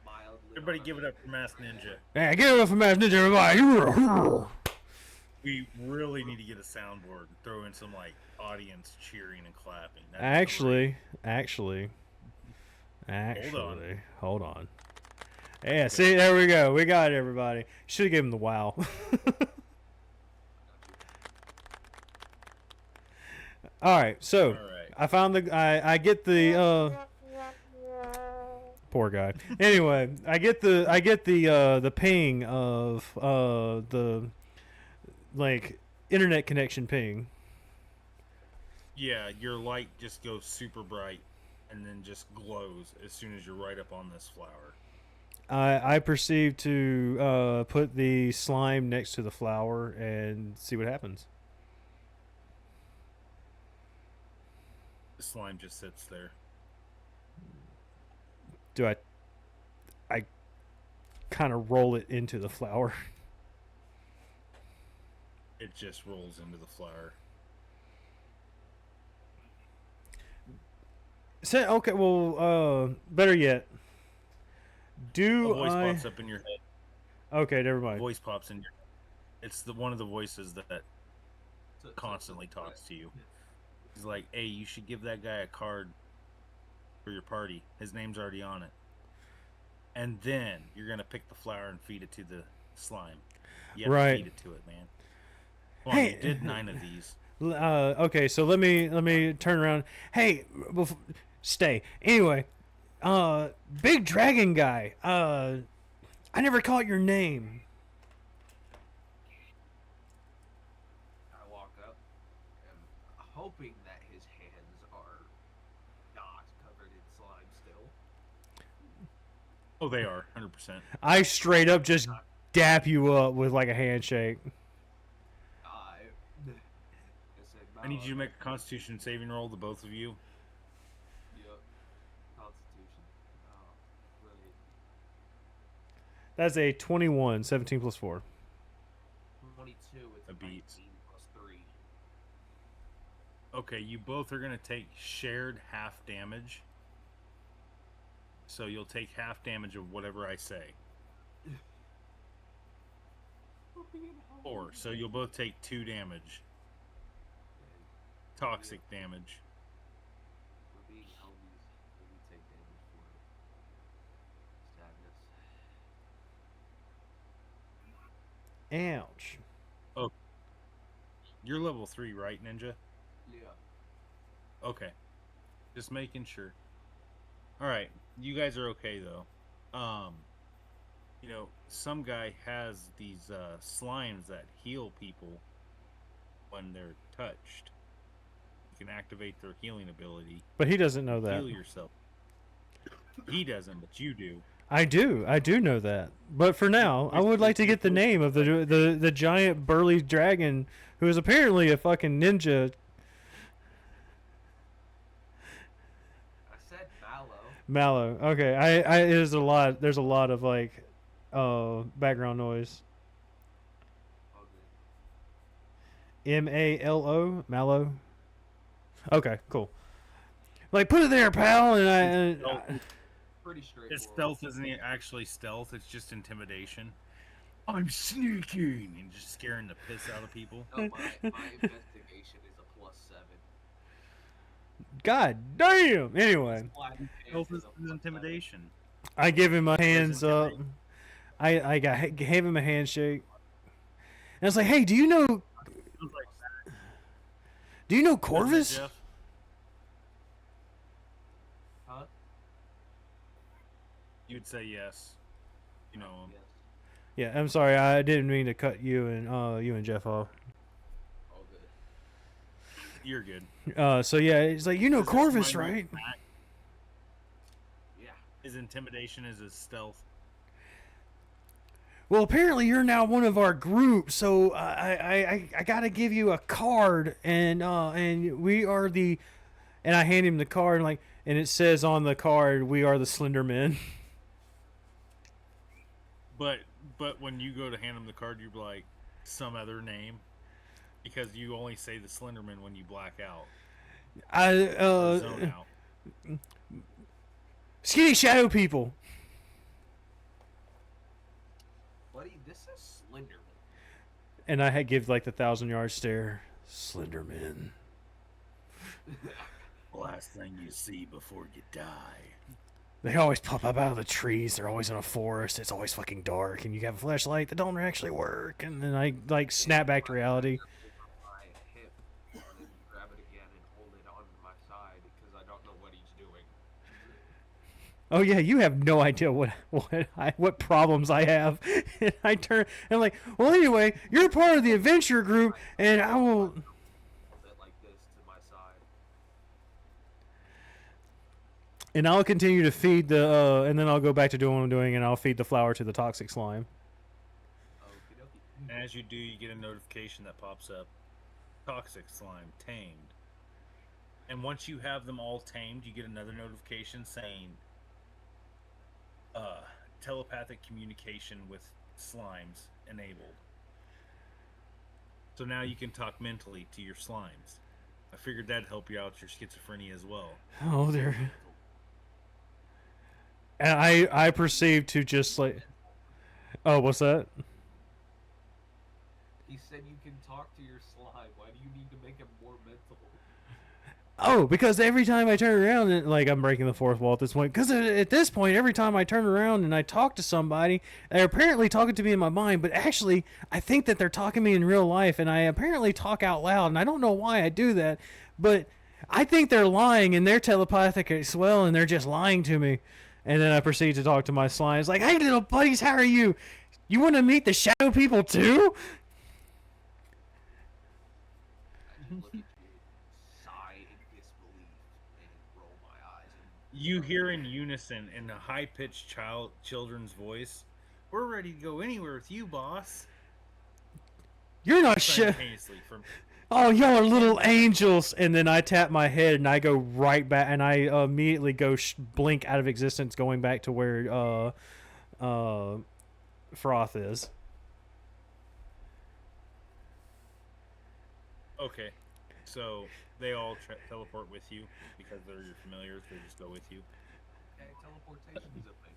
S5: Mildly
S2: Everybody give it up for Mass Ninja.
S1: Hey, give it up for Mass Ninja, everybody.
S2: We really need to get a soundboard and throw in some like audience cheering and clapping. That'd be
S1: Actually,
S2: on.
S1: hold on. Yeah, see, there we go. We got it, everybody. Should have given him the wow. All right, so
S2: All right.
S1: I found I get the poor guy. Anyway, I get the ping of the like internet connection ping.
S2: Yeah, your light just goes super bright and then just glows as soon as you're right up on this flower.
S1: I proceed to put the slime next to the flower and see what happens.
S2: The slime just sits there.
S1: Do I kind of roll it into the flower?
S2: It just rolls into the flower.
S1: Okay, well, better yet.
S2: A voice pops up in your head.
S1: Okay, never
S2: A
S1: mind.
S2: voice pops in your head. It's one of the voices that constantly talks to you. He's like, hey, you should give that guy a card for your party. His name's already on it. And then you're going to pick the flower and feed it to the slime. You have to feed it to it, man. Come on, you did 9 of these.
S1: Okay, so let me turn around. Hey, stay. Anyway, big dragon guy. I never caught your name.
S5: I walk up and hoping that his hands are not covered in slime still.
S2: Oh, they are, 100%.
S1: I straight up just dap you up with like a handshake.
S2: I need you to make a Constitution saving roll, the both of you.
S5: Yep. Constitution. Oh, brilliant.
S1: That's a 21, 17 plus 4.
S5: 22 with
S2: A beat.
S5: 19 plus 3.
S2: Okay, you both are going to take shared half damage. So you'll take half damage of whatever I say. 4. So you'll both take 2 damage. Toxic damage.
S5: We're being homies. We take damage for sadness.
S1: Ouch.
S2: Oh. You're level 3, right, Ninja?
S5: Yeah.
S2: Okay. Just making sure. Alright. You guys are okay, though. You know, some guy has these slimes that heal people when they're touched. You can activate their healing ability.
S1: But he doesn't know that.
S2: Heal yourself. He doesn't, but you do.
S1: I do know that. But for now, I would like to get the name of the giant burly dragon who is apparently a fucking ninja.
S5: I said Mallow.
S1: Mallow. Okay, I there's a lot. There's a lot of like, background noise.
S5: Okay.
S1: Malo. Mallow. Okay, cool. Like, put it there, pal. And I
S5: Pretty straightforward.
S2: His stealth isn't actually stealth, it's just intimidation. I'm sneaking and just scaring the piss out of people.
S5: No, my investigation is a +7.
S1: God damn. Anyway,
S2: Stealth is intimidation.
S1: I give him my hands up. Gave him a handshake. And I was like, hey, do you know Corvus?
S2: Jeff?
S5: Huh?
S2: You'd say yes. You know him.
S5: Yes.
S1: Yeah, I'm sorry. I didn't mean to cut you and Jeff off.
S5: All good.
S2: You're good.
S1: So yeah, he's like, you know
S2: Does this
S1: Corvus,
S2: remind you
S1: right?
S2: of Mac?
S5: Yeah.
S2: His intimidation is his stealth.
S1: Well, apparently you're now one of our group, so I gotta give you a card, and we are the, and I hand him the card, and it says on the card, we are the Slender Men.
S2: But when you go to hand him the card, you're like some other name, because you only say the Slenderman when you black out. Or zone out.
S1: Skinny Shadow People.
S5: Buddy, this is Slenderman.
S1: And I give like the 1,000-yard stare. Slenderman.
S2: Last thing you see before you die.
S1: They always pop up out of the trees. They're always in a forest. It's always fucking dark, and you have a flashlight that don't actually work. And then I like snap back to reality.
S5: My hip, and grab it again and hold it on my side because I don't know what he's doing.
S1: Oh yeah, you have no idea what problems I have. And I turn and I'm like, well, anyway, you're part of the adventure group, and I will.
S5: Hold it like this to my side.
S1: And I'll continue to feed the, and then I'll go back to doing what I'm doing, and I'll feed the flower to the toxic slime.
S5: Okie dokie.
S2: And as you do, you get a notification that pops up. Toxic slime tamed. And once you have them all tamed, you get another notification saying telepathic communication with slimes enabled. So now you can talk mentally to your slimes. I figured that'd help you out with your schizophrenia as well.
S1: Oh, there. And I proceed to just like, oh, what's that?
S5: He said you can talk to your slime. Why do you need to make him more mental?
S1: Oh, because every time I turn around, and like I'm breaking the fourth wall at this point. Because at this point, every time I turn around and I talk to somebody, they're apparently talking to me in my mind, but actually, I think that they're talking to me in real life, and I apparently talk out loud, and I don't know why I do that, but I think they're lying, and they're telepathic as well, and they're just lying to me. And then I proceed to talk to my slimes, like, "Hey, little buddies, how are you? You want to meet the shadow people too?"
S5: I just look at you, sigh in disbelief, and roll my eyes. And
S2: You hear in unison in a high-pitched children's voice, "We're ready to go anywhere with you, boss."
S1: You're not shit.
S2: Simultaneously from
S1: Oh, y'all are little angels. And then I tap my head and I go right back, and I immediately go blink out of existence, going back to where Froth is.
S2: Okay, so they all teleport with you because they're your familiars. They just go with you.
S5: okay, teleportation's a thing.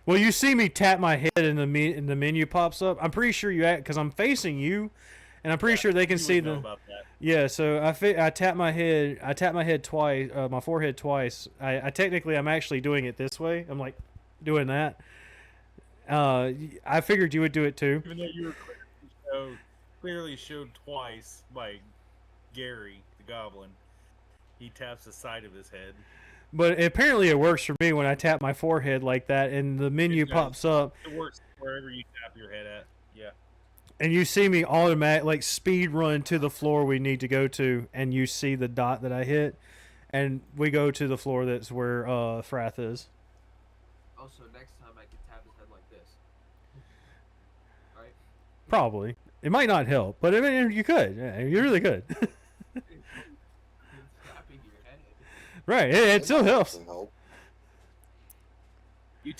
S1: Well, you see me tap my head, and the menu pops up. I'm pretty sure you because I'm facing you, and I'm pretty sure they can
S2: You
S1: see
S2: would know
S1: the.
S2: about that.
S1: Yeah, so I tap my head. I tap my head twice, my forehead twice. I technically I'm actually doing it this way. I'm like doing that. I figured you would do it too.
S2: Even though you were clearly showed twice by Gary the Goblin, he taps the side of his head.
S1: But apparently it works for me when I tap my forehead like that, and the menu
S2: It does.
S1: pops up,
S2: It works wherever you tap your head at. Yeah.
S1: and you see me automatic like speed run to the floor we need to go to, and you see the dot that I hit, and we go to the floor that's where Frath is.
S5: Oh, so next time I can tap his head like this. Right?
S1: Probably. It might not help, but I mean, you could. Yeah, you really could.
S5: Tapping your head.
S1: Right. It still
S3: might
S1: helps.
S3: actually help.
S2: You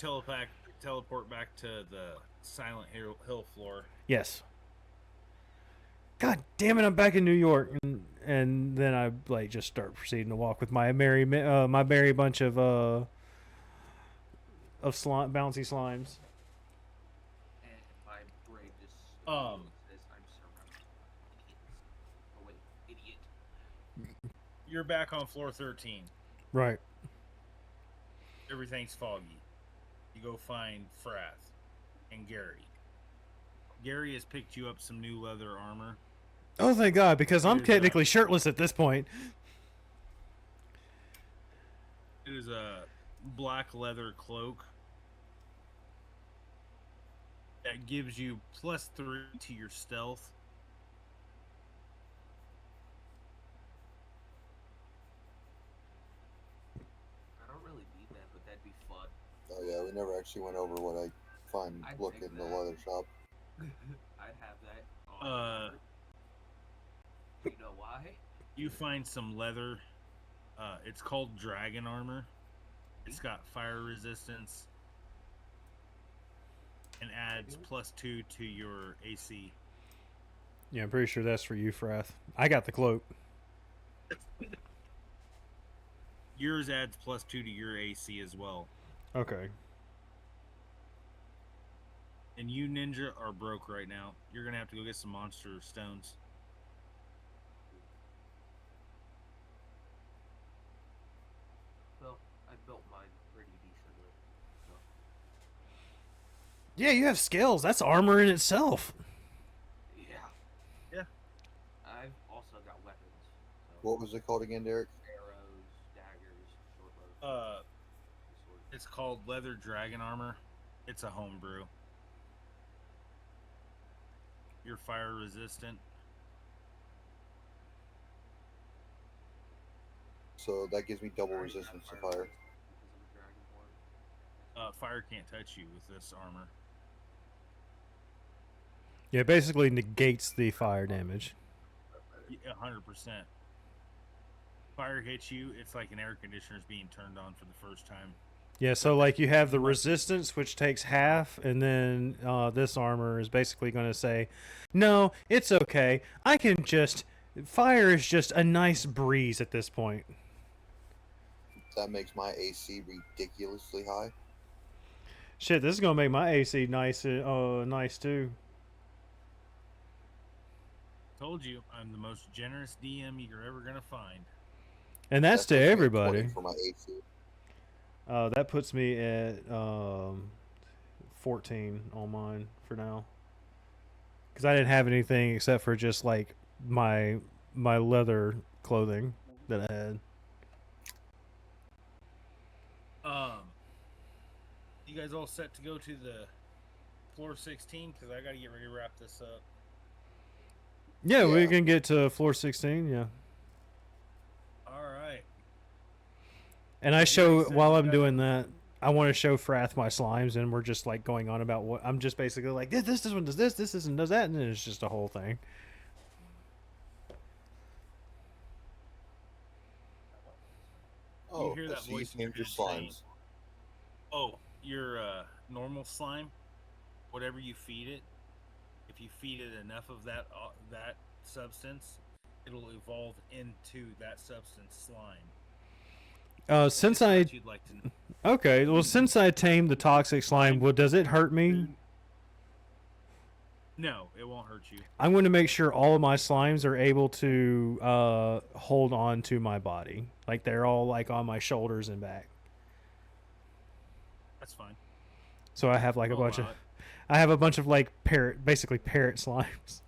S2: teleport back to the Silent Hill floor.
S1: Yes. God damn it! I'm back in New York, and then I like just start proceeding to walk with my merry bunch of bouncy slimes.
S5: And my brain just says I'm surrounded by idiots. Oh wait, idiot.
S2: You're back on floor 13.
S1: Right.
S2: Everything's foggy. You go find Frath and Gary. Gary has picked you up some new leather armor.
S1: Oh, thank God, because I'm
S2: Here's
S1: technically shirtless at this point.
S2: It is a black leather cloak that gives you +3 to your stealth.
S5: I don't really need that, but that'd be fun.
S3: Oh yeah, we never actually went over what I find
S5: I'd
S3: looking
S5: take
S3: in the
S5: that.
S3: leather shop.
S5: I'd have that. On you know why?
S2: You find some leather. It's called dragon armor. It's got fire resistance and adds +2 to your AC.
S1: Yeah, I'm pretty sure that's for you, Frath. I got the cloak.
S2: Yours adds +2 to your AC as well.
S1: Okay.
S2: And you ninja are broke right now. You're gonna have to go get some monster stones.
S5: Well, I built mine pretty decently. So.
S1: Yeah, you have scales. That's armor in itself.
S5: Yeah.
S2: Yeah.
S5: I've also got weapons. So
S3: What was it called again, Derek?
S5: arrows, daggers, short bows. Sword.
S2: It's called leather dragon armor. It's a homebrew. You're fire resistant.
S3: So that gives me double
S5: I already have
S3: resistance to
S5: fire
S3: fire.
S5: resistance because I'm a dragonborn.
S2: Fire can't touch you with this armor.
S1: Yeah, it basically negates the fire damage.
S2: 100%. Fire hits you, it's like an air conditioner is being turned on for the first time.
S1: Yeah, so like you have the resistance, which takes half, and then this armor is basically going to say, no, it's okay. I can just... Fire is just a nice breeze at this point.
S3: That makes my AC ridiculously high.
S1: Shit, this is going to make my AC nice too.
S2: Told you, I'm the most generous DM you're ever going to find.
S1: And that's to
S3: puts me at
S1: everybody.
S3: 20 for my AC.
S1: That puts me at 14 on mine for now. Because I didn't have anything except for just like my leather clothing that I had.
S2: You guys all set to go to the floor 16? Because I got to get ready to wrap this up.
S1: Yeah, we
S3: Yeah.
S1: can get to floor 16, yeah.
S2: Alright.
S1: And I
S2: You
S1: show,
S2: already said
S1: while
S2: you
S1: I'm
S2: got-
S1: doing that, I want to show Frath my slimes, and we're just like going on about what, I'm just basically like, this one does this one does that, and then it's just a whole thing.
S3: Oh,
S2: hear
S3: I
S2: that
S3: see
S2: voice in your
S3: named your
S2: head saying-
S3: slimes.
S2: Oh, your normal slime, whatever you feed it, if you feed it enough of that substance, it'll evolve into that substance slime.
S1: Since
S2: Just
S1: I
S2: what you'd like to know.
S1: Okay, well, since I tamed the toxic slime, well, does it hurt me?
S2: No, it won't hurt you.
S1: I'm going to make sure all of my slimes are able to hold on to my body, like they're all like on my shoulders and back.
S2: That's fine.
S1: So I have like a
S2: I'll
S1: bunch of,
S2: allow it.
S1: I have a bunch of like basically parrot slimes.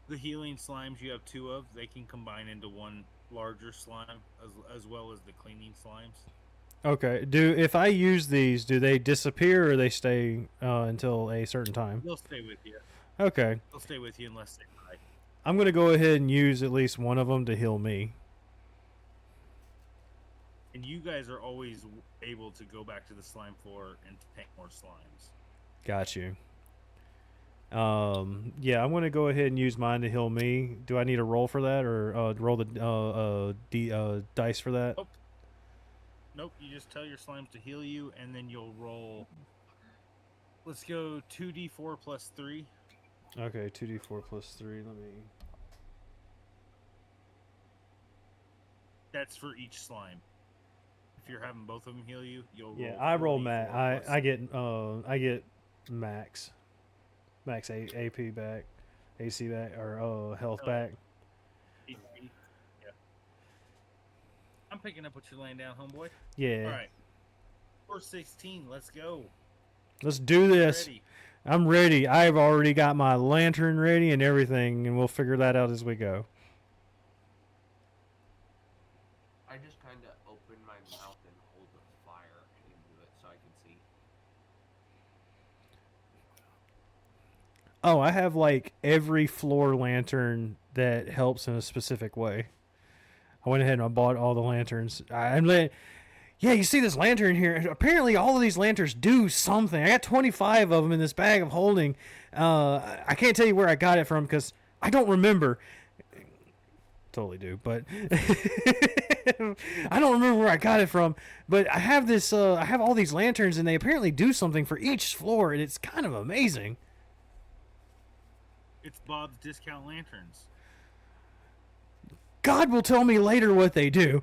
S2: The healing slimes you have 2 of, they can combine into one larger slime, as well as the cleaning slimes.
S1: Okay. If I use these, do they disappear or they stay until a certain time?
S2: They'll stay with you.
S1: Okay.
S2: They'll stay with you unless they die.
S1: I'm gonna go ahead and use at least one of them to heal me.
S2: And you guys are always able to go back to the slime floor and take more slimes.
S1: Got you. Yeah, I'm gonna go ahead and use mine to heal me. Do I need a roll for that, or roll the dice for that?
S2: Nope, you just tell your slimes to heal you, and then you'll roll. Let's go 2d4 plus 3.
S1: Okay, 2d4 plus 3. Let me.
S2: That's for each slime. If you're having both of them heal you, you'll roll.
S1: Yeah, I roll
S2: 4d4
S1: max.
S2: plus
S1: I get max AP back, AC back, or health
S2: Oh.
S1: back.
S2: 8. Yeah. I'm picking up what you're laying down, homeboy.
S1: Yeah.
S2: All right. 416. Let's go.
S1: Let's do this.
S2: Ready.
S1: I'm ready. I've already got my lantern ready and everything, and we'll figure that out as we go.
S5: I just kind of open my mouth and hold the fire into it so I can see.
S1: Oh, I have like every floor lantern that helps in a specific way. I went ahead and I bought all the lanterns. Yeah, you see this lantern here. Apparently, all of these lanterns do something. I got 25 of them in this bag of holding. I can't tell you where I got it from because I don't remember. Totally do, but I don't remember where I got it from. But I have this. I have all these lanterns, and they apparently do something for each floor, and it's kind of amazing.
S2: It's Bob's Discount Lanterns.
S1: God will tell me later what they do.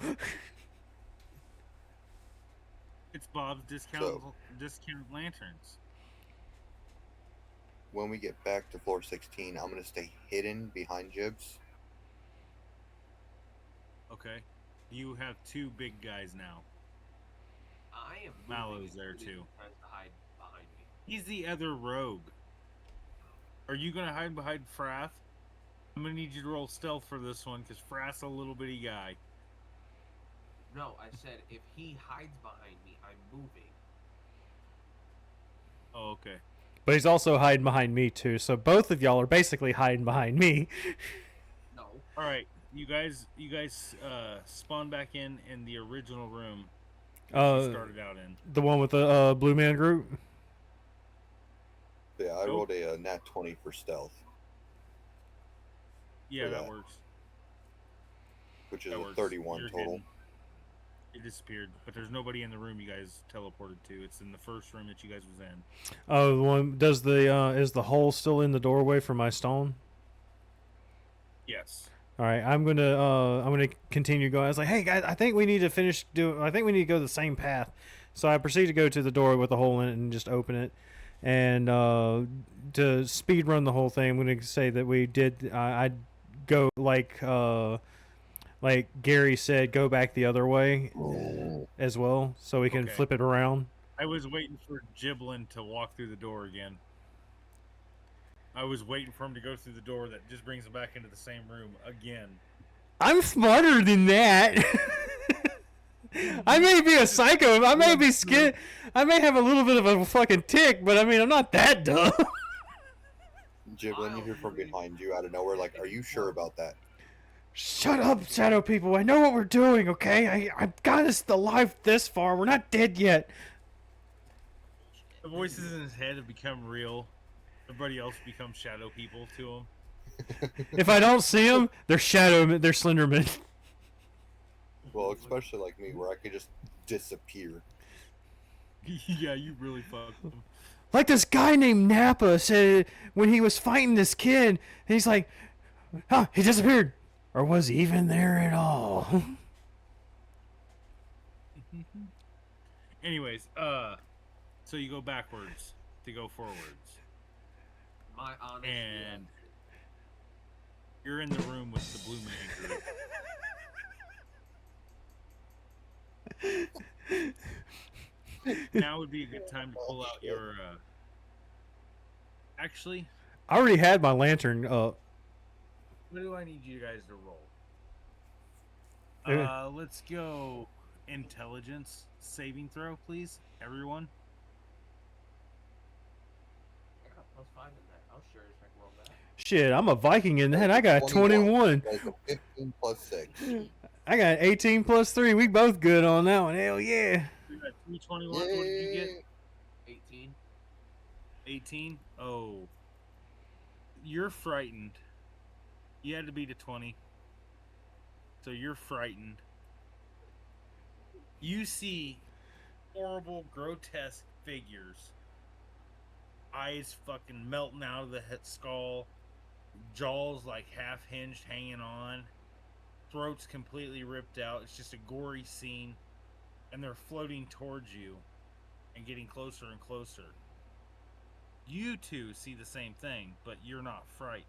S2: It's Bob's Discount Lanterns.
S3: When we get back to floor 16, I'm gonna stay hidden behind Jibs.
S2: Okay. You have 2 big guys now.
S5: I am
S2: Mallow's
S5: moving
S2: there,
S5: and
S2: too.
S5: tries to hide behind me.
S2: He's the other rogue. Are you gonna hide behind Frath? I'm gonna need you to roll stealth for this one because Frath's a little bitty guy.
S5: No, I said if he hides behind me, I'm moving.
S2: Oh, okay.
S1: But he's also hiding behind me too. So both of y'all are basically hiding behind me.
S5: No.
S2: All right, you guys spawn back in the original room you started out in.
S1: The one with the blue man group.
S3: Yeah, I
S2: Nope.
S3: rolled a nat 20 for stealth,
S2: Yeah,
S3: For
S2: that
S3: that.
S2: works.
S3: which is
S2: That
S3: a
S2: works.
S3: 31
S2: You're
S3: total.
S2: hidden. It disappeared, but there's nobody in the room you guys teleported to. It's in the first room that you guys was in.
S1: Oh, the one does the is the hole still in the doorway for my stone?
S2: Yes.
S1: All right, I'm gonna continue going. I was like, hey guys, I think we need to I think we need to go the same path. So I proceed to go to the door with the hole in it and just open it. And to speed run the whole thing, I'm gonna say that we did. I'd go like Gary said, go back the other way as well, so we can
S2: Okay.
S1: flip it around.
S2: I was waiting for Giblin to walk through the door again. I was waiting for him to go through the door that just brings him back into the same room again.
S1: I'm smarter than that. I may be a psycho. I may be scared. I may have a little bit of a fucking tick, but I mean, I'm not that dumb.
S3: Giblin, you hear from behind you out of nowhere, like, are you sure about that?
S1: Shut up, shadow people. I know what we're doing, okay? I've got us alive this far. We're not dead yet.
S2: The voices in his head have become real. Everybody else becomes shadow people to him.
S1: If I don't see them, they're they're Slenderman.
S3: Well, especially like me, where I could just disappear.
S2: Yeah, you really fucked him.
S1: Like this guy named Nappa said when he was fighting this kid, he's like, huh, he disappeared. Or was he even there at all?
S2: Anyways, so you go backwards to go forwards.
S5: My honest
S2: And you're in the room with the Blue Man group. Now would be a good time to pull out your. Actually,
S1: I already had my lantern up.
S2: What do I need you guys to roll?
S1: Yeah.
S2: Let's go intelligence saving throw, please, everyone.
S5: I got +5 in that. I'll sure as heck roll that.
S1: Shit, I'm a Viking in that. I got 21.
S3: Like a 15 plus 6.
S1: I got 18 plus 3. We both good on that one. Hell yeah.
S2: You got 321. What did you get?
S5: 18.
S2: 18. Oh, you're frightened. You had to beat a 20. So you're frightened. You see horrible, grotesque figures. Eyes fucking melting out of the head skull. Jaws like half hinged, hanging on. Throats completely ripped out. It's just a gory scene. And they're floating towards you and getting closer and closer. You two see the same thing, but you're not frightened.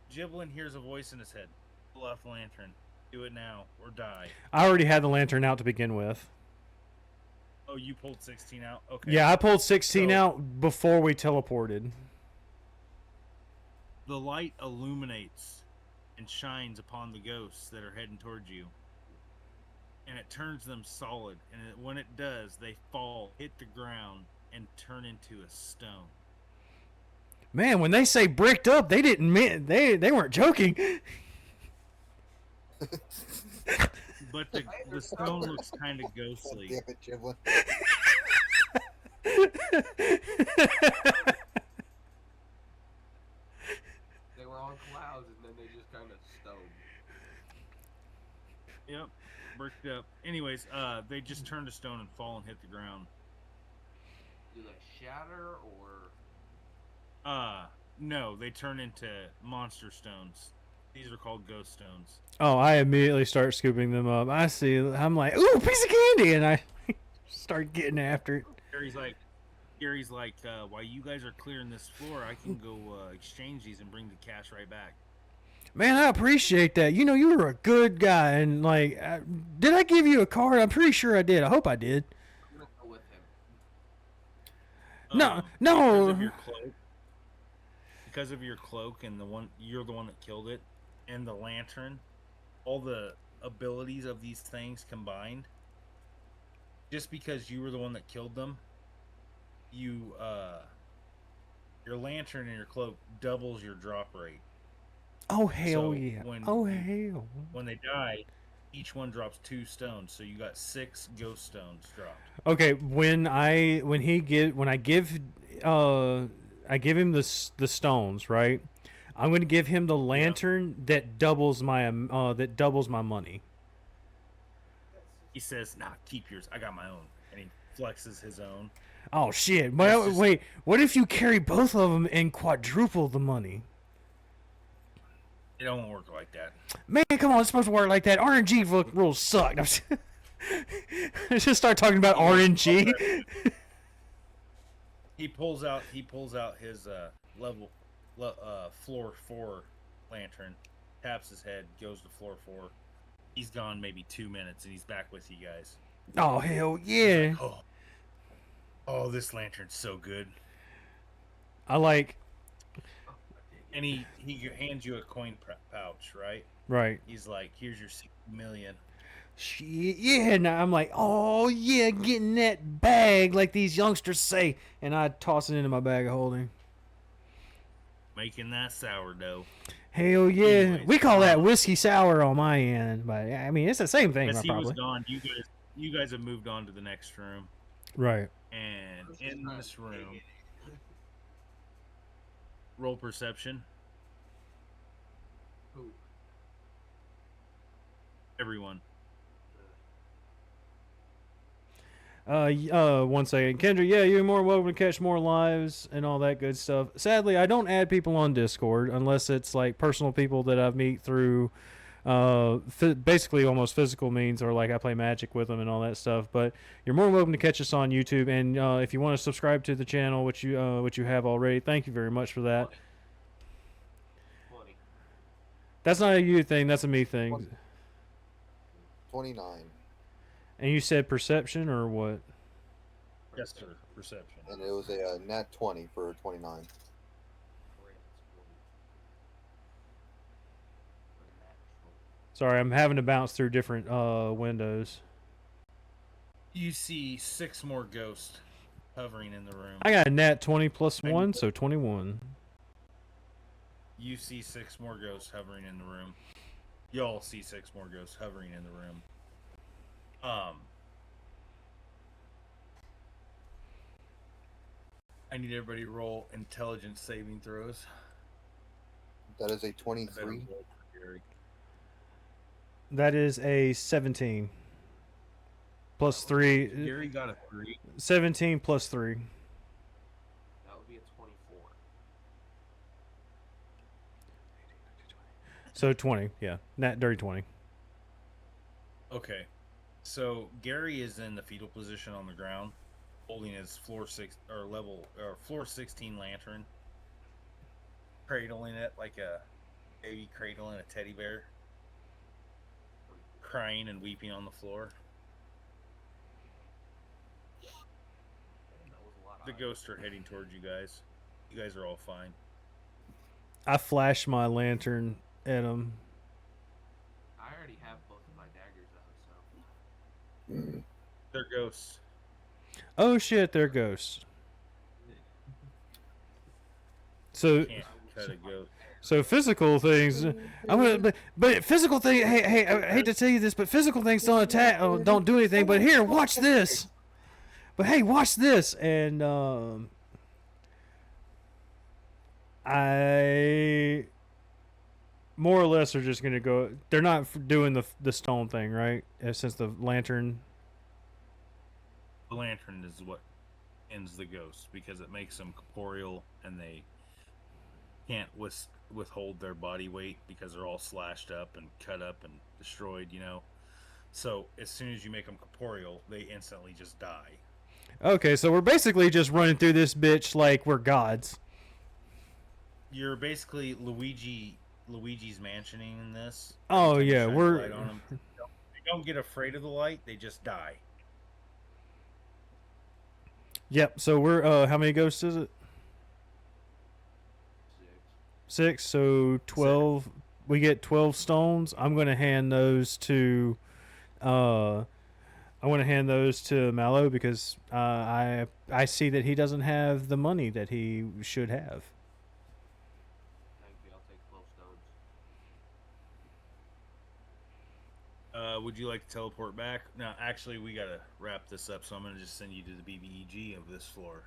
S2: Giblin hears a voice in his head. Pull off the lantern. Do it now or die.
S1: I already had the lantern out to begin with.
S2: Oh, you pulled 16 out? Okay.
S1: Yeah, I pulled 16
S2: So-
S1: out before we teleported.
S2: The light illuminates and shines upon the ghosts that are heading towards you. And it turns them solid. And when it does, they fall, hit the ground, and turn into a stone.
S1: Man, when they say bricked up, they didn't mean they weren't joking.
S2: But the stone looks kind of ghostly.
S3: Damn it, Giblin.
S5: They were on clouds and then they just kind of stoned.
S2: Yep, bricked up. Anyways, they just turn to stone and fall and hit the ground.
S5: Do they shatter or?
S2: No, they turn into monster stones. These are called ghost stones.
S1: Oh, I immediately start scooping them up. I see. I'm like, ooh, piece of candy, and I start getting after it.
S2: Gary's like, while you guys are clearing this floor, I can go exchange these and bring the cash right back.
S1: Man, I appreciate that. You know, you were a good guy, and like, did I give you a card? I'm pretty sure I did. I hope I did.
S5: I'm gonna go with him.
S1: No, no.
S2: Because of your cloak and you're the one that killed it, and the lantern, all the abilities of these things combined. Just because you were the one that killed them, your lantern and your cloak doubles your drop rate.
S1: Oh hell
S2: So
S1: yeah!
S2: when
S1: Oh hell!
S2: When they die, each one drops 2 stones, so you got 6 ghost stones dropped.
S1: Okay, when I give him the stones, right? I'm going to give him the lantern that doubles my money.
S2: He says, "Nah, keep yours. I got my own," and he flexes his own.
S1: Oh shit! Well, wait, what if you carry both of them and quadruple the money?
S2: It don't work like that.
S1: Man, come on, it's supposed to work like that. RNG rules suck. Let's just start talking about RNG.
S2: He pulls out his floor 4 lantern, taps his head, goes to floor 4. He's gone maybe 2 minutes, and he's back with you guys.
S1: Oh hell yeah!
S2: Like, oh, this lantern's so good.
S1: I like.
S2: And he hands you a coin pouch, right?
S1: Right.
S2: He's like, "Here's your 60 million."
S1: Shit, yeah. Now I'm like, oh yeah, getting that bag like these youngsters say, and I toss it into my bag of holding.
S2: Making that sourdough.
S1: Hell yeah,
S2: Anyways,
S1: we call that whiskey sour on my end, but I mean it's the same thing.
S2: As he
S1: Probably.
S2: was gone, you guys have moved on to the next room,
S1: Right.
S2: and in this room, roll perception.
S5: Who?
S2: Everyone.
S1: 1 second, Kendra. Yeah, you're more welcome to catch more lives and all that good stuff. Sadly, I don't add people on Discord unless it's like personal people that I meet through, basically almost physical means, or like I play Magic with them and all that stuff. But you're more welcome to catch us on YouTube, and if you want to subscribe to the channel, which you have already, thank you very much for that.
S5: 20.
S1: That's not a you thing. That's a me thing.
S3: 29.
S1: And you said perception or what?
S2: Yes, sir. Perception.
S3: And it was a nat 20 for 29.
S1: Sorry, I'm having to bounce through different windows.
S2: You see 6 more ghosts hovering in the room.
S1: I got a nat 20 plus
S2: I need
S1: 1,
S2: to-
S1: so 21.
S2: You see 6 more ghosts hovering in the room. Y'all see 6 more ghosts hovering in the room. I need everybody to roll intelligence saving throws.
S3: That is a
S2: I better
S3: 23.
S2: roll for Gary.
S1: That is a 17. Plus 3.
S2: Gary got a 3.
S1: 17 plus 3.
S5: That would be a 24.
S1: So 20, yeah. Nat dirty 20.
S2: Okay. So Gary is in the fetal position on the ground, holding his floor 16 lantern, cradling it like a baby cradling a teddy bear, crying and weeping on the floor.
S5: And that was a lot of
S2: The
S5: eyes.
S2: ghosts are heading towards you guys. You guys are all fine.
S1: I flash my lantern at him.
S5: I already have both of my daggers out, so.
S2: They're ghosts.
S1: Oh shit, they're ghosts. So
S2: Can't cut a ghost.
S1: so physical things. I'm gonna, but physical thing. Hey, I hate to tell you this, but physical things don't attack, don't do anything. But here, watch this. But hey, watch this, and I more or less are just gonna go. They're not doing the stone thing, right? Since the lantern.
S2: The lantern is what ends the ghost because it makes them corporeal and they can't withhold their body weight because they're all slashed up and cut up and destroyed, you know. So as soon as you make them corporeal, they instantly just die.
S1: Okay, so we're basically just running through this bitch like we're gods.
S2: You're basically Luigi's mansioning in this.
S1: Oh,
S2: Every time you
S1: yeah,
S2: shine a
S1: we're-
S2: light on 'em, they don't get afraid of the light; they just die.
S1: Yep. So we're how many ghosts is it?
S5: 6.
S1: 6. So 12. We get 12 stones. I'm gonna hand those to Mallow because I see that he doesn't have the money that he should have.
S5: Thank you. I'll take 12 stones.
S2: Would you like to teleport back? No, actually, we gotta wrap this up, so I'm gonna just send you to the BBEG of this floor.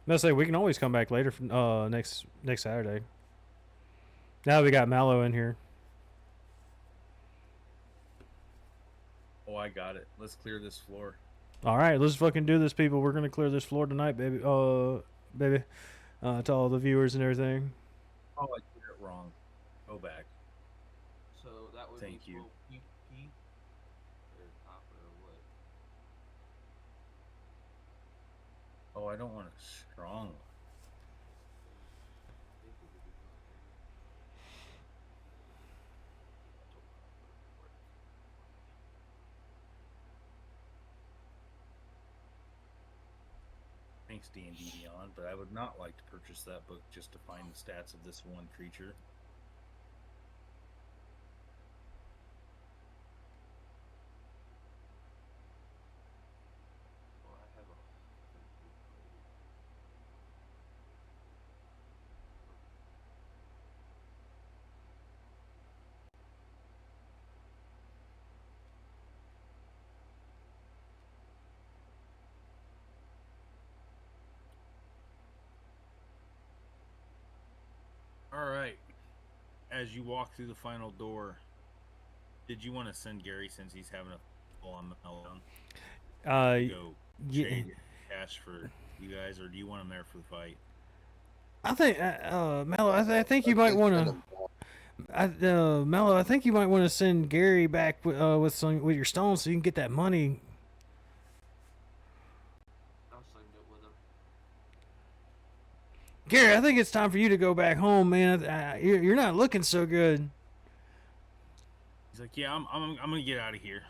S1: No, say we can always come back later for, next Saturday. Now we got Mallow in here.
S2: Oh, I got it. Let's clear this floor.
S1: All right, let's fucking do this, people. We're gonna clear this floor tonight, baby. Baby, to all the viewers and everything.
S2: Oh, I did it wrong. Go back.
S5: So that would
S2: Thank
S5: be
S2: you.
S5: 12 PP or copper or what?
S2: Oh, I don't want a strong one.
S5: I think it would be copper.
S2: Thanks, D&D Beyond, but I would not like to purchase that book just to find the stats of this one creature.
S5: Well, I have a.
S2: All right. As you walk through the final door, did you want to send Gary since he's having a full-on meltdown? Go
S1: Yeah,
S2: trade cash for you guys, or do you want him there for the fight?
S1: I think Mallow. I think you might want to. Mallow, I think you might want to send Gary back with your stones so you can get that money.
S5: I'll send it with him.
S1: Gary, I think it's time for you to go back home, man. You're not looking so good.
S2: He's like, yeah, I'm gonna get out of here.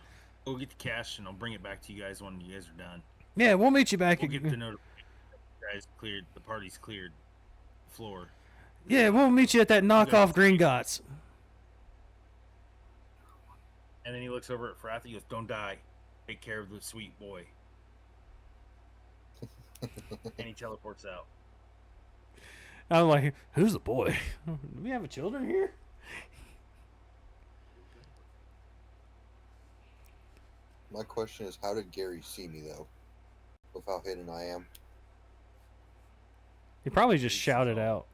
S2: Go get the cash, and I'll bring it back to you guys when you guys are done.
S1: Yeah, we'll meet you back.
S2: We'll get the notification. You guys cleared. The party's cleared. The floor.
S1: Yeah, we'll meet you at that knockoff Green Gots.
S2: And then he looks over at Frath. He goes, "Don't die. Take care of the sweet boy." And he teleports out.
S1: I'm like, who's the boy? Do we have children here?
S3: My question is, how did Gary see me though? With how hidden I am.
S1: He probably just
S2: He sees
S1: shouted
S2: all.
S1: out.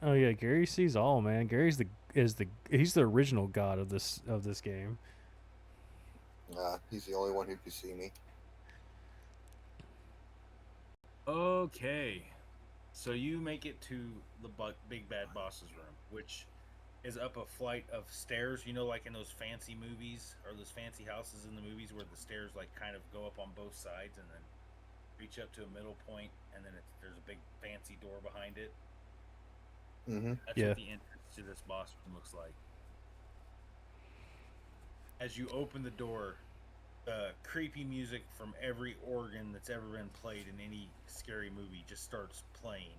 S1: Oh yeah, Gary sees all, man. Gary's he's the original god of this game.
S3: He's the only one who can see me.
S2: Okay. So you make it to the big bad boss's room, which is up a flight of stairs. You know, like in those fancy movies or those fancy houses in the movies where the stairs like kind of go up on both sides and then reach up to a middle point, and then there's a big fancy door behind it.
S3: Mm-hmm.
S2: That's
S1: Yeah.
S2: what the entrance to this boss room looks like. As you open the door, creepy music from every organ that's ever been played in any scary movie just starts playing.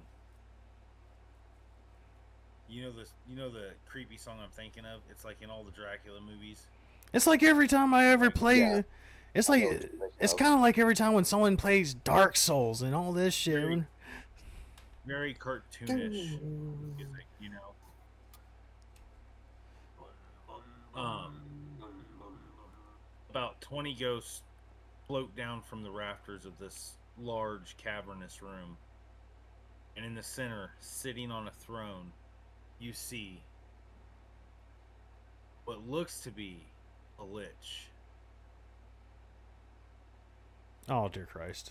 S2: You know the creepy song I'm thinking of? It's like in all the Dracula movies.
S1: It's like every time I ever play.
S3: Yeah.
S1: It's
S3: I
S1: like
S3: know what you're thinking
S1: it's
S3: of.
S1: kind of like every time when someone plays Dark Souls and all this shit.
S2: Very- Very cartoonish music, you know. About 20 ghosts float down from the rafters of this large cavernous room. And in the center, sitting on a throne, you see what looks to be a lich.
S1: Oh dear Christ!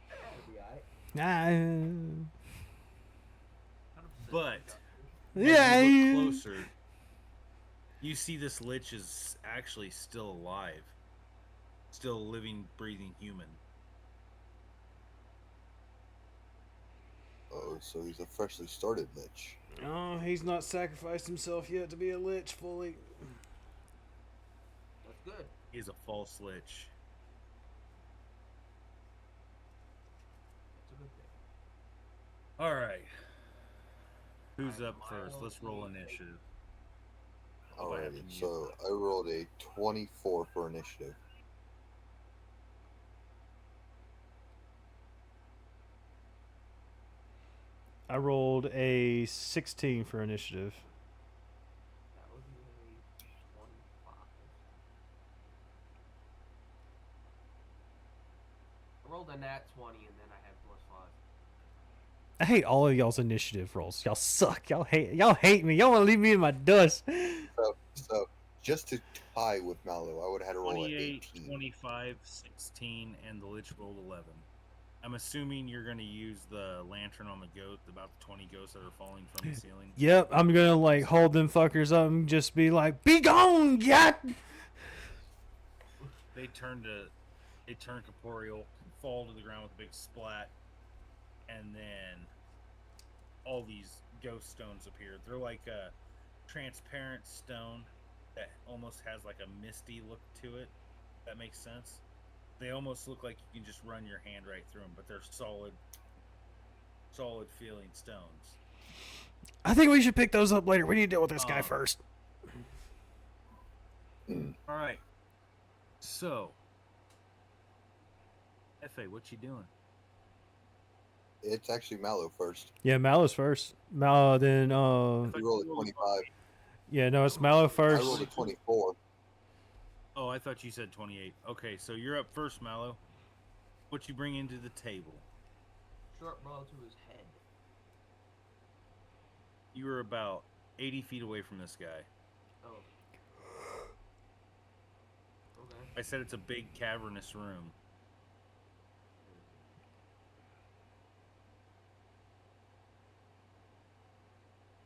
S5: That'll be alright.
S1: Ah,
S5: 100%
S2: But
S1: yeah.
S2: as you look closer, you see this lich is actually still alive. Still a living, breathing human.
S3: Oh, so he's a freshly started lich.
S1: Oh, he's not sacrificed himself yet to be a lich fully.
S5: That's good.
S2: He is a false lich.
S5: That's a good thing.
S2: Alright. Who's
S5: I'm
S2: up first? Let's roll
S5: mildly
S2: initiative.
S3: Alrighty, so I rolled a 24 for initiative.
S1: I rolled a 16 for initiative.
S5: That would be a 25. I rolled a nat 20 and then I had +5.
S1: I hate all of y'all's initiative rolls. Y'all suck. Y'all hate me. Y'all want to leave me in my dust.
S3: So just to tie with Mallow, I would have had to roll at
S2: 28,
S3: 18.
S2: 25, 16, and the lich rolled 11. I'm assuming you're going to use the lantern on the goat, about the 20 ghosts that are falling from the ceiling.
S1: Yep, I'm gonna like hold them fuckers up and just be like, "Be gone, yat!"
S2: They turn corporeal, fall to the ground with a big splat, and then all these ghost stones appear. They're like a transparent stone that almost has like a misty look to it. That makes sense. They almost look like you can just run your hand right through them, but they're solid feeling stones.
S1: I think we should pick those up later. We need to deal with this guy
S2: Oh.
S1: first.
S2: All right. So, Fa, what you doing?
S3: It's actually Mallow first.
S1: Yeah, Mallow's first. Mallow, then
S3: He rolled a 25.
S1: yeah, no, it's Mallow
S3: I
S1: first.
S3: rolled a 24.
S2: Oh, I thought you said 28. Okay, so you're up first, Mallow. What you bring into the table?
S5: Short blow to his head.
S2: You were about 80 feet away from this guy.
S5: Oh. Okay.
S2: I said it's a big cavernous room.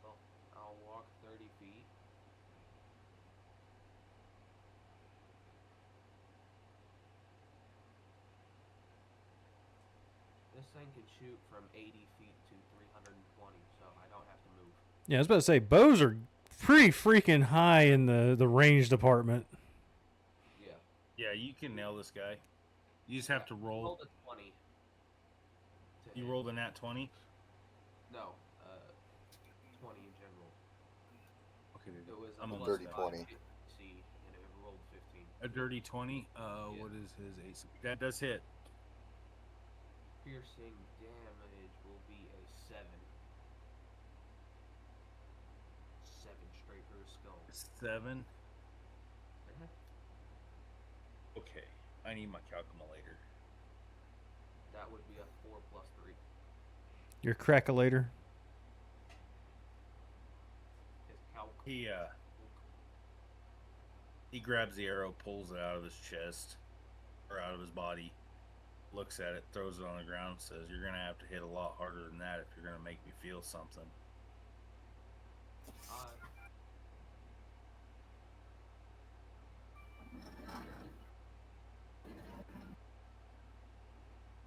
S5: Well, I'll walk 30 feet. This thing can shoot from 80 feet to 320, so I don't have to move.
S1: Yeah, I was about to say bows are pretty freaking high in the range department.
S5: Yeah.
S2: Yeah, you can nail this guy. You just have to roll.
S5: Rolled a 20.
S2: You rolled a nat 20?
S5: No, 20 in general.
S2: Okay,
S5: It was a
S2: I'm
S5: plus
S2: almost
S3: Dirty
S2: done.
S5: 5
S3: 20.
S5: AC, and it rolled 15.
S2: A dirty 20.
S5: Yeah.
S2: What is his AC? That does hit.
S5: Piercing damage will be a 7. 7 straight through his skull.
S2: 7.
S5: Mhm.
S2: Okay, I need my calculator.
S5: That would be a 4 plus 3.
S1: Your crackulator.
S5: His calc.
S2: He grabs the arrow, pulls it out of his chest or out of his body, looks at it, throws it on the ground, says, "You're gonna have to hit a lot harder than that if you're gonna make me feel something."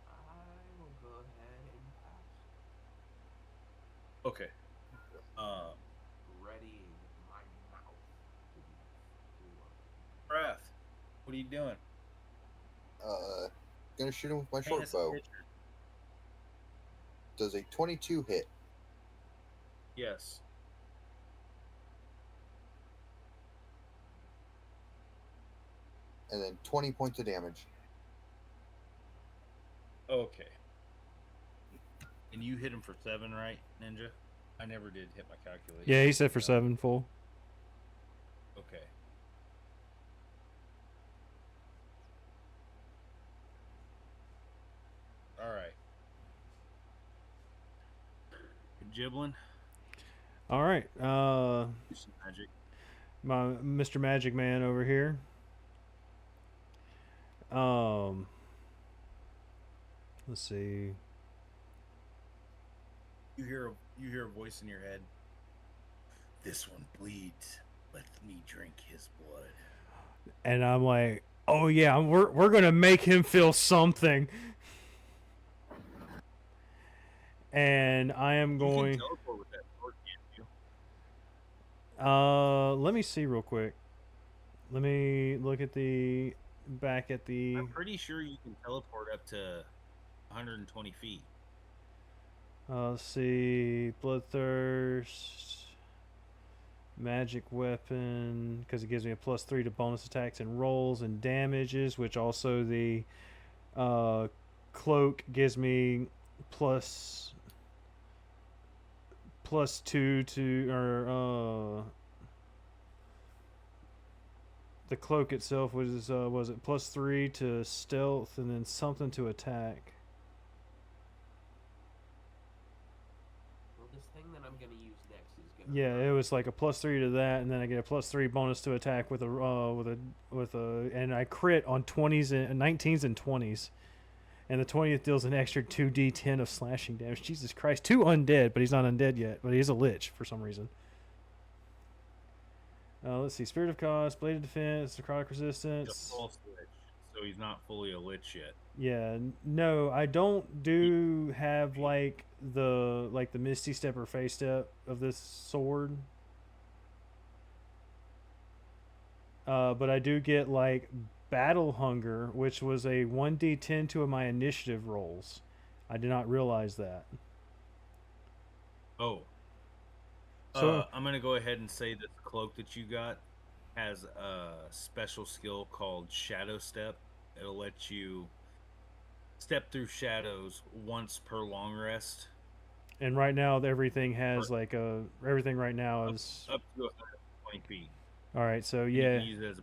S5: I will go ahead and pass.
S2: Okay.
S5: Readying my mouth.
S2: Wrath, what are you doing?
S3: Gonna shoot him with my
S2: Paint
S3: short
S2: us a
S3: bow.
S2: picture.
S3: Does a 22 hit?
S2: Yes.
S3: And then 20 points of damage.
S2: Okay. And you hit him for 7, right, Ninja? I never did hit my calculator.
S1: Yeah, he said for 7 full.
S2: Okay. All right. Giblin,
S1: All right.
S2: do some magic.
S1: My Mr. Magic Man over here. Let's see.
S2: You hear a voice in your head. This one bleeds. Let me drink his blood.
S1: And I'm like, oh yeah, we're gonna make him feel something. And I am
S2: You
S1: going.
S2: can teleport with that sword, can't you?
S1: Let me see real quick. Let me look at the back at the.
S2: I'm pretty sure you can teleport up to 120 feet.
S1: Let's see, bloodthirst, magic weapon, because it gives me a +3 to bonus attacks and rolls and damages, which also the cloak gives me +2 to the cloak itself was it +3 to stealth and then something to attack.
S5: Well, this thing that I'm gonna use next is gonna.
S1: Yeah, it was like a +3 to that, and then I get a +3 bonus to attack with a, and I crit on 20s and 19s and 20s, and the 20th deals an extra 2d10 of slashing damage. Jesus Christ, 2 undead, but he's not undead yet, but he is a lich for some reason. Let's see, Spirit of Cost, Blade of Defense, Necrotic
S2: He's a
S1: Resistance.
S2: false lich, so he's not fully a lich yet.
S1: Yeah, no, I don't do have like the Misty Step or Face Step of this sword. But I do get like Battle Hunger, which was a 1d10 to my initiative rolls. I did not realize that.
S2: Oh.
S1: So
S2: I'm gonna go ahead and say that the cloak that you got has a special skill called Shadow Step. It'll let you step through shadows once per long rest.
S1: and right now everything has like a everything right now is
S2: Up to 120 feet.
S1: all right. So
S2: And you
S1: yeah.
S2: can use it as a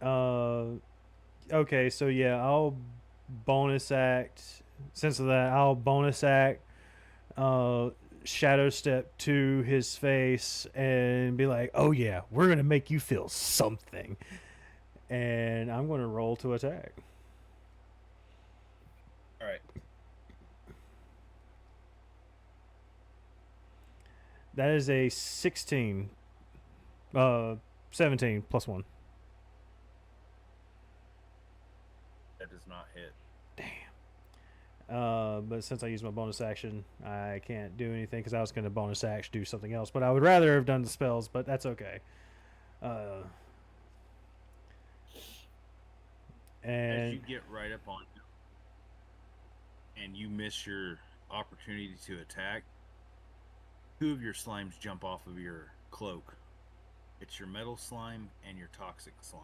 S2: attack.
S1: Okay. So yeah, I'll bonus act. Since of that, I'll bonus act. Shadow step to his face and be like, "Oh yeah, we're gonna make you feel something," and I'm gonna roll to attack.
S2: All right.
S1: That is a 16. 17 +1.
S2: That does not hit.
S1: But since I used my bonus action, I can't do anything because I was going to bonus action do something else. But I would rather have done the spells, but that's okay.
S2: As
S1: And
S2: you get right up on him and you miss your opportunity to attack, 2 of your slimes jump off of your cloak. It's your metal slime and your toxic slime.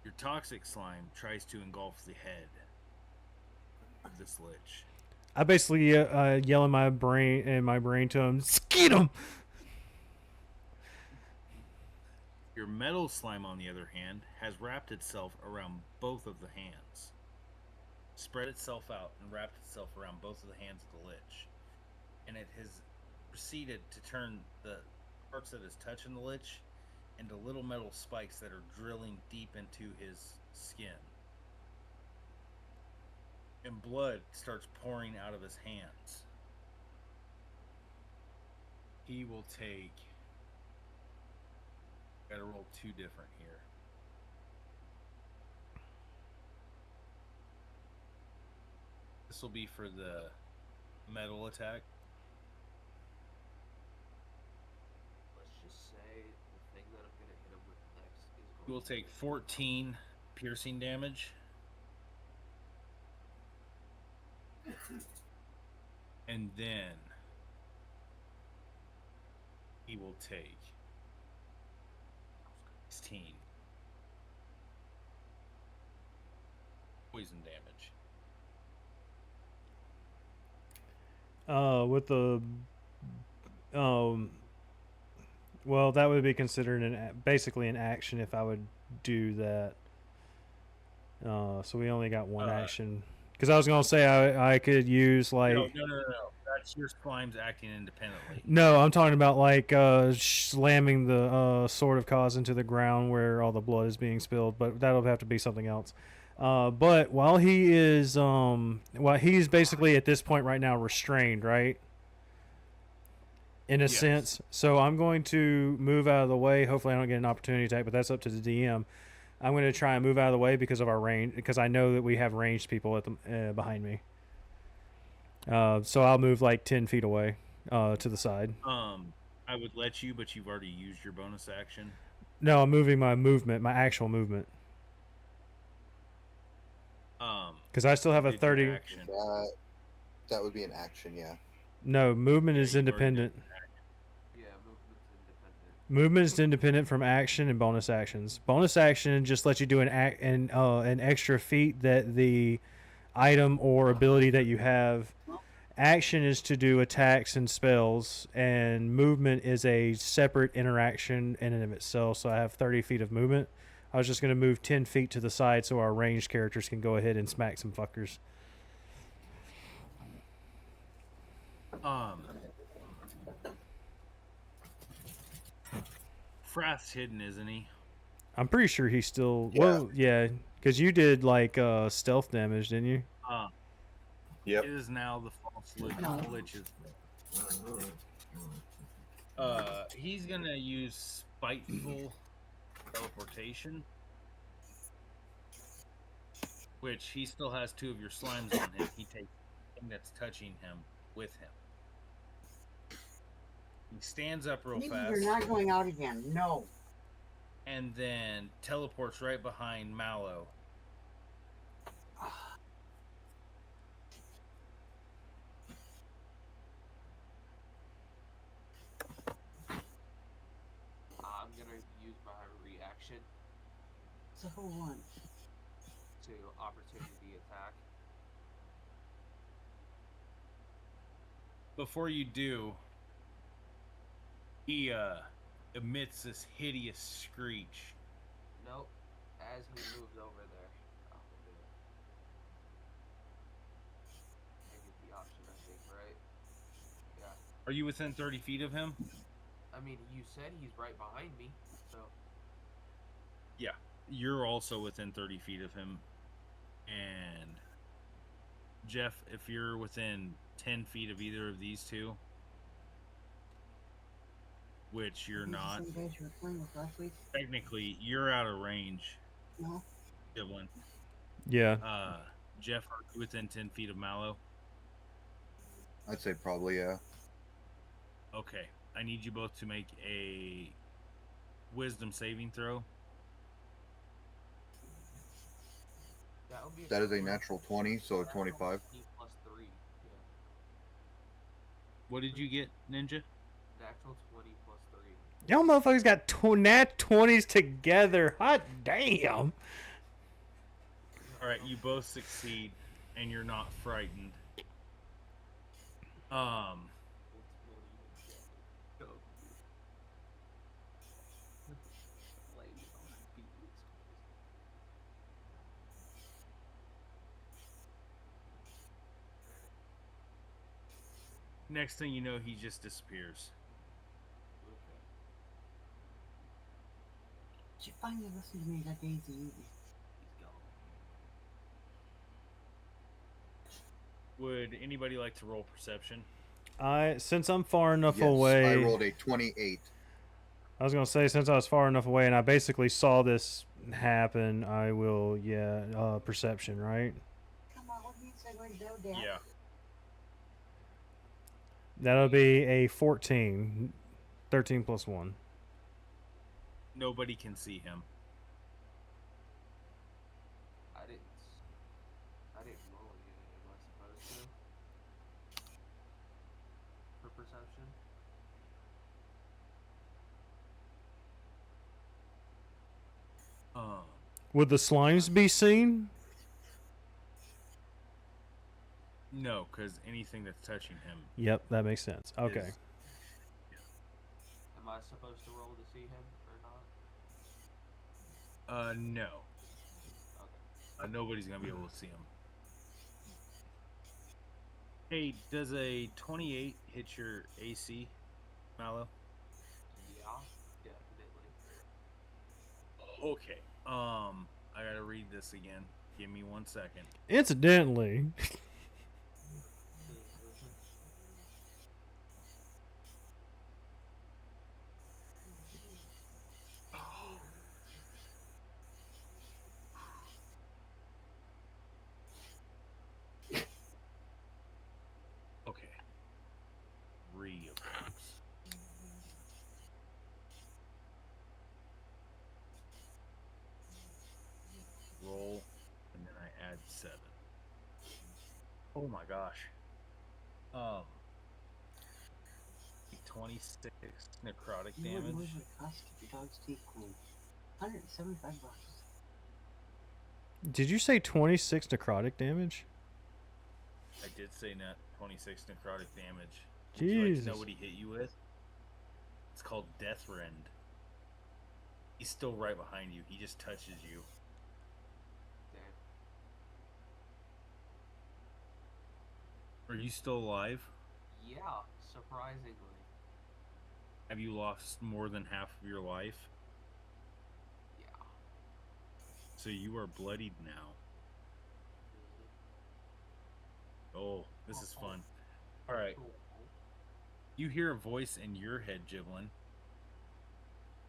S2: Your toxic slime tries to engulf the head of this lich.
S1: I basically yell in my brain to him, "Skeet him!"
S2: Your metal slime, on the other hand, has wrapped itself around both of the hands. Spread itself out and wrapped itself around both of the hands of the lich. And it has proceeded to turn the parts that is touching the lich into little metal spikes that are drilling deep into his skin. And blood starts pouring out of his hands. He will take... Gotta roll 2 different here. This will be for the metal attack.
S5: Let's just say the thing that I'm gonna hit him with next is
S2: He will take 14 piercing damage. And then he will take 16 poison damage.
S1: With the well, that would be considered basically an action if I would do that. So we only got one action. Because I was gonna say I could use like
S2: No. That's your slimes acting independently.
S1: no, I'm talking about like slamming the sword of cause into the ground where all the blood is being spilled, but that'll have to be something else. But while he's basically at this point right now restrained, right? In a
S2: Yes.
S1: sense. So I'm going to move out of the way. Hopefully I don't get an opportunity attack, but that's up to the DM. I'm going to try and move out of the way because of our range, because I know that we have ranged people at the behind me. So I'll move like 10 feet away to the side.
S2: I would let you, but you've already used your bonus action.
S1: No, I'm moving my movement, my actual movement. Because I still have a
S2: Did your
S1: 30.
S2: action.
S3: That would be an action, yeah.
S1: No, movement is
S2: you've already done
S1: independent.
S5: Yeah, movement's independent.
S1: Movement is independent from action and bonus actions. Bonus action just lets you do an extra feat that the item or ability that you have. Action is to do attacks and spells, and movement is a separate interaction in and of itself. So I have 30 feet of movement. I was just going to move 10 feet to the side so our ranged characters can go ahead and smack some fuckers.
S2: Frath's hidden, isn't he?
S1: I'm pretty sure he's still...
S3: Yeah.
S1: Well, yeah, because you did like stealth damage, didn't you?
S3: Yep.
S2: It is now the false lich's. He's gonna use spiteful teleportation, which he still has 2 of your slimes on him. He takes anything that's touching him with him. He stands up real
S4: Maybe
S2: fast
S4: you're not going out again. No.
S2: and then teleports right behind Mallow.
S5: I'm gonna use my reaction
S4: So who won?
S5: to opportunity attack.
S2: Before you do, he emits this hideous screech.
S5: Nope. As he moves over there, I'll do it. I get the option, I think, right? Yeah.
S2: Are you within 30 feet of him?
S5: I mean, you said he's right behind me, so
S2: Yeah. You're also within 30 feet of him. And Jeff, if you're within 10 feet of either of these two, which you're
S4: Who's the
S2: not,
S4: same guys you were playing with last week?
S2: technically you're out of range,
S4: No.
S2: Dylan.
S1: Yeah.
S2: Jeff, are you within 10 feet of Mallow?
S3: I'd say probably, yeah.
S2: Okay. I need you both to make a wisdom saving throw.
S5: that would be
S3: That is a
S5: equivalent-
S3: natural 20, so a 25.
S5: 15 plus 3.
S2: What did you get, Ninja?
S5: Natural 20 plus 3.
S1: Y'all motherfuckers got nat 20s together. Hot damn.
S2: All right, you both succeed, and you're not frightened.
S5: What's more even better? Go. Lady on beat is
S2: Next thing you know, he just disappears.
S5: okay.
S4: She finally listened to me that Daisy.
S5: He's gone.
S2: Would anybody like to roll perception?
S1: Since I'm far enough
S3: Yes,
S1: away,
S3: I rolled a 28.
S1: I was gonna say since I was far enough away and I basically saw this happen, I will perception, right?
S4: Come on, what do you say when go down?
S2: Yeah.
S1: That'll be a 14. 13 plus 1.
S2: Nobody can see him.
S5: I didn't roll anything. Am I supposed to? For perception?
S1: Would the slimes be seen?
S2: No, because anything that's touching him.
S1: Yep, that makes sense. Okay.
S2: is-
S5: Am I supposed to roll to see him or not?
S2: No.
S5: Okay.
S2: Nobody's gonna be able to see him. Hey, does a 28 hit your AC, Mallow?
S5: Yeah, definitely.
S2: Okay. I gotta read this again. Give me 1 second.
S1: Incidentally,
S2: Okay. Reapprox. Roll, and then I add 7. Oh my gosh. 26 necrotic
S4: You wouldn't
S2: damage.
S4: believe what it costs to keep your dog's teeth clean. $175.
S1: did you say 26 necrotic damage?
S2: I did say net 26 necrotic damage. Would you like to
S1: Jesus.
S2: know what he hit you with? It's called Death Rend. He's still right behind you. He just touches you.
S5: Damn.
S2: Are you still alive?
S5: Yeah, surprisingly.
S2: Have you lost more than half of your life?
S5: Yeah.
S2: So you are bloodied now. Oh, this is fun. Alright.
S5: Cool.
S2: You hear a voice in your head, Giblin.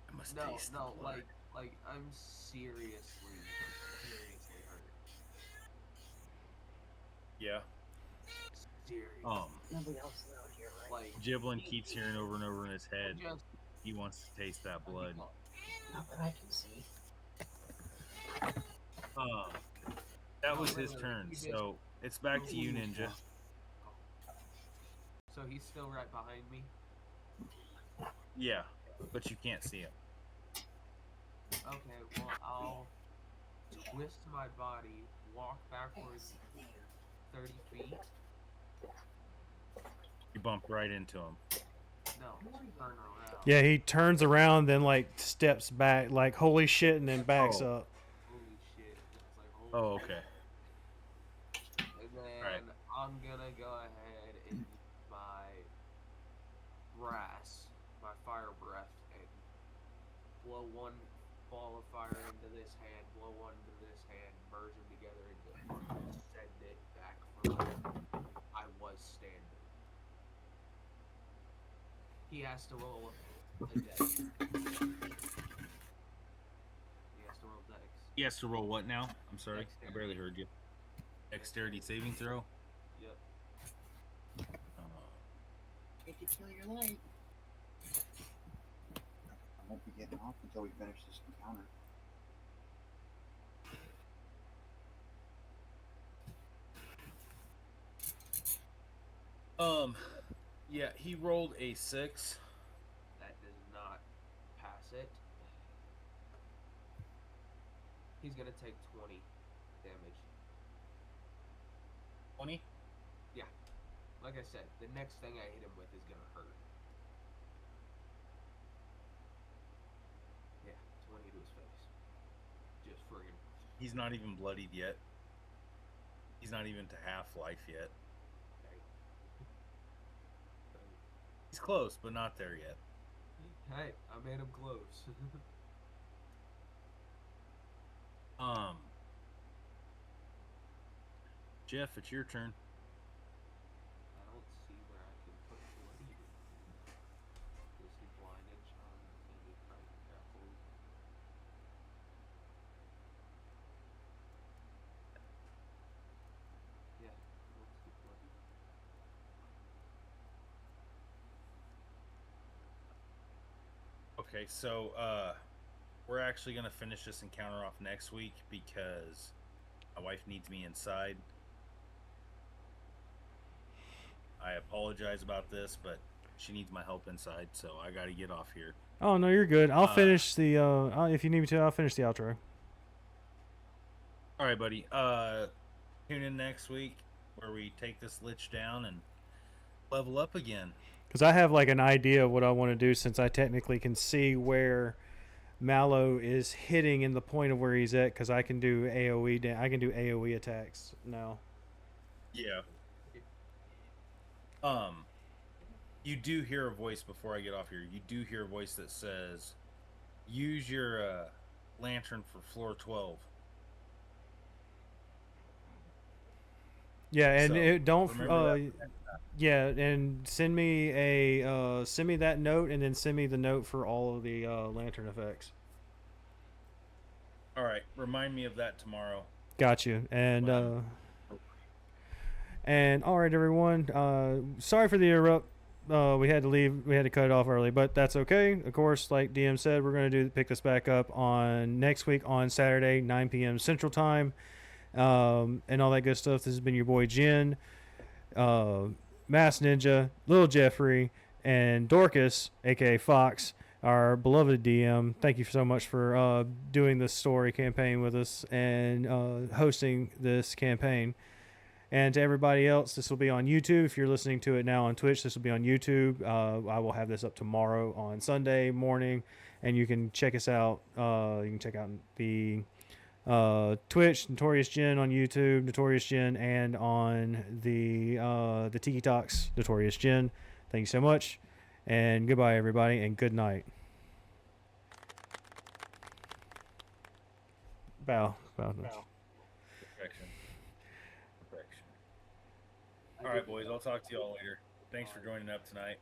S2: I must taste the blood.
S5: like I'm seriously hurt.
S2: Yeah.
S5: Seriously.
S4: Nobody else is out here, right?
S5: Like
S2: Giblin keeps hearing over and over in his head.
S5: just
S2: He wants to taste that blood.
S4: Not that I can see.
S2: That was
S5: No,
S2: his
S5: really,
S2: turn.
S5: he just-
S2: So it's back to you, Ninja.
S5: So he's still right behind me.
S2: Yeah, but you can't see him.
S5: Okay, well I'll twist my body, walk backwards 30 feet.
S2: You bump right into him.
S5: No, turn around.
S1: Yeah, he turns around, then like steps back, like holy shit, and then backs
S2: Oh.
S1: up.
S5: Holy shit. It's like, holy
S2: Oh, okay.
S5: And then
S2: Alright.
S5: I'm gonna go ahead and use my my fire breath, and blow one ball of fire into this hand, blow one into this hand, merge them together, and send it back from where I was standing. He has to roll a dex. He has to roll dex.
S2: He has to roll what now? I'm sorry. I
S5: Dexterity.
S2: barely heard you. Dexterity saving throw?
S5: Yep.
S4: It could kill your light.
S3: I won't be getting off until we finish this encounter.
S2: Yeah, he rolled a 6.
S5: That does not pass it. He's gonna take 20 damage.
S2: 20.
S5: Like I said, the next thing I hit him with is gonna hurt. Yeah, 20 to his face. Just friggin'.
S2: He's not even bloodied yet. He's not even to half life yet.
S5: Okay.
S2: He's close, but not there yet.
S5: Hey, I made him close.
S2: Jeff, it's your turn.
S5: I don't see where I can put bloody. Is he blindage on any kind of grapple? Yeah, I don't see bloody.
S2: Okay, so we're actually gonna finish this encounter off next week because my wife needs me inside. I apologize about this, but she needs my help inside, so I gotta get off here.
S1: Oh no, you're good. I'll finish the. If you need me to, I'll finish the outro.
S2: All right, buddy. Tune in next week where we take this lich down and level up again.
S1: Because I have like an idea of what I want to do, since I technically can see where Mallow is hitting in the point of where he's at. Because I can do AOE. I can do AOE attacks now.
S2: Yeah. You do hear a voice before I get off here. You do hear a voice that says, "Use your lantern for floor 12."
S1: Yeah, and
S2: So,
S1: don't.
S2: remember that.
S1: Yeah, and send me send me that note, and then send me the note for all of the lantern effects.
S2: All right, remind me of that tomorrow.
S1: Got you. And
S2: Wow.
S1: all right, everyone. Sorry for the erupt. We had to leave. We had to cut it off early, but that's okay. Of course, like DM said, we're gonna pick this back up on next week on Saturday, 9 p.m. Central Time, and all that good stuff. This has been your boy Jen, Mass Ninja, Little Jeffrey, and Dorcas, aka Fox, our beloved DM. Thank you so much for doing this story campaign with us and hosting this campaign. And to everybody else, this will be on YouTube. If you're listening to it now on Twitch, this will be on YouTube. I will have this up tomorrow on Sunday morning, and you can check us out. You can check out the Twitch, Notorious Jen on YouTube, Notorious Jen, and on the Tiki Talks, Notorious Jen. Thank you so much, and goodbye, everybody, and good night. Bow.
S2: Perfection. Perfection. All right, boys. I'll talk to you all later. Thanks for joining up tonight.